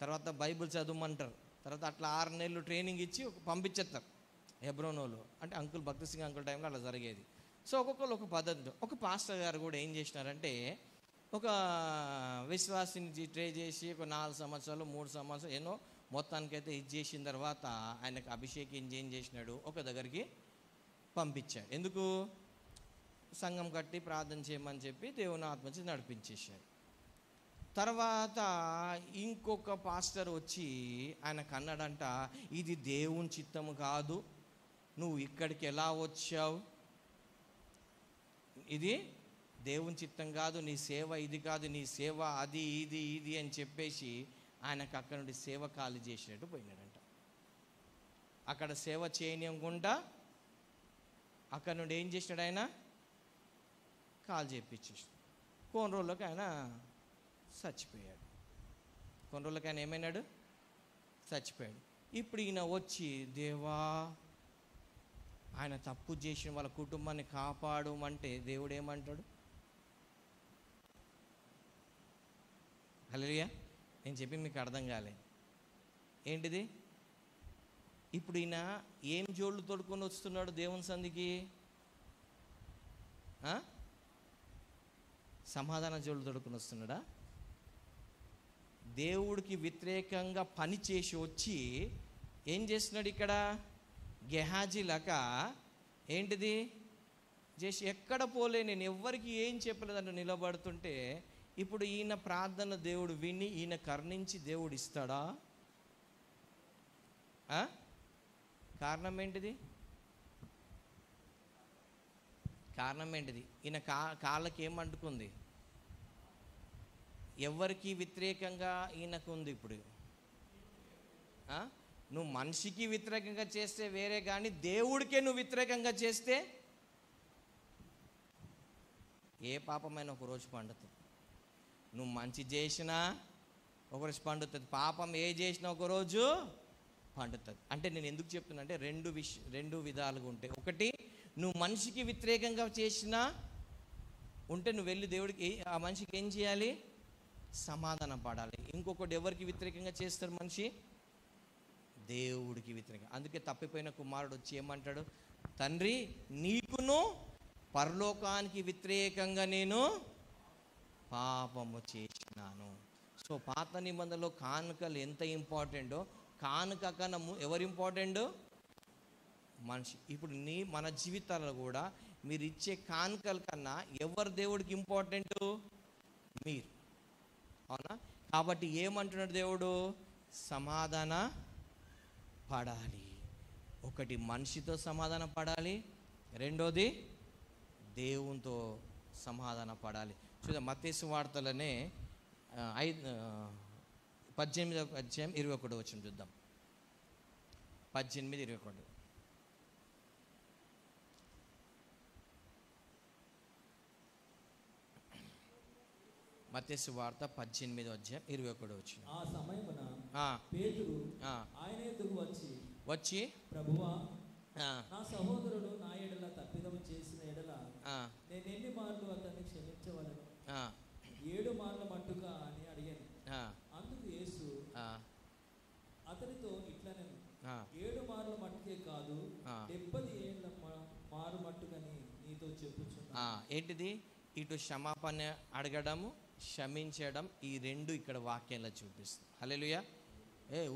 Speaker 1: తర్వాత బైబిల్ చదవమంటారు, తర్వాత అట్లా 6 నెలలు ట్రైనింగ్ ఇచ్చి పంపించేస్తారు హెబ్రోన్ వాళ్ళు. అంటే అంకుల్ భక్తి సింగ్ అంకుల్ టైంలో అలా జరిగేది. సో ఒక్కొక్కరు ఒక పద్ధతి. ఒక పాస్టర్ గారు కూడా ఏం చేసినారంటే ఒక విశ్వాసిని ట్రై చేసి ఒక 4 సంవత్సరాలు 3 సంవత్సరాలు ఎన్నో మొత్తానికైతే ఇది చేసిన తర్వాత ఆయనకు అభిషేకం ఏం చేసినాడు, ఒక దగ్గరికి పంపించాడు. ఎందుకు, సంఘం కట్టి ప్రార్థన చేయమని చెప్పి దేవుని ఆత్మచి నడిపించేశాడు. తర్వాత ఇంకొక పాస్టర్ వచ్చి ఆయనకు అన్నాడంట, ఇది దేవుని చిత్తము కాదు, నువ్వు ఇక్కడికి ఎలా వచ్చావు, ఇది దేవుని చిత్తం కాదు, నీ సేవ ఇది కాదు, నీ సేవ అది ఇది అని చెప్పేసి ఆయనకు అక్కడ నుండి సేవ ఖాళీ చేసినట్టు పోయినాడంట. అక్కడ సేవ చేయనియకుండా అక్కడ నుండి ఏం చేసినాడు, ఆయన కాల్ చేయించేసి కొన్ని రోజులకు ఆయన చచ్చిపోయాడు. కొన్ని రోజులకు ఆయన ఏమైనాడు, చచ్చిపోయాడు. ఇప్పుడు ఈయన వచ్చి, దేవా ఆయన తప్పు చేసిన వాళ్ళ కుటుంబాన్ని కాపాడమంటే దేవుడు ఏమంటాడు, హల్లెలూయా. నేను చెప్పి మీకు అర్థం కాలే ఏంటిది, ఇప్పుడు ఈయన ఏం జోళ్ళు తొడుకొని వస్తున్నాడు దేవుని సంధికి, సమాధాన జోళ్ళు తొడుకొని వస్తున్నాడా, దేవుడికి వ్యతిరేకంగా పని చేసి వచ్చి ఏం చేస్తున్నాడు ఇక్కడ, గెహాజీ లక ఏంటిది చేసి ఎక్కడ పోలే, నేను ఎవ్వరికి ఏం చెప్పలేదంటే నిలబడుతుంటే ఇప్పుడు ఈయన ప్రార్థన దేవుడు విని ఈయన కరుణించి దేవుడు ఇస్తాడా? కారణం ఏంటిది, కారణం ఏంటిది, ఈయన కాళ్ళకి ఏమంటుకుంది, ఎవరికి వ్యతిరేకంగా ఈయనకు ఉంది. ఇప్పుడు నువ్వు మనిషికి వ్యతిరేకంగా చేస్తే వేరే, కానీ దేవుడికే నువ్వు వ్యతిరేకంగా చేస్తే ఏ పాపమైన ఒకరోజు పండుతుంది. నువ్వు మంచి చేసినా ఒకరోజు పండుతుంది, పాపం ఏ చేసినా ఒకరోజు పండుతుంది. అంటే నేను ఎందుకు చెప్తున్నా అంటే రెండు విధాలుగా ఉంటాయి. ఒకటి, నువ్వు మనిషికి వ్యతిరేకంగా చేసినా ఉంటే నువ్వు వెళ్ళి దేవుడికి ఆ మనిషికి ఏం చేయాలి? సమాధానం పడాలి. ఇంకొకటి, ఎవరికి వ్యతిరేకంగా చేస్తారు మనిషి? దేవుడికి వ్యతిరేకంగా. అందుకే తప్పిపోయిన కుమారుడు వచ్చి ఏమంటాడు? తండ్రి, నీకును పరలోకానికి వ్యతిరేకంగా నేను పాపము చేసినాను. సో పాత నిబంధనలో కానుకలు ఎంత ఇంపార్టెంటో, కానుక కన్నా ఎవరు ఇంపార్టెంట్? మనిషి. ఇప్పుడు మన జీవితాల్లో కూడా మీరు ఇచ్చే కానుకల కన్నా ఎవరు దేవుడికి ఇంపార్టెంట్? మీరు. అవునా? కాబట్టి ఏమంటున్నాడు దేవుడు? సమాధాన పడాలి. ఒకటి, మనిషితో సమాధాన పడాలి. రెండోది, దేవునితో సమాధాన పడాలి. చూద్దాం, మత్తయి సువార్తలోనే 18వ అధ్యాయం 21 వచనం చూద్దాం. 18:21. మత్తయి సువార్త 18వ అధ్యాయం 21 వచనం.
Speaker 3: ఆ సమయమున పేతురు ఆయన ఎదుగు వచ్చి ప్రభువా, నా సహోదరుడు నా ఎడల తప్పిదము చేసిన ఎడల నేను ఎన్ని మార్లు అతన్ని క్షమించవలను? 7 మార్ల మట్టుగా అని అడిగాను. అందుకు యేసు అతనితో ఇట్లనెను, 7 మార్ల మట్టుకే కాదు, 70 ఏళ్ల మారు మట్టుకని నీతో చెప్పుచున్నా. ఏంటిది? ఇటు క్షమాపణ అడగడము, క్షమించడం, ఈ రెండు ఇక్కడ వాక్యంలో చూపిస్తుంది. హల్లెలూయా.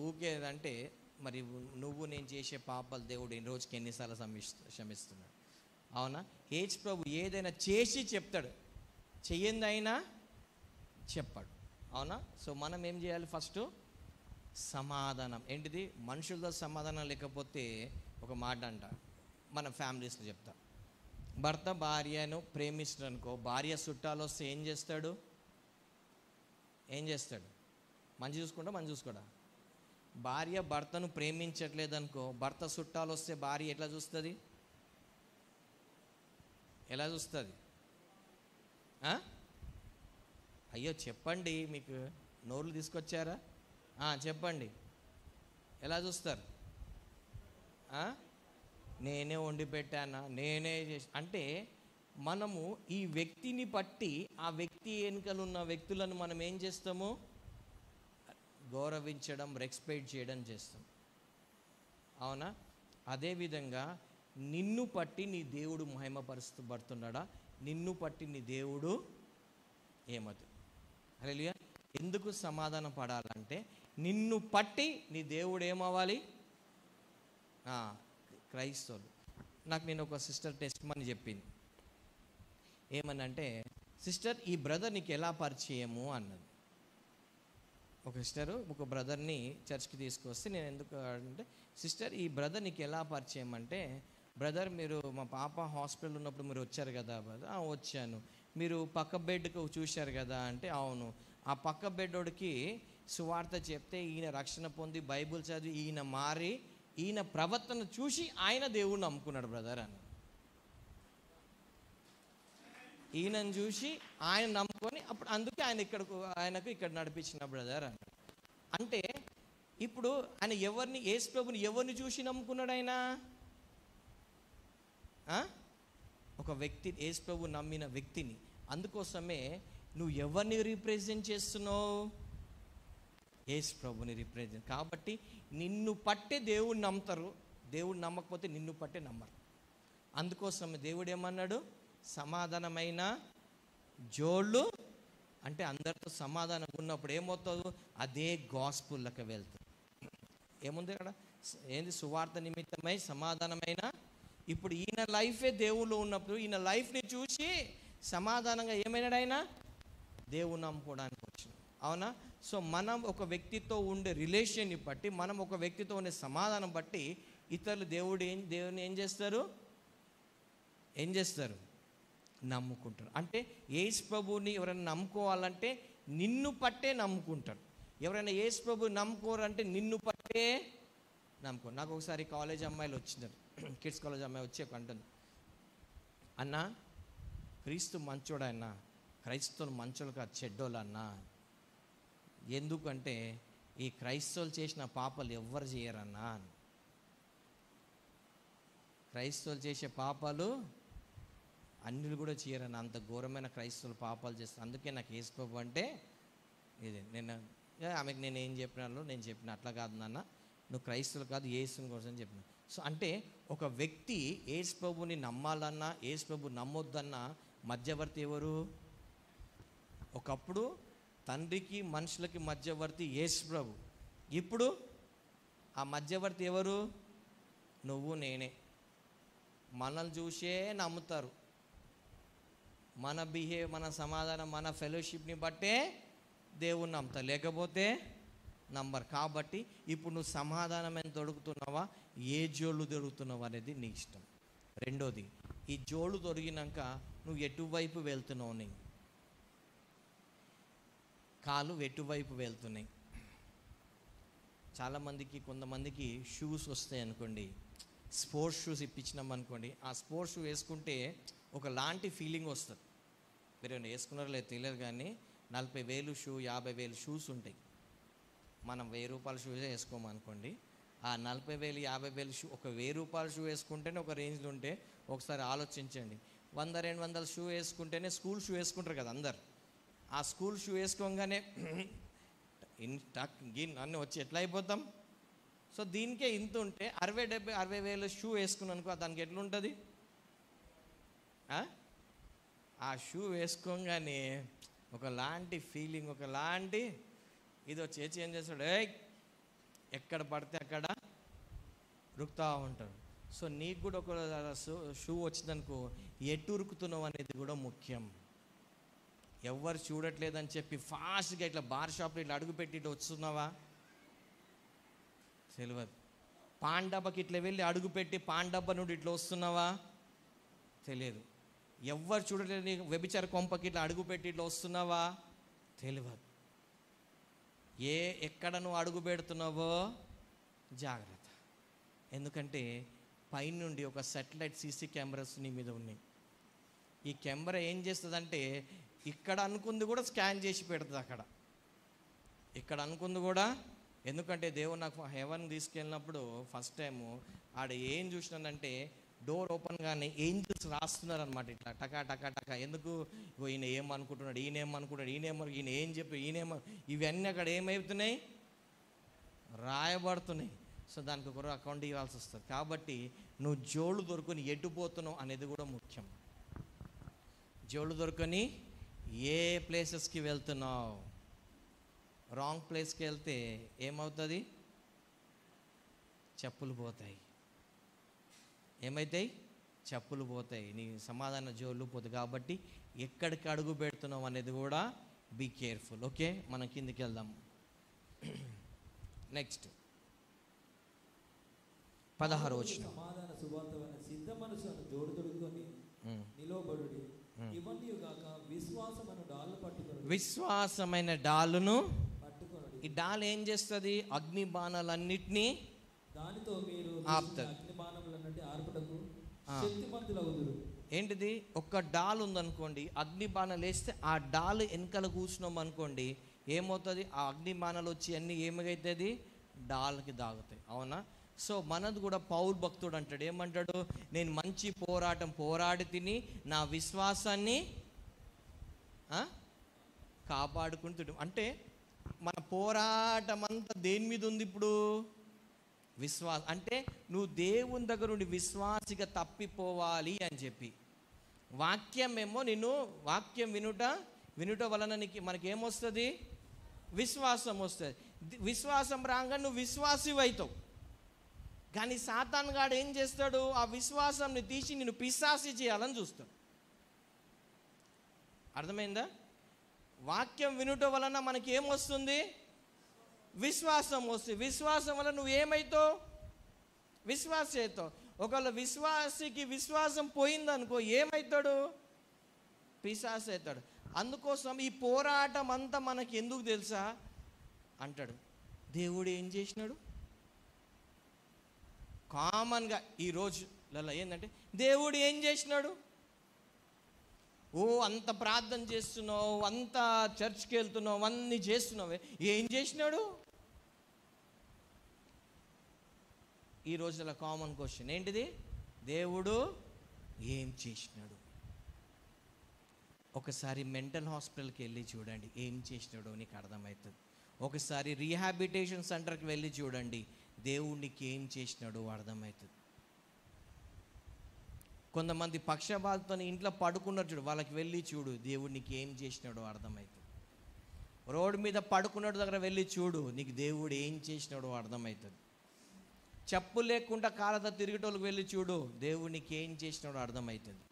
Speaker 3: ఊకేదంటే మరి నువ్వు నేను చేసే పాపాలు దేవుడు ఈ రోజుకి ఎన్నిసార్లు క్షమిస్తున్నాడు? అవునా? యేసు ప్రభు ఏదైనా చేసి చెప్తాడు, చెయ్యందైనా చెప్పాడు. అవునా? సో మనం ఏం చేయాలి? ఫస్ట్ సమాధానం. ఏంటిది? మనుషులతో సమాధానం లేకపోతే ఒక మాట అంట, మన ఫ్యామిలీస్లో చెప్తా, భర్త భార్యను ప్రేమిస్తాడు అనుకో, భార్య చుట్టాలు వస్తే ఏం చేస్తాడు? మంచి చూసుకుంటా, మంచి చూసుకోడా? భార్య భర్తను ప్రేమించట్లేదు అనుకో, భర్త చుట్టాలు వస్తే భార్య ఎట్లా చూస్తుంది? ఎలా చూస్తుంది? అయ్యో చెప్పండి, మీకు నోర్లు తీసుకొచ్చారా? చెప్పండి, ఎలా చూస్తారు? నేనే వండి పెట్టానా, నేనే చేసి అంటే మనము ఈ వ్యక్తిని బట్టి ఆ వ్యక్తి వెనుకలు ఉన్న వ్యక్తులను మనం ఏం చేస్తాము? గౌరవించడం, రెస్పెక్ట్ చేయడం చేస్తాం. అవునా? అదేవిధంగా నిన్ను పట్టి నీ దేవుడు మహిమపరుస్తబడుతున్నాడా? నిన్ను పట్టి నీ దేవుడు ఏమవుతుంది? హల్లెలూయా. ఎందుకు సమాధానం పడాలంటే నిన్ను పట్టి నీ దేవుడు ఏమవ్వాలి? క్రైస్తవులు. నాకు నేను ఒక సిస్టర్ టెస్ట్ మని చెప్పింది. ఏమనంటే, సిస్టర్ ఈ బ్రదర్ నీకు ఎలా పరిచయము అన్నది. ఒక సిస్టరు ఒక బ్రదర్ని చర్చ్కి తీసుకొస్తే నేను ఎందుకు అంటే, సిస్టర్ ఈ బ్రదర్ నీకు ఎలా పరిచయం అంటే, బ్రదర్ మీరు మా పాప హాస్పిటల్ ఉన్నప్పుడు మీరు వచ్చారు కదా బ్రదర్? వచ్చాను. మీరు పక్క బెడ్కి చూశారు కదా అంటే, అవును. ఆ పక్క బెడ్డోడికి సువార్త చెప్తే ఈయన రక్షణ పొంది బైబుల్ చదివి ఈయన మారి ఈయన ప్రవర్తన చూసి ఆయన దేవుణ్ణి నమ్ముకున్నాడు బ్రదర్ అని. ఈయనను చూసి ఆయన నమ్ముకొని అప్పుడు అందుకే ఆయనకు ఇక్కడ నడిపించిన బ్రదర్ అని. అంటే ఇప్పుడు ఆయన యేసు ప్రభుని ఎవరిని చూసి నమ్ముకున్నాడు? ఆయన ఒక వ్యక్తి, యేసు ప్రభు నమ్మిన వ్యక్తిని. అందుకోసమే నువ్వు ఎవరిని రిప్రజెంట్ చేస్తున్నావు? యేసు ప్రభుని రిప్రజెంట్. కాబట్టి నిన్ను పట్టే దేవుడిని నమ్ముతారు, దేవుడు నమ్మకపోతే నిన్ను పట్టే నమ్మరు. అందుకోసమే దేవుడు ఏమన్నాడు? సమాధానమైన జోళ్ళు అంటే అందరితో సమాధానం ఉన్నప్పుడు ఏమవుతుందో అదే గాస్పుల్లోకి వెళ్తుంది. ఏముంది అక్కడ? ఏంది? సువార్త నిమిత్తమై సమాధానమైన. ఇప్పుడు ఈయన లైఫే దేవుళ్ళు ఉన్నప్పుడు ఈయన లైఫ్ని చూసి సమాధానంగా ఏమైనాడు? ఆయన దేవుని నమ్ముకోవడానికి వచ్చిన. అవునా? సో మనం ఒక వ్యక్తితో ఉండే రిలేషన్ని బట్టి, మనం ఒక వ్యక్తితో ఉండే సమాధానం బట్టి ఇతరులు దేవుని ఏం చేస్తారు? నమ్ముకుంటారు. అంటే యేసు ప్రభుని ఎవరైనా నమ్ముకోవాలంటే నిన్ను పట్టే నమ్ముకుంటారు. ఎవరైనా యేసు ప్రభుని నమ్ముకోరంటే నిన్ను పట్టే
Speaker 1: నమ్ముకో. నాకు ఒకసారి కాలేజ్ అమ్మాయిలు వచ్చినారు, కిడ్స్ కాలేజ్ అమ్మాయి వచ్చి ఒక అంటుంది, అన్న క్రీస్తు మంచోడు అన్న, క్రైస్తవులు మంచోళ్ళు కాదు చెడ్డోళ్ళు అన్న. ఎందుకంటే ఈ క్రైస్తవులు చేసిన పాపాలు ఎవ్వరు చేయరన్నా. క్రైస్తవులు చేసే పాపాలు అన్యులు కూడా చేయరన్న, అంత ఘోరమైన క్రైస్తవులు పాపాలు చేస్తారు. అందుకే నాకు యేసుప్రభు అంటే ఇది. ఆమెకు నేను ఏం చెప్పినాను, నేను చెప్పిన అట్లా కాదు నాన్న, నువ్వు క్రైస్తవులు కాదు యేసుని కోసం చెప్పిన. సో అంటే ఒక వ్యక్తి యేసుప్రభుని నమ్మాలన్నా యేసుప్రభు నమ్మొద్దన్నా మధ్యవర్తి ఎవరు? ఒకప్పుడు తండ్రికి మనుషులకి మధ్యవర్తి యేసుప్రభు. ఇప్పుడు ఆ మధ్యవర్తి ఎవరు? నువ్వు నేనే. మనల్ని చూసే నమ్ముతారు. మన సమాధానం, మన ఫెలోషిప్ని బట్టే దేవుణ్ణి నమ్ముతారు, లేకపోతే నంబర్. కాబట్టి ఇప్పుడు నువ్వు సమాధానం ఎంత దొరుకుతున్నావా, ఏ జోళ్ళు దొరుకుతున్నావా అనేది నీ ఇష్టం. రెండోది, ఈ జోళ్ళు దొరికినాక నువ్వు ఎటువైపు వెళ్తున్నావు, నీ కాలు ఎటువైపు వెళ్తున్నాయి. చాలామందికి, కొంతమందికి షూస్ వస్తాయి అనుకోండి, స్పోర్ట్స్ షూస్ ఇప్పించినాం అనుకోండి, ఆ స్పోర్ట్స్ షూ వేసుకుంటే ఒకలాంటి ఫీలింగ్ వస్తుంది. మీరు వేసుకున్నారో లేదు తెలియదు కానీ 40,000 షూ, 50,000 షూస్ ఉంటాయి. మనం 1,000 రూపాయల షూసే వేసుకోమనుకోండి, ఆ 40,000, 50,000 షూ, ఒక 1,000 రూపాయల షూ వేసుకుంటేనే ఒక రేంజ్లో ఉంటే ఒకసారి ఆలోచించండి. 100-200 షూ వేసుకుంటేనే, స్కూల్ షూ వేసుకుంటారు కదా అందరు, ఆ స్కూల్ షూ వేసుకోగానే అన్నీ వచ్చి ఎట్లా అయిపోతాం. సో దీనికే ఇంత ఉంటే 60,000 షూ వేసుకున్నానుకో, దానికి ఎట్లుంటుంది? ఆ షూ వేసుకోగానే ఒకలాంటి ఫీలింగ్, ఒకలాంటి ఇది వచ్చి ఏం చేస్తాడు, ఎక్కడ పడితే అక్కడ రుకుతూ ఉంటాడు. సో నీకు కూడా ఒక షూ వచ్చిందనుకో, ఎటు ఉరుకుతున్నావు అనేది కూడా ముఖ్యం. ఎవరు చూడట్లేదని చెప్పి ఫాస్ట్గా ఇట్లా బార్ షాప్లో ఇట్లా అడుగుపెట్టి ఇట్లా వస్తున్నావా? తెలియదు. పాన్ డబ్బాకి ఇట్లా వెళ్ళి అడుగుపెట్టి పాన్ డబ్బా నుండి ఇట్లా వస్తున్నావా? తెలియదు. ఎవరు చూడలేదు నీకు వ్యభిచార కొంపకి ఇట్లా అడుగుపెట్టి ఇట్లా వస్తున్నావా? తెలియదు. ఎక్కడ నువ్వు అడుగు పెడుతున్నావో జాగ్రత్త. ఎందుకంటే పైనుండి ఒక శాటిలైట్ సీసీ కెమెరాస్ నీ మీద ఉన్నాయి. ఈ కెమెరా ఏం చేస్తుందంటే ఇక్కడ అనుకుంది కూడా స్కాన్ చేసి పెడుతుంది అక్కడ, ఇక్కడ అనుకుంది కూడా. ఎందుకంటే దేవుడు నాకు హెవెన్ తీసుకెళ్ళినప్పుడు ఫస్ట్ టైము ఆడ ఏం చూసినానంటే, డోర్ ఓపెన్ కానీ ఏంజల్స్ రాస్తున్నారు అనమాట, ఇట్లా టకా టకా టకా. ఎందుకు? ఈయన ఏమనుకుంటున్నాడు, ఈయన ఏం చెప్పి ఇవన్నీ అక్కడ ఏమవుతున్నాయి, రాయబడుతున్నాయి. సో దానికి ఒక అకౌంట్ ఇవ్వాల్సి వస్తుంది. కాబట్టి నువ్వు జోళ్ళు దొరుకుని ఎటుపోతున్నావు అనేది కూడా ముఖ్యం. జోళ్ళు దొరుకుని ఏ ప్లేసెస్కి వెళ్తున్నావు? రాంగ్ ప్లేస్కి వెళ్తే ఏమవుతుంది? చెప్పులు పోతాయి. ఏమవుతాయి? చెప్పులు పోతాయి. నీ సమాధాన జోళ్ళు పోతాయి. కాబట్టి ఎక్కడికి అడుగు పెడుతున్నావు అనేది కూడా బీ కేర్ఫుల్. ఓకే, మనం కిందికి వెళ్దాం. నెక్స్ట్ 16వ వచనం.
Speaker 3: సమాధాన సువార్తమైన సిద్ధ మనసును జోడు తొడుగుకొని నిలవబడుడి. ఇవన్నీ గాక విశ్వాసమైన డాలు పట్టుకొని,
Speaker 1: విశ్వాసమైన డాలును పట్టుకొని. ఈ డాల్ ఏం చేస్తుంది? అగ్ని బాణాలన్నిటినీ
Speaker 3: దానితో మీరు
Speaker 1: ఆపుతారు.
Speaker 3: అగ్ని బాణములన్నిటి ఆర్పుటకు శక్తిమంతులగుదురు.
Speaker 1: ఏంటిది? ఒక డాల్ ఉందనుకోండి, అగ్ని బాణాలు వేస్తే ఆ డాల్ వెనకాల కూర్చున్నాం అనుకోండి, ఏమవుతుంది? ఆ అగ్ని బాణాలు వచ్చి అన్నీ ఏమవుతుంది? డాల్కి దాగుతాయి. అవునా? సో మనది కూడా పౌలు భక్తుడు అంటాడు, ఏమంటాడు? నేను మంచి పోరాటం పోరాడి తిని నా విశ్వాసాన్ని కాపాడుకుంటాడు. అంటే మన పోరాటం అంతా దేని మీద ఉంది ఇప్పుడు? విశ్వాసం. అంటే నువ్వు దేవుని దగ్గర నుండి విశ్వాసిగా తప్పిపోవాలి అని చెప్పి, వాక్యం ఏమో నిన్ను, వాక్యం వినుట వలన మనకేమొస్తుంది? విశ్వాసం వస్తుంది. విశ్వాసం రాగా నువ్వు విశ్వాసివి అవుతావు. కానీ సాతాను గాడు ఏం చేస్తాడు? ఆ విశ్వాసాన్ని తీసి నిన్ను పిశాసి చేయాలని చూస్తాడు. అర్థమైందా? వాక్యం వినుట వలన మనకేమొస్తుంది? విశ్వాసం వస్తుంది. విశ్వాసం వల్ల నువ్వు ఏమవుతావు? విశ్వాసి అవుతావు. ఒకవేళ విశ్వాసికి విశ్వాసం పోయిందనుకో, ఏమవుతాడు? పిశాసి అవుతాడు. అందుకోసం ఈ పోరాటం అంతా మనకి ఎందుకు తెలుసా అంటాడు. దేవుడు ఏం చేసినాడు? కామన్గా ఈ రోజులలో ఏంటంటే దేవుడు ఏం చేసినాడు, ఓ అంత ప్రార్థన చేస్తున్నావు, అంత చర్చ్కి వెళ్తున్నావు, అన్నీ చేస్తున్నావే, ఏం చేసినాడు? ఈ రోజుల కామన్ క్వశ్చన్ ఏంటిది? దేవుడు ఏం చేసినాడు? ఒకసారి మెంటల్ హాస్పిటల్కి వెళ్ళి చూడండి, ఏం చేసినాడో నీకు అర్థమవుతుంది. ఒకసారి రీహాబిటేషన్ సెంటర్కి వెళ్ళి చూడండి, దేవుడికి ఏం చేసినాడో అర్థమవుతుంది. కొంతమంది పక్షపాతంతో ఇంట్లో పడుకున్నారు చూడు, వాళ్ళకి వెళ్ళి చూడు, దేవుడికి ఏం చేసినాడో అర్థమవుతుంది. రోడ్డు మీద పడుకున్న దగ్గర వెళ్ళి చూడు, నీకు దేవుడు ఏం చేసినాడో అర్థమవుతుంది. చెప్పు లేకుండా కాళ్ళతో తిరిగేటోళ్ళకి వెళ్ళి చూడు, దేవునికి ఏం చేసినాడో అర్థమవుతుంది.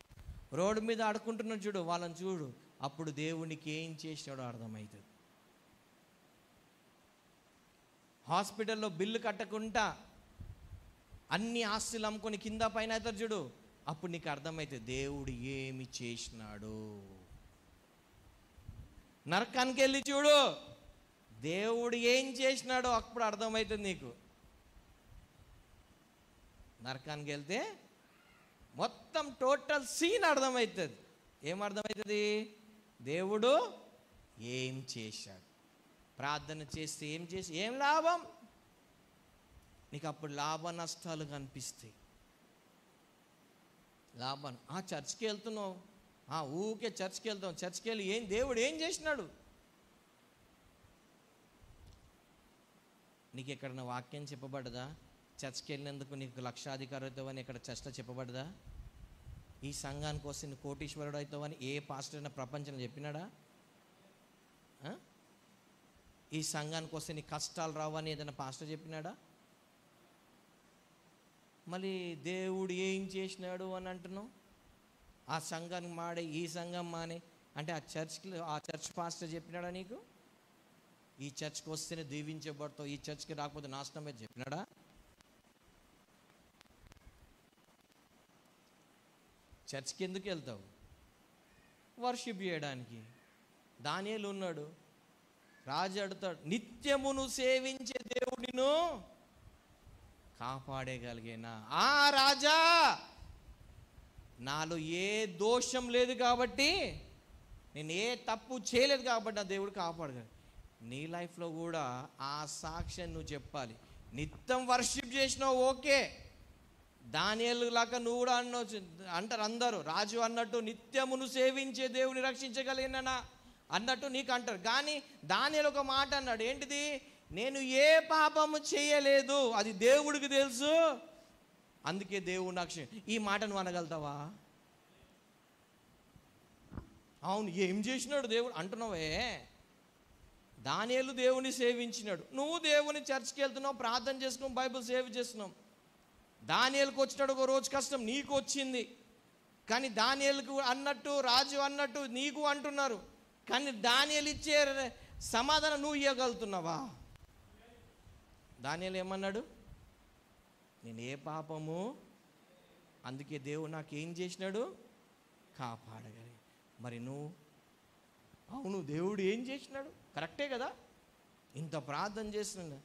Speaker 1: రోడ్డు మీద ఆడుకుంటున్నాడు చూడు, వాళ్ళని చూడు, అప్పుడు దేవునికి ఏం చేసినాడో అర్థమవుతుంది. హాస్పిటల్లో బిల్లు కట్టకుండా అన్ని ఆస్తులు అమ్ముకొని కింద పైన అవుతారు చూడు, అప్పుడు నీకు అర్థమవుతుంది దేవుడు ఏమి చేసినాడు. నరకానికి వెళ్ళి చూడు, దేవుడు ఏం చేసినాడో అప్పుడు అర్థమవుతుంది నీకు. నరకానికి వెళ్తే మొత్తం టోటల్ సీన్ అర్థమవుతుంది. ఏం అర్థమవుతుంది? దేవుడు ఏం చేశాడు. ప్రార్థన చేస్తే ఏం లాభం నీకు? అప్పుడు లాభ నష్టాలు కనిపిస్తాయి. లాభం చర్చ్కి వెళ్తున్నావు, ఊకే చర్చ్కి వెళ్తాం, చర్చ్కి వెళ్ళి దేవుడు ఏం చేసినాడు? నీకు ఎక్కడన్నా వాక్యం చెప్పబడ్డదా? చర్చ్కి వెళ్ళినందుకు నీకు లక్షాధికారి అవుతావని ఎక్కడ చర్చలో చెప్పబడ్డదా? ఈ సంఘానికి వస్తే నువ్వు కోటీశ్వరుడు అవుతావని ఏ పాస్టర్ అయినా ప్రపంచంలో చెప్పినాడా? ఈ సంఘానికి వస్తే నీ కష్టాలు రావని ఏదైనా పాస్టర్ చెప్పినాడా? మళ్ళీ దేవుడు ఏం చేసినాడు అని అంటున్నావు. ఆ సంఘానికి మాడే, ఈ సంఘం మానే అంటే ఆ చర్చ్ పాస్టర్ చెప్పినాడా నీకు? ఈ చర్చ్కి వస్తేనే దీవించబడతావు, ఈ చర్చ్కి రాకపోతే నాశనమే చెప్పినాడా? చర్చ్కి ఎందుకు వెళ్తావు? వర్షిప్ చేయడానికి. దానియేలు ఉన్నాడు, రాజు అడుగుతాడు, నిత్యమును సేవించే దేవుడిను కాపాడగలిగేనా? రాజా, నాలో ఏ దోషం లేదు కాబట్టి, నేను ఏ తప్పు చేయలేదు కాబట్టి నా దేవుడు కాపాడగలడు. నీ లైఫ్లో కూడా ఆ సాక్ష్యం నువ్వు చెప్పాలి. నిత్యం వర్షిప్ చేసినావు, ఓకే, దానియేలు లాగా నువ్వు కూడా అంటారు అందరూ. రాజు అన్నట్టు నిత్యమును సేవించే దేవుని రక్షించగలిగినా అన్నట్టు నీకు అంటారు. కానీ దానియేలు ఒక మాట అన్నాడు, ఏంటిది? నేను ఏ పాపము చేయలేదు, అది దేవుడికి తెలుసు, అందుకే దేవుడు నాకు. ఈ మాట నువ్వు అనగలుగుతావా? అవును, ఏం చేసినాడు దేవుడు అంటున్నావే. దానియేలు దేవుని సేవించినాడు, నువ్వు దేవుని చర్చ్కి వెళ్తున్నావు, ప్రార్థన చేస్తున్నావు, బైబిల్ సేవ్ చేస్తున్నావు. దానియేలుకు వచ్చినాడు ఒక రోజు కష్టం, నీకు వచ్చింది. కానీ దానియేలుకు అన్నట్టు, రాజు అన్నట్టు నీకు అంటున్నారు. కానీ దానియేలు ఇచ్చే సమాధానం నువ్వు ఇవ్వగలుగుతున్నావా? దానియేలు ఏమన్నాడు? నేను ఏ పాపము, అందుకే దేవుడు నాకు ఏం చేసినాడు? కాపాడగలి. మరి నువ్వు? అవును, దేవుడు ఏం చేసినాడు, కరెక్టే కదా, ఇంత ప్రార్థన చేస్తున్నాడు.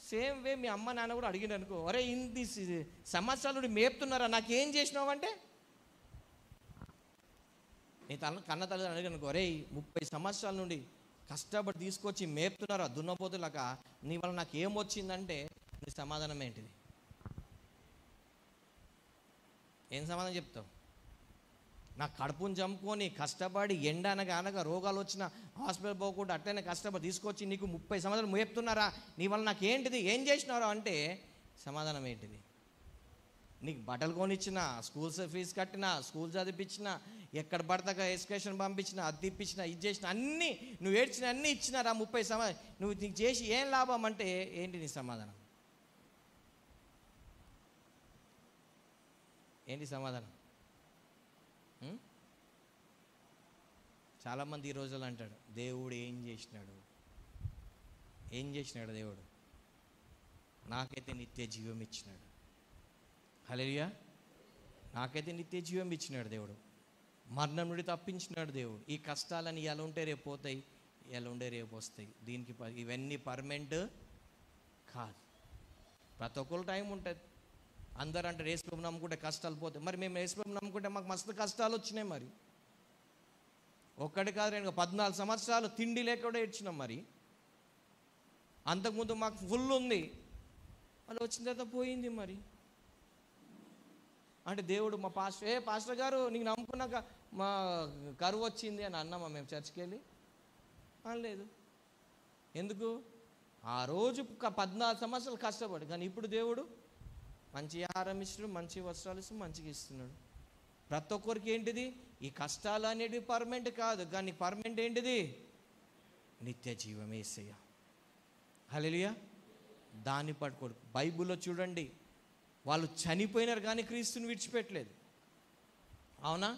Speaker 1: సేమ్ వే మీ అమ్మ నాన్న కూడా అడిగిన అనుకో, అరే ఇన్ని సంవత్సరాలు నుండి మేపుతున్నారా, నాకేం చేసినావు అంటే, నీ కన్న తల్లి అడిగాను అనుకో, అరే 30 సంవత్సరాల నుండి కష్టపడి తీసుకొచ్చి మేపుతున్నారా దున్నపోతులాక, నీ వల్ల నాకు ఏం వచ్చిందంటే నీ సమాధానం ఏంటిది? ఏం సమాధానం చెప్తావు? నా కడుపుని చంపుకొని కష్టపడి ఎండ అనగా రోగాలు వచ్చిన హాస్పిటల్ పోకుండా అట్లనే కష్టపడి తీసుకొచ్చి నీకు 30 సంవత్సరాలు మేపుతున్నారా, నీ వల్ల నాకేంటిది, ఏం చేసినారా అంటే సమాధానం ఏంటిది? నీకు బట్టలు కొనిచ్చిన, స్కూల్స్ ఫీజు కట్టినా, స్కూల్ చదివించిన, ఎక్కడ పడతాక ఎడ్యుకేషన్ పంపించిన, అది తిప్పించిన, ఇది చేసిన, అన్నీ నువ్వు ఏడ్చిన అన్నీ ఇచ్చినారా 30 సంవత్సరాలు, నువ్వు నీకు చేసి ఏం లాభం అంటే ఏంటి నీ సమాధానం? ఏంటి సమాధానం? చాలామంది ఈ రోజులు అంటాడు, దేవుడు ఏం చేసినాడు? ఏం చేసినాడు దేవుడు? నాకైతే నిత్య జీవం ఇచ్చినాడు. హల్లెలూయా. నాకైతే నిత్య జీవం ఇచ్చినాడు దేవుడు, మరణం నుండి తప్పించినాడు దేవుడు. ఈ కష్టాలని ఎలా ఉంటే రేపు పోతాయి, ఎలా ఉండే రేపు వస్తాయి. దీనికి ఇవన్నీ పర్మనెంట్ కాదు. ప్రతి ఒక్కరు టైం ఉంటుంది. అందరూ అంటే యేసుప్రభుని నమ్ముకుంటే కష్టాలు పోతాయి. మరి మేము యేసుప్రభుని నమ్ముకుంటే మాకు మస్తు కష్టాలు వచ్చినాయి. మరి ఒక్కటి కాదు, నేను 14 సంవత్సరాలు తిండి లేక కూడా ఏడ్చినాం. మరి అంతకుముందు మాకు ఫుల్ ఉంది, మళ్ళీ వచ్చిన తర్వాత పోయింది. మరి అంటే దేవుడు మా పాస్టర్ గారు నీకు నమ్ముకున్నాక మా కరువు వచ్చింది అని అన్నామా మేము చర్చికి వెళ్ళి? లేదు. ఎందుకు? ఆ రోజు 14 సంవత్సరాలు కష్టపడి, కానీ ఇప్పుడు దేవుడు మంచి ఆహారం ఇస్తున్నాడు, మంచి వస్త్రాలు ఇస్తున్నాడు, మంచిగా ఇస్తున్నాడు. ప్రతి ఒక్కరికి ఏంటిది? ఈ కష్టాలు అనేటివి పర్మనెంట్ కాదు, కానీ పర్మనెంట్ ఏంటిది? నిత్య జీవం యేసయ్య. హల్లెలూయా. దాన్ని పట్టుకోడు. బైబిల్లో చూడండి, వాళ్ళు చనిపోయినారు కానీ క్రీస్తుని విడిచిపెట్టలేదు. అవునా?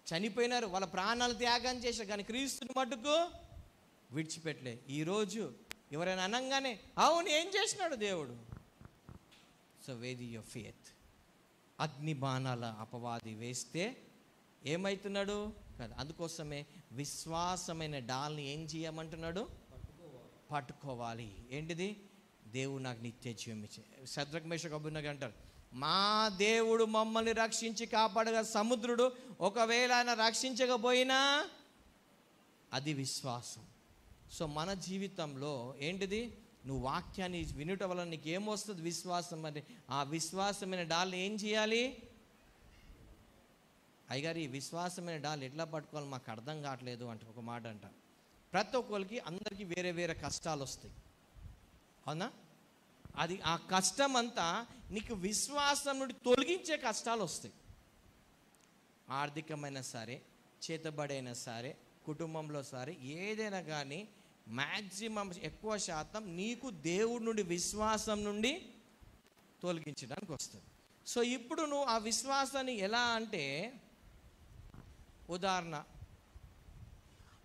Speaker 1: చనిపోయినారు, వాళ్ళ ప్రాణాలు త్యాగం చేశారు, కానీ క్రీస్తుని మట్టుకు విడిచిపెట్టలే. ఈరోజు ఎవరైనా అనగానే అవును ఏం చేసినాడు దేవుడు? సో వేది యువర్ ఫెయిత్. అగ్ని బాణాల అపవాది వేస్తే ఏమవుతున్నాడు కదా? అందుకోసమే విశ్వాసమైన డాల్ని ఏం చేయమంటున్నాడు? పట్టుకోవాలి. ఏంటిది? దేవుడు నాకు నిత్య జీవం ఇచ్చే. శద్రక్ మేషక్ అబేద్నెగో అంటారు, మా దేవుడు మమ్మల్ని రక్షించి కాపాడగా సముద్రుడు ఒకవేళ ఆయన రక్షించకపోయినా అది విశ్వాసం. సో మన జీవితంలో ఏంటిది? నువ్వు వాక్యాన్ని వినుట వల్ల నీకు ఏమొస్తుంది? విశ్వాసం. అంటే ఆ విశ్వాసమైన డాల్ని ఏం చేయాలి? అయ్యగారు ఈ విశ్వాసమైన డాల్ ఎట్లా పట్టుకోవాలి మాకు అర్థం కావట్లేదు అంటే ఒక మాట అంట. ప్రతి ఒక్కరికి అందరికీ వేరే వేరే కష్టాలు వస్తాయి. అవునా? అది ఆ కష్టం అంతా నీకు విశ్వాసం నుండి తొలగించే కష్టాలు వస్తాయి. ఆర్థికమైన సరే, చేతబడైనా సరే, కుటుంబంలో సరే, ఏదైనా కానీ మ్యాక్సిమం ఎక్కువ శాతం నీకు దేవుడి నుండి విశ్వాసం నుండి తొలగించడానికి వస్తుంది. సో ఇప్పుడు నువ్వు ఆ విశ్వాసాన్ని ఎలా అంటే, ఉదాహరణ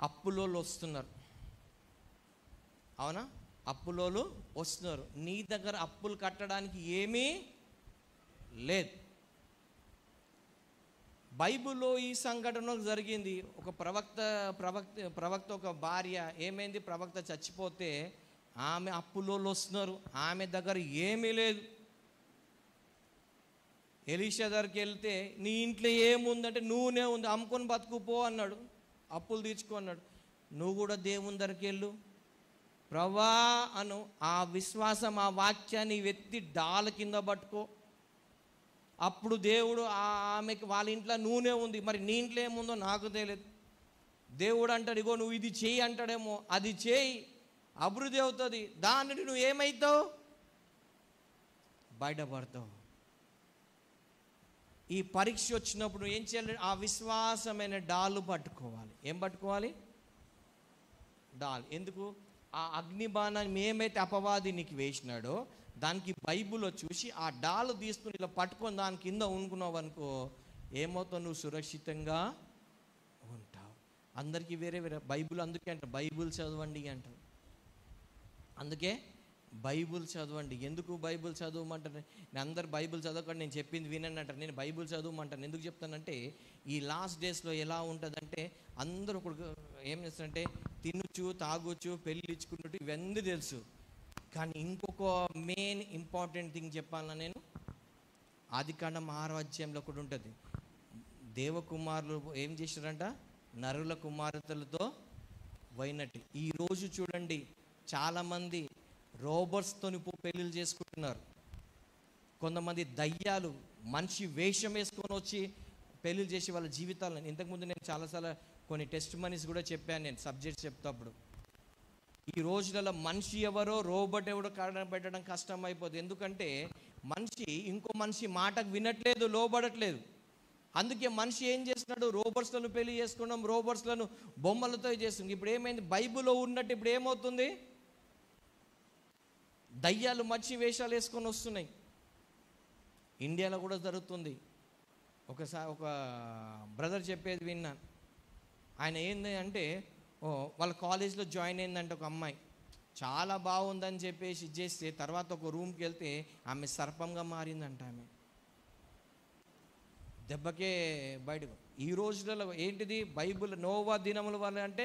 Speaker 1: అప్పులోళ్ళు వస్తున్నారు. అవునా? అప్పులోళ్ళు వస్తున్నారు, నీ దగ్గర అప్పులు కట్టడానికి ఏమీ లేదు. బైబిల్లో ఈ సంఘటన జరిగింది. ఒక ప్రవక్త ఒక భార్య ఏమైంది? ప్రవక్త చచ్చిపోతే ఆమె అప్పులోళ్ళు వస్తున్నారు, ఆమె దగ్గర ఏమీ లేదు. ఎలీషా దగ్గరికి వెళ్తే నీ ఇంట్లో ఏముందంటే నూనె ఉంది, అమ్ముకొని బతుకుపో అన్నాడు, అప్పులు తీర్చుకో అన్నాడు. నువ్వు కూడా దేవుని దగ్గరికి వెళ్ళు, ప్రభా అను. ఆ విశ్వాసం, ఆ వాక్యాన్ని ఎత్తి డాల కింద పట్టుకో. అప్పుడు దేవుడు ఆమెకి వాళ్ళ ఇంట్లో నూనె ఉంది, మరి నీ ఇంట్లో ఏముందో నాకు తెలియదు. దేవుడు అంటాడు, ఇగో నువ్వు ఇది చేయి అంటాడేమో, అది చేయి, అభివృద్ధి అవుతుంది. దాని నుండి నువ్వు ఏమవుతావు? బయటపడతావు. ఈ పరీక్ష వచ్చినప్పుడు ఏం చేయాలి? ఆ విశ్వాసమైన డాలు పట్టుకోవాలి. ఏం పట్టుకోవాలి? డాల్. ఎందుకు? ఆ అగ్ని బాణాన్ని ఏమైతే అపవాది నీకు వేసినాడో దానికి బైబిల్లో చూసి ఆ డాలు తీసుకుని ఇలా పట్టుకొని దాని కింద ఉనుకున్నావు అనుకో, ఏమవుతావు? నువ్వు సురక్షితంగా ఉంటావు. అందరికీ వేరే వేరే బైబిల్. అందుకే అంటారు బైబిల్ చదవండి అంటారు. అందుకే బైబిల్ చదవండి. ఎందుకు బైబిల్ చదవమంటారు? నేను అందరు బైబిల్ చదవకండి, నేను చెప్పింది వినండి అంటారు. నేను బైబిల్ చదవమంటాను. ఎందుకు చెప్తానంటే ఈ లాస్ట్ డేస్లో ఎలా ఉంటుందంటే అందరూ ఇప్పుడు ఏం చేస్తారంటే తినచ్చు, తాగొచ్చు, పెళ్ళి ఇచ్చుకున్నట్టు ఇవన్నీ తెలుసు. కానీ ఇంకొక మెయిన్ ఇంపార్టెంట్ థింగ్ చెప్పాలన్నా నేను, ఆదికాండం 6వ అధ్యాయంలో కూడా ఉంటుంది. దేవకుమారులు ఏం చేశారంట? నరుల కుమార్తెలతో పోయినట్టు. ఈరోజు చూడండి చాలామంది రోబోట్స్తో పెళ్ళిళ్ళు చేసుకుంటున్నారు. కొంతమంది దయ్యాలు మనిషి వేషం వేసుకొని వచ్చి పెళ్ళిళ్ళు చేసి వాళ్ళ జీవితాలను. ఇంతకుముందు నేను చాలాసార్లు కొన్ని టెస్ట్ మనీస్ కూడా చెప్పాను నేను సబ్జెక్ట్స్ చెప్తాప్పుడు. ఈ రోజులలో మనిషి ఎవరో రోబోట్ ఎవరో పెట్టడం కష్టం అయిపోతుంది. ఎందుకంటే మనిషి ఇంకో మనిషి మాటకు వినట్లేదు, లోబడట్లేదు. అందుకే మనిషి ఏం చేస్తున్నాడు? రోబోట్స్లను పెళ్లి చేసుకున్నాం, రోబోట్స్లను బొమ్మలతో చేస్తుంది. ఇప్పుడు ఏమైంది? బైబిల్లో ఉన్నట్టు ఇప్పుడు ఏమవుతుంది? దయ్యాలు మనిషి వేషాలు వేసుకొని వస్తున్నాయి. ఇండియాలో కూడా జరుగుతుంది. ఒకసారి ఒక బ్రదర్ చెప్పేది విన్నాను. ఆయన ఏంది అంటే వాళ్ళ కాలేజ్లో జాయిన్ అయిందంటే ఒక అమ్మాయి చాలా బాగుందని చెప్పేసి చేస్తే తర్వాత ఒక రూమ్కి వెళ్తే ఆమె సర్పంగా మారిందంట. ఆమె దెబ్బకే బయటకు. ఈ రోజులలో ఏంటిది? బైబిల్ నోవా దినముల వల్ల అంటే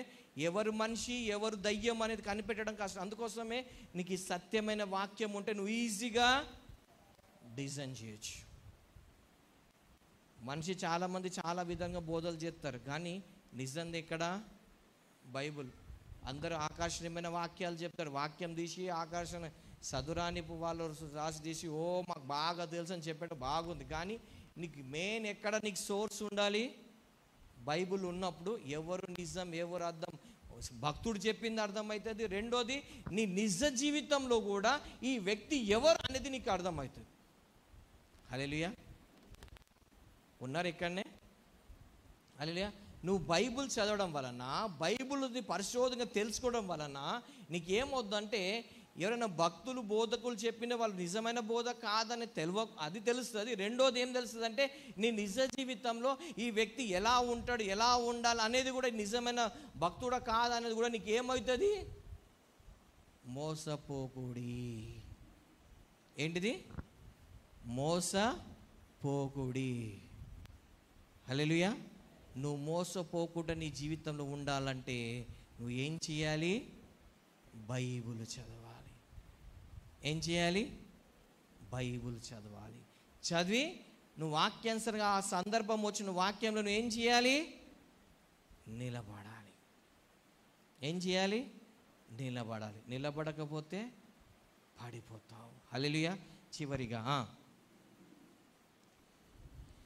Speaker 1: ఎవరు మనిషి ఎవరు దయ్యం అనేది కనిపెట్టడం కష్టం. అందుకోసమే నీకు ఈ సత్యమైన వాక్యం ఉంటే నువ్వు ఈజీగా డిజైన్ చేయొచ్చు. మనిషి చాలామంది చాలా విధంగా బోధలు చేస్తారు, కానీ నిజంగా ఇక్కడ బైబుల్. అందరూ ఆకర్షణీయమైన వాక్యాలు చెప్తారు, వాక్యం తీసి ఆకర్షణ చదురాని వాళ్ళు రాసి తీసి ఓ మాకు బాగా తెలుసు అని చెప్పాడు, బాగుంది. కానీ నీకు మెయిన్ ఎక్కడ నీకు సోర్స్ ఉండాలి? బైబుల్ ఉన్నప్పుడు ఎవరు నిజం ఎవరు అర్థం, భక్తుడు చెప్పింది అర్థమవుతుంది. రెండోది నీ నిజ జీవితంలో కూడా ఈ వ్యక్తి ఎవరు అనేది నీకు అర్థమవుతుంది. హల్లెలూయా. ఉన్నారు ఇక్కడనే? హల్లెలూయా. నువ్వు బైబుల్ చదవడం వలన, బైబుల్ని పరిశోధనగా తెలుసుకోవడం వలన నీకేమవుద్దంటే ఎవరైనా భక్తులు బోధకులు చెప్పిన వాళ్ళు నిజమైన బోధ కాదని అది తెలుస్తుంది. రెండోది ఏం తెలుస్తుంది అంటే నీ నిజ జీవితంలో ఈ వ్యక్తి ఎలా ఉంటాడు, ఎలా ఉండాలి అనేది కూడా నిజమైన భక్తుడా కాదనేది కూడా నీకు ఏమవుతుంది? మోసపోకుడి. ఏంటిది? మోసపోకుడి. హల్లెలూయా. నువ్వు మోసపోకుండా నీ జీవితంలో ఉండాలంటే నువ్వు ఏం చేయాలి? బైబుల్ చదవాలి. ఏం చేయాలి? బైబుల్ చదవాలి. చదివి నువ్వు వాక్యానుసారంగా ఆ సందర్భం వచ్చిన వాక్యంలో నువ్వు ఏం చేయాలి? నిలబడాలి. ఏం చేయాలి? నిలబడాలి. నిలబడకపోతే పడిపోతావు. హల్లెలూయా. చివరిగా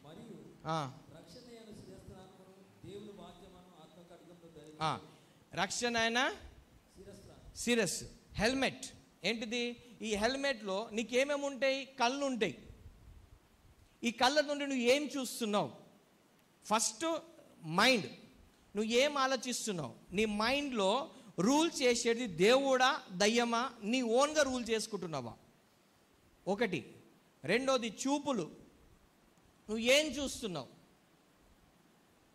Speaker 3: మరియు రక్షణయైన శిరస్త్రాణమును దేవుని వాక్యమును ఆత్మకడ్గంతో ధరించి
Speaker 1: రక్షణ అయిన శిరస్సు, హెల్మెట్. ఏంటిది? ఈ హెల్మెట్లో నీకేమేమి ఉంటాయి? కళ్ళు ఉంటాయి. ఈ కళ్ళ నుండి నువ్వు ఏం చూస్తున్నావు? First mind. నువ్వు ఏం ఆలోచిస్తున్నావు? నీ మైండ్లో రూల్ చేసేది దేవుడా దయ్యమా? నీ ఓన్గా రూల్ చేసుకుంటున్నావా? ఒకటి. రెండోది చూపులు. నువ్వు ఏం చూస్తున్నావు?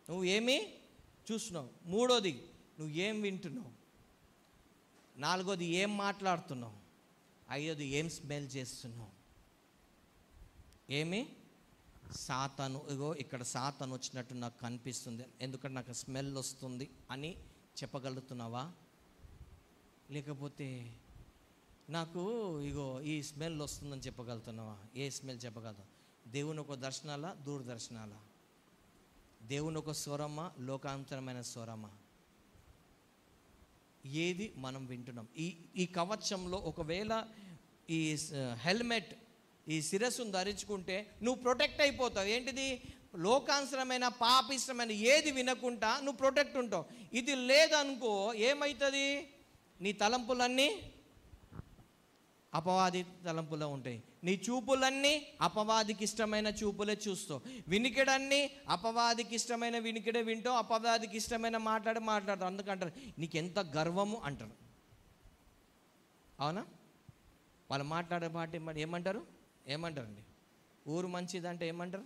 Speaker 1: నువ్వు ఏమి చూస్తున్నావు? మూడోది నువ్వు ఏం వింటున్నావు? నాలుగోది ఏం మాట్లాడుతున్నావు? ఐదోది ఏం స్మెల్ చేస్తున్నావు? ఏమి? సాతాను, ఇగో ఇక్కడ సాతాను వచ్చినట్టు నాకు కనిపిస్తుంది, ఎందుకంటే నాకు స్మెల్ వస్తుంది అని చెప్పగలుగుతున్నావా? లేకపోతే నాకు ఇగో ఈ స్మెల్ వస్తుందని చెప్పగలుగుతున్నావా? ఏ స్మెల్ చెప్పగలుగుతావు? దేవుని ఒక దర్శనాలా, దూరదర్శనాలా? దేవుని ఒక స్వరమా, లోకాంతరమైన స్వరమా? ఏది మనం వింటున్నాం? ఈ కవచంలో ఒకవేళ ఈ హెల్మెట్, ఈ శిరస్సును ధరించుకుంటే నువ్వు ప్రొటెక్ట్ అయిపోతావు. ఏంటిది? లోకాంతరమైన పాపిష్టమైన ఏది వినకుండా నువ్వు ప్రొటెక్ట్ ఉంటావు. ఇది లేదనుకో ఏమవుతుంది? నీ తలంపులన్నీ అపవాది తలంపులో ఉంటాయి. నీ చూపులన్నీ అపవాదికి ఇష్టమైన చూపులే చూస్తావు. వినికిడన్నీ అపవాదికి ఇష్టమైన వినికిడే వింటావు, అపవాదికి ఇష్టమైన మాట్లాడతావు. అందుకంటారు నీకు ఎంత గర్వము అంటారు. అవునా? వాళ్ళు మాట్లాడే మాట ఏమంటారండి? ఊరు మంచిదంటే ఏమంటారు?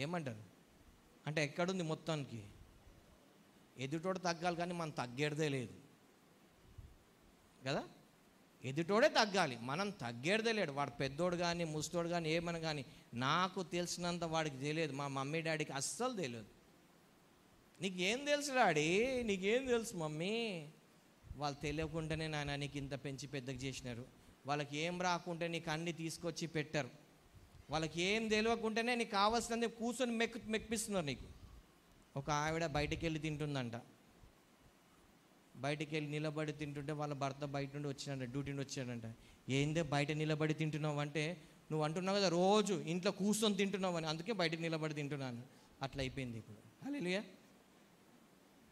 Speaker 1: ఏమంటారు అంటే ఎక్కడుంది మొత్తానికి? ఎదుటోడు తగ్గాలి కానీ మనం తగ్గేదే లేదు కదా. ఎదుటోడే తగ్గాలి, మనం తగ్గేదే లేడు. వాడు పెద్దోడు కానీ ముసలోడు కానీ ఏమని కానీ నాకు తెలిసినంత వాడికి తెలియదు, మా మమ్మీ డాడీకి అస్సలు తెలియదు. నీకేం తెలుసు డాడీ? నీకేం తెలుసు మమ్మీ? వాళ్ళు తెలియకుండానే నాన్న నీకు ఇంత పెంచి పెద్దగా చేసినారు. వాళ్ళకి ఏం రాకుంటే నీకు అన్నీ తీసుకొచ్చి పెట్టారు. వాళ్ళకి ఏం తెలియకుండానే నీకు కావాల్సినంత కూర్చొని మెప్పిస్తున్నారు నీకు. ఒక ఆవిడ బయటికి వెళ్ళి తింటుందంట. బయటికి వెళ్ళి నిలబడి తింటుంటే వాళ్ళ భర్త బయట నుండి వచ్చినాడంట, డ్యూటీ నుండి వచ్చాడంట. ఏందే బయట నిలబడి తింటున్నావు అంటే, నువ్వు అంటున్నావు కదా రోజు ఇంట్లో కూర్చొని తింటున్నావు అని, అందుకే బయటకు నిలబడి తింటున్నాను. అట్లా అయిపోయింది ఇప్పుడు. హల్లెలూయా,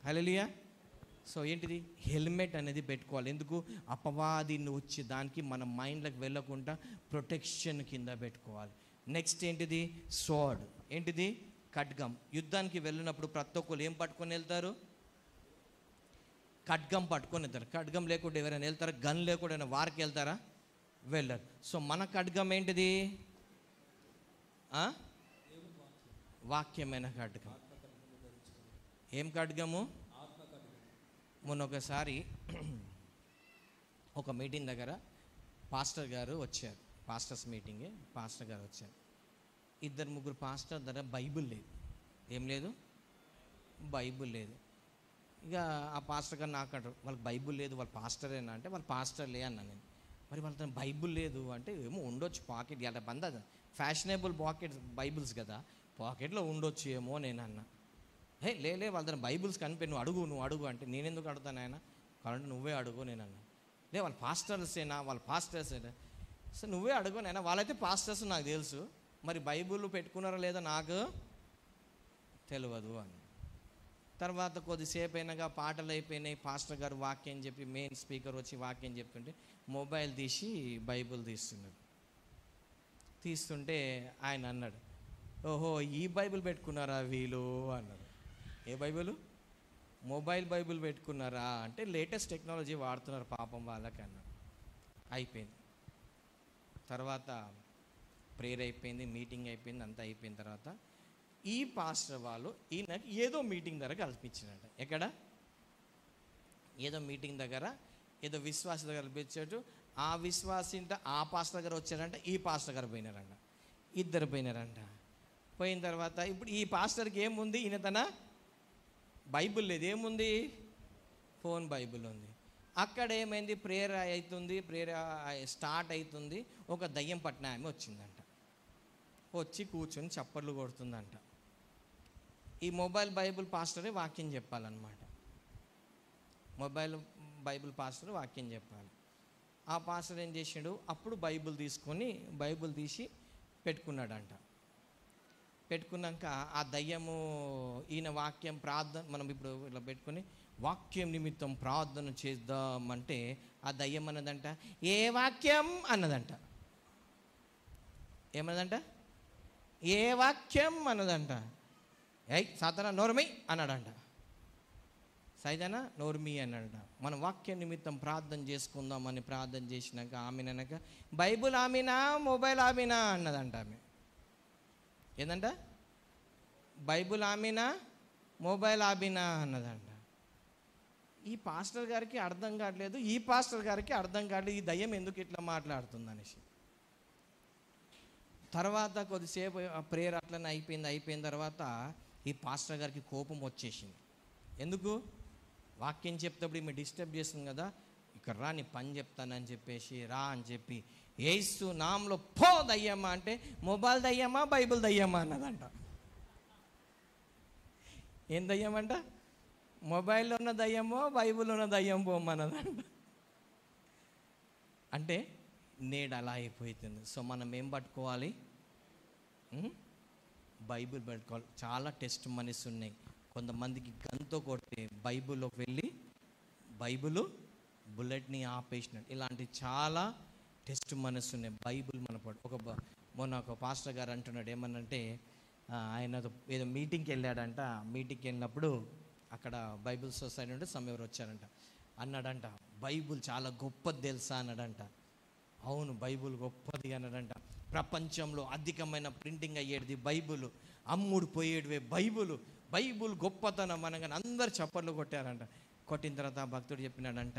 Speaker 1: హల్లెలూయా. సో ఏంటిది? హెల్మెట్ అనేది పెట్టుకోవాలి. ఎందుకు? అపవాదిని వచ్చి దానికి మన మైండ్లోకి వెళ్ళకుండా ప్రొటెక్షన్ కింద పెట్టుకోవాలి. నెక్స్ట్ ఏంటిది? స్వర్డ్. ఏంటిది? ఖడ్గం. యుద్ధానికి వెళ్ళినప్పుడు ప్రతి ఒక్కరు ఏం పట్టుకొని వెళ్తారు? ఖడ్గం పట్టుకొని వెళ్తారు. ఖడ్గం లేకుండా ఎవరైనా వెళ్తారా? గన్ లేకుండా వారికి వెళ్తారా? వెళ్ళరు. సో మన ఖడ్గం ఏంటిది? వాక్యమైన ఖడ్గం. ఏం ఖడ్గము? మొన్న ఒకసారి ఒక మీటింగ్ దగ్గర పాస్టర్ గారు వచ్చారు. పాస్టర్స్ మీటింగ్, పాస్టర్ గారు వచ్చారు. 2-3 పాస్టర్ దగ్గర బైబిల్ లేదు. ఏం లేదు? బైబిల్ లేదు. ఇక ఆ పాస్టర్ గారు నాకు అంటారు, వాళ్ళకి బైబిల్ లేదు, వాళ్ళు పాస్టరేనా అంటే, వాళ్ళు పాస్టర్లే అన్నా నేను. మరి వాళ్ళతో బైబుల్ లేదు అంటే ఏమో ఉండొచ్చు పాకెట్, అలా బంద ఫ్యాషనబుల్ పాకెట్ బైబుల్స్ కదా, పాకెట్లో ఉండొచ్చు ఏమో నేను అన్నా. లే వాళ్ళ బైబుల్స్ కనిపి నువ్వు అడుగు అంటే నేను ఎందుకు అడుగుతాను ఆయన, కాబట్టి నువ్వే అడుగు నేను అన్నా. వాళ్ళ పాస్టర్సేనా, సో నువ్వే అడుగు నైనా, వాళ్ళైతే పాస్టర్స్ నాకు తెలుసు, మరి బైబుల్ పెట్టుకున్నారో లేదో నాకు తెలియదు అని. తర్వాత కొద్దిసేపు అయినాక పాటలు అయిపోయినాయి, పాస్టర్ గారు వాక్యం చెప్పి మెయిన్ స్పీకర్ వచ్చి వాక్యం చెప్తుంటే మొబైల్ తీసి బైబుల్ తీస్తుంటే ఆయన అన్నాడు, ఓహో ఈ బైబిల్ పెట్టుకున్నారా వీళ్ళు అన్నాడు. ఏ బైబిల్? మొబైల్ బైబిల్ పెట్టుకున్నారా అంటే లేటెస్ట్ టెక్నాలజీ వాడుతున్నారు పాపం వాళ్ళకి అన్నాడు. అయిపోయింది. తర్వాత ప్రేయర్ అయిపోయింది, మీటింగ్ అయిపోయింది, అంతా అయిపోయిన తర్వాత ఈ పాస్టర్ వాళ్ళు ఈయనకి ఏదో మీటింగ్ దగ్గర కల్పించారంట. ఎక్కడ? ఏదో మీటింగ్ దగ్గర ఏదో విశ్వాస దగ్గర కల్పించాడు. ఆ విశ్వాసింట ఆ పాస్టర్ దగ్గర వచ్చారంట, ఈ పాస్టర్ దగ్గర పోయినారంట, ఇద్దరు పోయినారంట. పోయిన తర్వాత ఇప్పుడు ఈ పాస్టర్కి ఏముంది, ఈయన తన బైబిల్ లేదు, ఏముంది? ఫోన్ బైబిల్ ఉంది. అక్కడ ఏమైంది, ప్రేయర్ అవుతుంది, ప్రేయర్ స్టార్ట్ అవుతుంది, ఒక దయ్యం పట్టిన ఆమె వచ్చిందంట. వచ్చి కూర్చొని చప్పట్లు కొడుతుందంట. ఈ మొబైల్ బైబిల్ పాస్టరే వాక్యం చెప్పాలన్నమాట. మొబైల్ బైబిల్ పాస్టర్ వాక్యం చెప్పాలి. ఆ పాస్టర్ ఏం చేసాడు, అప్పుడు బైబిల్ తీసి పెట్టుకున్నాడంట. పెట్టుకున్నాక ఆ దయ్యము ఈయన వాక్యం ప్రార్థన, మనం ఇప్పుడు ఇట్లా పెట్టుకొని వాక్యం నిమిత్తం ప్రార్థన చేద్దామంటే ఆ దయ్యం అన్నదంట, ఏ వాక్యం అన్నదంట. ఏమన్నదంట? ఏ వాక్యం అన్నదంట. సాతానా నోర్మి అన్నాడంట. సైదానా నోర్మి అన్నాడంట. మన వాక్యం నిమిత్తం ప్రార్థన చేసుకుందామని ప్రార్థన చేసినాక ఆమెనక బైబుల్ ఆమెనా మొబైల్ ఆమెనా అన్నదంట. ఆమె ఏందంట? Bible ఆమెనా mobile ఆమెనా అన్నదంట. ఈ పాస్టర్ గారికి అర్థం కావట్లేదు, ఈ పాస్టర్ గారికి అర్థం కావట్లేదు, ఈ దయ్యం ఎందుకు ఇట్లా మాట్లాడుతుంది అనేసి. తర్వాత కొద్దిసేపు ప్రేయర్ అట్లనే అయిపోయిన తర్వాత ఈ పాస్టర్ గారికి కోపం వచ్చేసింది. ఎందుకు? వాక్యం చెప్తేప్పుడు ఈమె డిస్టర్బ్ చేస్తుంది కదా, ఇక్కడ రా నీ పని చెప్తానని చెప్పేసి రా అని చెప్పి యేసు నామంలో పో దయ్యమా అంటే మొబైల్ దయ్యమా బైబిల్ దయ్యమా అన్నదంట. ఏం దయ్యమంట? మొబైల్లో ఉన్న దయ్యమో బైబిల్లో ఉన్న దయ్యం పోమన్నదంట. అంటే నేడు అలా అయిపోతుంది. సో మనం ఏం పట్టుకోవాలి? బైబిల్ పట్టుకోవాలి. చాలా టెస్ట్ మనీస్ ఉన్నాయి. కొంతమందికి గంతో కొట్టి బైబిల్లోకి వెళ్ళి బైబిల్ బుల్లెట్ని ఆపేసినట్టు ఇలాంటి చాలా టెస్ట్ మనసు ఉన్నాయి. బైబిల్ మన మొన్న ఒక పాస్టర్ గారు అంటున్నాడు, ఏమన్నంటే ఆయన ఏదో మీటింగ్కి వెళ్ళాడంట. మీటింగ్కి వెళ్ళినప్పుడు అక్కడ బైబిల్ సొసైటీ నుండి ఎవరు వచ్చారంట. అన్నాడంట, బైబిల్ చాలా గొప్పది తెలుసా అన్నాడంట. అవును బైబిల్ గొప్పది అన్నాడంట. ప్రపంచంలో అధికమైన ప్రింటింగ్ అయ్యేది బైబిల్, అమ్ముడు పోయేటివే బైబిల్ గొప్పతనం అనగానే అందరు చప్పట్లు కొట్టారంట. కొట్టిన తర్వాత భక్తుడు చెప్పినాడంట,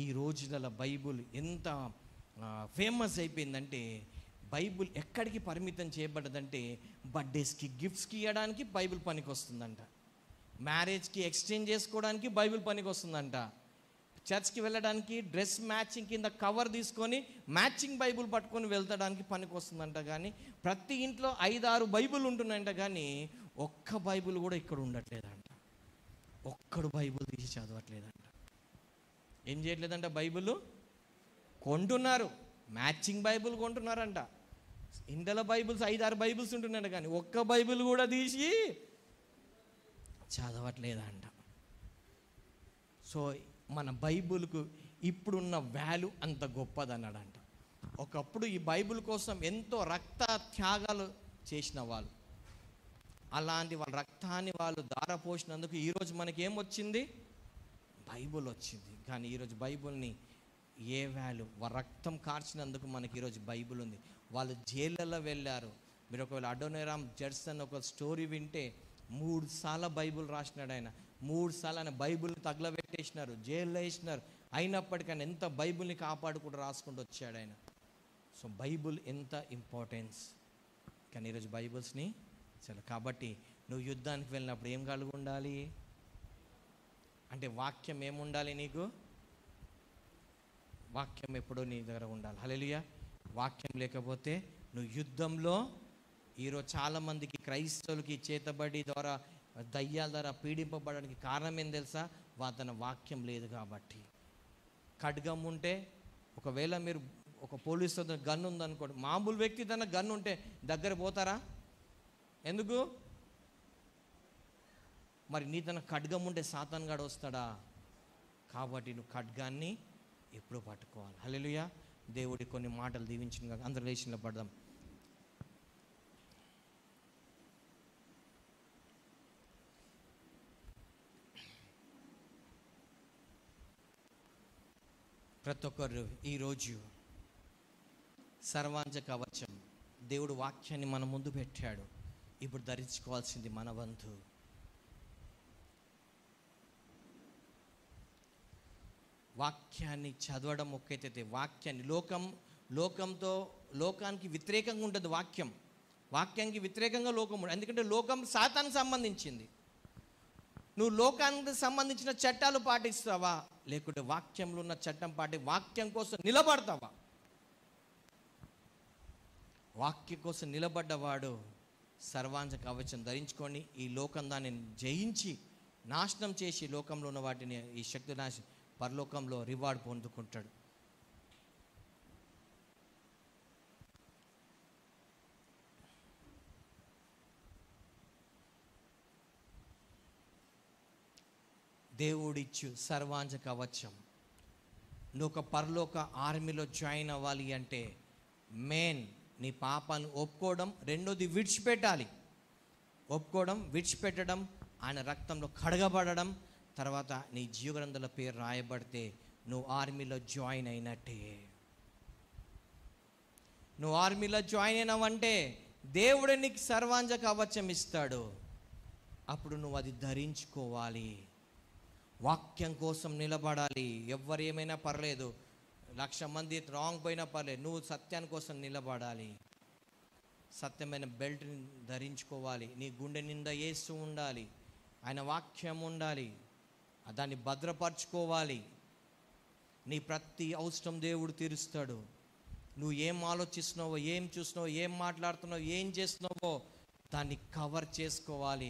Speaker 1: ఈ రోజులలో బైబిల్ ఎంత ఫేమస్ అయిపోయిందంటే బైబిల్ ఎక్కడికి పరిమితం చేయబడ్డదంటే బర్త్డేస్కి గిఫ్ట్స్కి ఇవ్వడానికి బైబిల్ పనికి వస్తుందంట, మ్యారేజ్కి ఎక్స్చేంజ్ చేసుకోవడానికి బైబిల్ పనికి వస్తుందంట, చర్చ్కి వెళ్ళడానికి డ్రెస్ మ్యాచింగ్ కింద కవర్ తీసుకొని మ్యాచింగ్ బైబిల్ పట్టుకొని వెళ్తడానికి పనికి వస్తుందంట. కానీ ప్రతి ఇంట్లో 5-6 బైబిల్ ఉంటున్నాయంట, కానీ ఒక్క బైబిల్ కూడా ఇక్కడ ఉండట్లేదంట. ఒక్కడు బైబిల్ తీసి చదవట్లేదంట. ఏం చేయట్లేదంట? బైబిల్ కొంటున్నారు, మ్యాచింగ్ బైబిల్ కొంటున్నారంట. ఇండియాలో బైబిల్స్ 5-6 బైబిల్స్ ఉంటున్నాయంట, కానీ ఒక్క బైబిల్ కూడా తీసి చదవట్లేదంట. సో మన బైబిల్కు ఇప్పుడున్న వాల్యూ అంత గొప్పదన్నాడంట. ఒకప్పుడు ఈ బైబిల్ కోసం ఎంతో రక్త త్యాగాలు చేసిన వాళ్ళు, అలాంటి వాళ్ళ రక్తాన్ని వాళ్ళు ధారపోసినందుకు ఈరోజు మనకి ఏమొచ్చింది? బైబిల్ వచ్చింది. కానీ ఈరోజు బైబిల్ని ఏ వాల్యూ, వాళ్ళ రక్తం కార్చినందుకు మనకి ఈరోజు బైబిల్ ఉంది. వాళ్ళు జైళ్ళలో వెళ్ళారు. మీరు ఒకవేళ అడోనిరామ్ జడ్సన్ ఒక స్టోరీ వింటే 3 సార్లు బైబిల్ రాసినాడు ఆయన. 3 సార్లు ఆయన బైబిల్ని తగలబెట్టేసినారు, జైల్లో వేసినారు. అయినప్పటికీ ఎంత బైబిల్ని కాపాడుకుంటూ రాసుకుంటూ వచ్చాడు ఆయన. సో బైబిల్ ఎంత ఇంపార్టెన్స్. కానీ ఈరోజు బైబిల్స్ని చాలా. కాబట్టి నువ్వు యుద్ధానికి వెళ్ళినప్పుడు ఏం కలిగి ఉండాలి అంటే వాక్యం ఏముండాలి నీకు? వాక్యం ఎప్పుడూ నీ దగ్గర ఉండాలి. హల్లెలూయా. వాక్యం లేకపోతే నువ్వు యుద్ధంలో, ఈరోజు చాలామందికి క్రైస్తవులకి చేతబడి ద్వారా, దయ్యాల ద్వారా పీడింపబడడానికి కారణం ఏం తెలుసా? తన వాక్యం లేదు కాబట్టి. ఖడ్గం ఉంటే, ఒకవేళ మీరు ఒక పోలీసు గన్ ఉందనుకోండి, మామూలు వ్యక్తి తన గన్ ఉంటే దగ్గర పోతారా? ఎందుకు? మరి నీ తన ఖడ్గం ఉంటే సాతాన్ గాడు వస్తాడా? కాబట్టి నువ్వు ఖడ్గాన్ని ఎప్పుడూ పట్టుకోవాలి. హల్లెలూయా. దేవుడి కొన్ని మాటలు దీవించిన అందరూ లేచిన పడదాం. ప్రతి ఒక్కరు ఈరోజు సర్వాంజ కవచం, దేవుడు వాక్యాన్ని మన ముందు పెట్టాడు. ఇప్పుడు ధరించుకోవాల్సింది మన వంతు. వాక్యాన్ని చదవడం ఒక్కైతే, వాక్యాన్ని లోకానికి వ్యతిరేకంగా ఉంటుంది వాక్యానికి వ్యతిరేకంగా లోకం ఉంటుంది. ఎందుకంటే లోకం సాతానికి సంబంధించింది. నువ్వు లోకానికి సంబంధించిన చట్టాలు పాటిస్తావా, లేకుంటే వాక్యంలో ఉన్న చట్టం వాక్యం కోసం నిలబడతావా? వాక్యం కోసం నిలబడ్డవాడు సర్వాంజ కవచం ధరించుకొని ఈ లోకం దాన్ని జయించి నాశనం చేసి లోకంలో ఉన్న వాటిని, ఈ శక్తి నాశనం, పరలోకంలో రివార్డ్ పొందుకుంటాడు. దేవుడిచ్చు సర్వాంజ కవచం. నువ్వు ఒక పరలోక ఆర్మీలో జాయిన్ అవ్వాలి అంటే మెయిన్ నీ పాపాలను ఒప్పుకోవడం, రెండోది విడిచిపెట్టాలి. ఒప్పుకోవడం, విడిచిపెట్టడం, ఆయన రక్తంలో కడగబడడం, తర్వాత నీ జీవగ్రంథాల పేరు రాయబడితే నువ్వు ఆర్మీలో జాయిన్ అయినట్టే. నువ్వు ఆర్మీలో జాయిన్ అయినావంటే దేవుడు నీకు సర్వాంజ కవచం ఇస్తాడు. అప్పుడు నువ్వు అది ధరించుకోవాలి. వాక్యం కోసం నిలబడాలి. ఎవ్వరు ఏమైనా పర్లేదు, 1,00,000 మంది రాంగ్ పోయినా పర్లేదు, నువ్వు సత్యాని కోసం నిలబడాలి. సత్యమైన బెల్ట్ని ధరించుకోవాలి. నీ గుండె నిండా యేసు ఉండాలి, ఆయన వాక్యం ఉండాలి, దాన్ని భద్రపరచుకోవాలి. నీ ప్రతి అవసరం దేవుడు తీరుస్తాడు. నువ్వు ఏం ఆలోచిస్తున్నావో, ఏం చూస్తున్నావో, ఏం మాట్లాడుతున్నావో, ఏం చేస్తున్నావో దాన్ని కవర్ చేసుకోవాలి.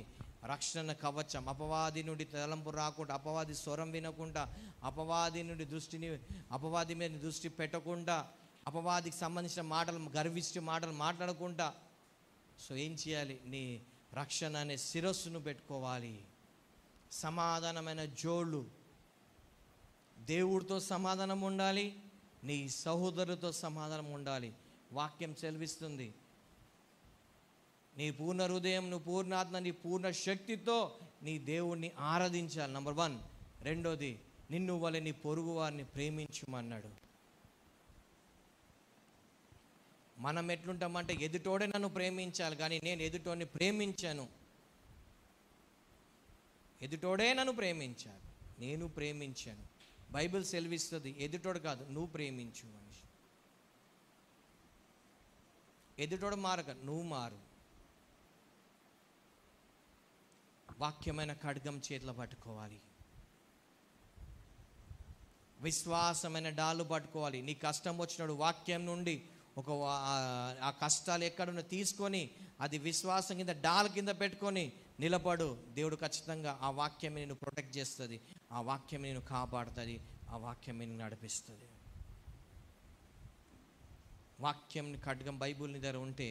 Speaker 1: రక్షణ కవచం. అపవాది నుండి తలంపు రాకుండా, అపవాది స్వరం వినకుండా, అపవాది మీద దృష్టి పెట్టకుండా, అపవాదికి సంబంధించిన మాటలు, గర్విష్టి మాటలు మాట్లాడకుండా. సో ఏం చేయాలి? నీ రక్షణ అనే శిరస్సును పెట్టుకోవాలి. సమాధానమైన జోళ్ళు, దేవుడితో సమాధానం ఉండాలి, నీ సహోదరుతో సమాధానం ఉండాలి. వాక్యం సెలవిస్తుంది, నీ పూర్ణ హృదయం, నువ్వు పూర్ణాత్మ, నీ పూర్ణ శక్తితో నీ దేవుణ్ణి ఆరాధించాలి. నంబర్ 1. రెండోది, నిన్ను వలె నీ పొరుగు వారిని ప్రేమించమన్నాడు. మనం ఎట్లుంటామంటే ఎదుటోడే నన్ను ప్రేమించాలి, కానీ నేను ఎదుటోడిని ప్రేమించాను. ఎదుటోడే నన్ను ప్రేమించాలి, నేను ప్రేమించాను. బైబిల్ సెలవిస్తుంది, ఎదుటోడు కాదు, నువ్వు ప్రేమించు మనిషి. ఎదుటోడు మారక, నువ్వు మారు. వాక్యమైన ఖడ్గం చేతిలో పట్టుకోవాలి. విశ్వాసమైన డాలు పట్టుకోవాలి. నీ కష్టం వచ్చినాడు వాక్యం నుండి ఆ కష్టాలు ఎక్కడున్నా తీసుకొని అది విశ్వాసం కింద డాల్ కింద పెట్టుకొని నిలబడు. దేవుడు ఖచ్చితంగా ఆ వాక్యం నేను ప్రొటెక్ట్ చేస్తుంది, ఆ వాక్యం నేను కాపాడుతుంది, ఆ వాక్యం నేను నడిపిస్తుంది. వాక్యం ఖడ్గం బైబుల్ నీ దగ్గర ఉంటే,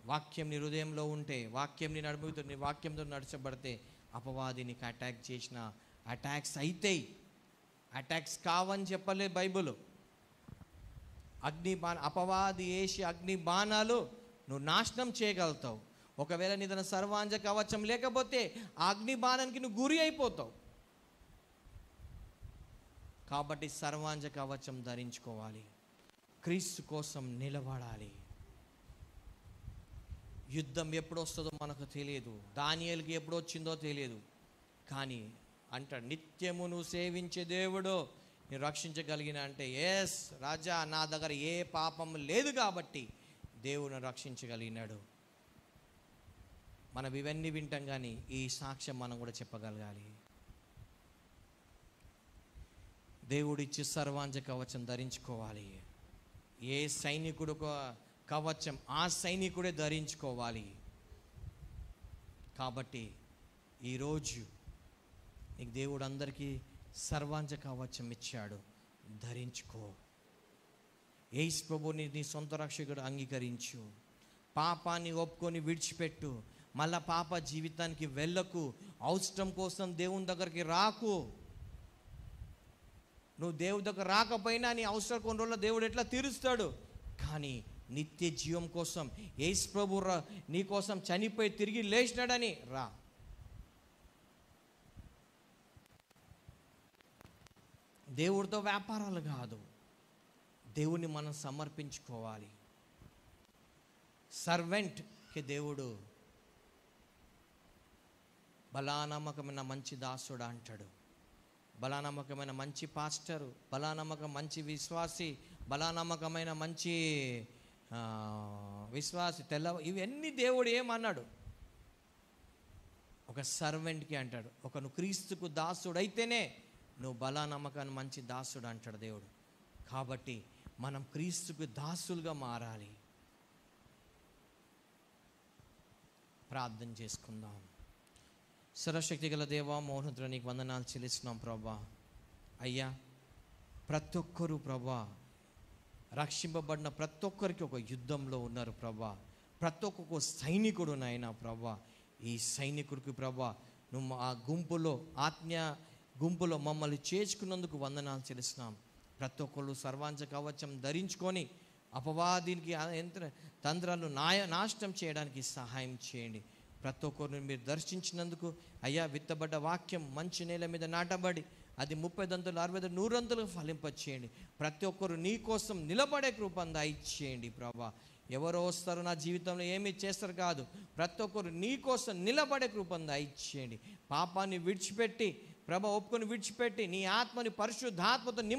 Speaker 1: వాక్యం నీ హృదయంలో ఉంటే, వాక్యం నీ నడుపుతూ నీ వాక్యంతో నడిచబడితే, అపవాది నీకు అటాక్ చేసిన అటాక్స్ అయితాయి. అటాక్స్ కావని చెప్పలే బైబుల్. అపవాది వేసి అగ్ని బాణాలు నువ్వు నాశనం చేయగలుగుతావు. ఒకవేళ నీ తన సర్వాంజ కవచం లేకపోతే ఆ అగ్ని బాణానికి నువ్వు గురి అయిపోతావు. కాబట్టి సర్వాంజ కవచం ధరించుకోవాలి. క్రీస్తు కోసం నిలబడాలి. యుద్ధం ఎప్పుడు వస్తుందో మనకు తెలియదు, దానియేలుకి ఎప్పుడు వచ్చిందో తెలియదు. కానీ అంటాడు, నిత్యము నువ్వు సేవించే దేవుడు నేను రక్షించగలిగిన అంటే, ఎస్ రాజా, నా దగ్గర ఏ పాపం లేదు కాబట్టి దేవుని రక్షించగలిగినాడు. మనం ఇవన్నీ వింటాం, కానీ ఈ సాక్ష్యం మనం కూడా చెప్పగలగాలి. దేవుడిచ్చి సర్వాంజ కవచం ధరించుకోవాలి. ఏ సైనికుడు కవచం ఆ సైనికుడే ధరించుకోవాలి. కాబట్టి ఈరోజు నీకు దేవుడు అందరికీ సర్వాంజ కవచం ఇచ్చాడు, ధరించుకో. యేసు ప్రభుని నీ సొంత రక్షకుడు అంగీకరించు. పాపాన్ని ఒప్పుకొని విడిచిపెట్టు. మళ్ళా పాప జీవితానికి వెళ్ళకు. అవసరం కోసం దేవుని దగ్గరికి రాకు. నువ్వు దేవుడి దగ్గర రాకపోయినా నీ అవసరం కొన్ని రోజుల్లో దేవుడు ఎట్లా తీరుస్తాడు. కానీ నిత్య జీవం కోసం యేసు ప్రభు నీ కోసం చనిపోయి తిరిగి లేచినాడని రా. దేవుడితో వ్యాపారాలు కాదు, దేవుని మనం సమర్పించుకోవాలి. సర్వెంట్కి దేవుడు బలానమ్మకమైన మంచి దాసుడు అంటాడు. బలానమ్మకమైన మంచి పాస్టరు, బలానమ్మకం మంచి విశ్వాసి, బలానమ్మకమైన మంచి విశ్వాసి ఇవన్నీ దేవుడు ఏమన్నాడు? ఒక సర్వెంట్కి అంటాడు. నువ్వు క్రీస్తుకు దాసుడు అయితేనే నువ్వు బలానమ్మకాన్ని మంచి దాసుడు అంటాడు దేవుడు. కాబట్టి మనం క్రీస్తుకు దాసులుగా మారాలి. ప్రార్థన చేసుకుందాం. సర్వశక్తి గల దేవా, మౌనతుల నీకు వందనాలు చెల్లిస్తున్నాం ప్రభా. అయ్యా, ప్రతి ఒక్కరూ ప్రభా రక్షింపబడిన ప్రతి ఒక్కరికి ఒక యుద్ధంలో ఉన్నారు ప్రభా. ప్రతి ఒక్కొక్క సైనికుడు నాయనా ప్రభా. ఈ సైనికుడికి ప్రభా నువ్వు ఆ గుంపులో ఆత్మీయ గుంపులో మమ్మల్ని చేర్చుకున్నందుకు వందనాలు చెల్లిస్తున్నాం. ప్రతి ఒక్కళ్ళు సర్వాంజ కవచం ధరించుకొని అపవాదికి తంత్రాలు నాశనం చేయడానికి సహాయం చేయండి. ప్రతి ఒక్కరిని మీరు దర్శించినందుకు అయ్యా, విత్తబడ్డ వాక్యం మంచి నేల మీద నాటబడి అది 30 దంతులు 60 100 ఫలింపచేయండి. ప్రతి ఒక్కరు నీ కోసం నిలబడే కృపను దయచేయండి ప్రభా. ఎవరో వస్తారు నా జీవితంలో ఏమీ చేస్తారు కాదు, ప్రతి ఒక్కరు నీ కోసం నిలబడే కృపను దయచేయండి. పాపాన్ని విడిచిపెట్టి ప్రభా ఒప్పుకొని విడిచిపెట్టి నీ ఆత్మని పరిశుద్ధాత్మతో నింప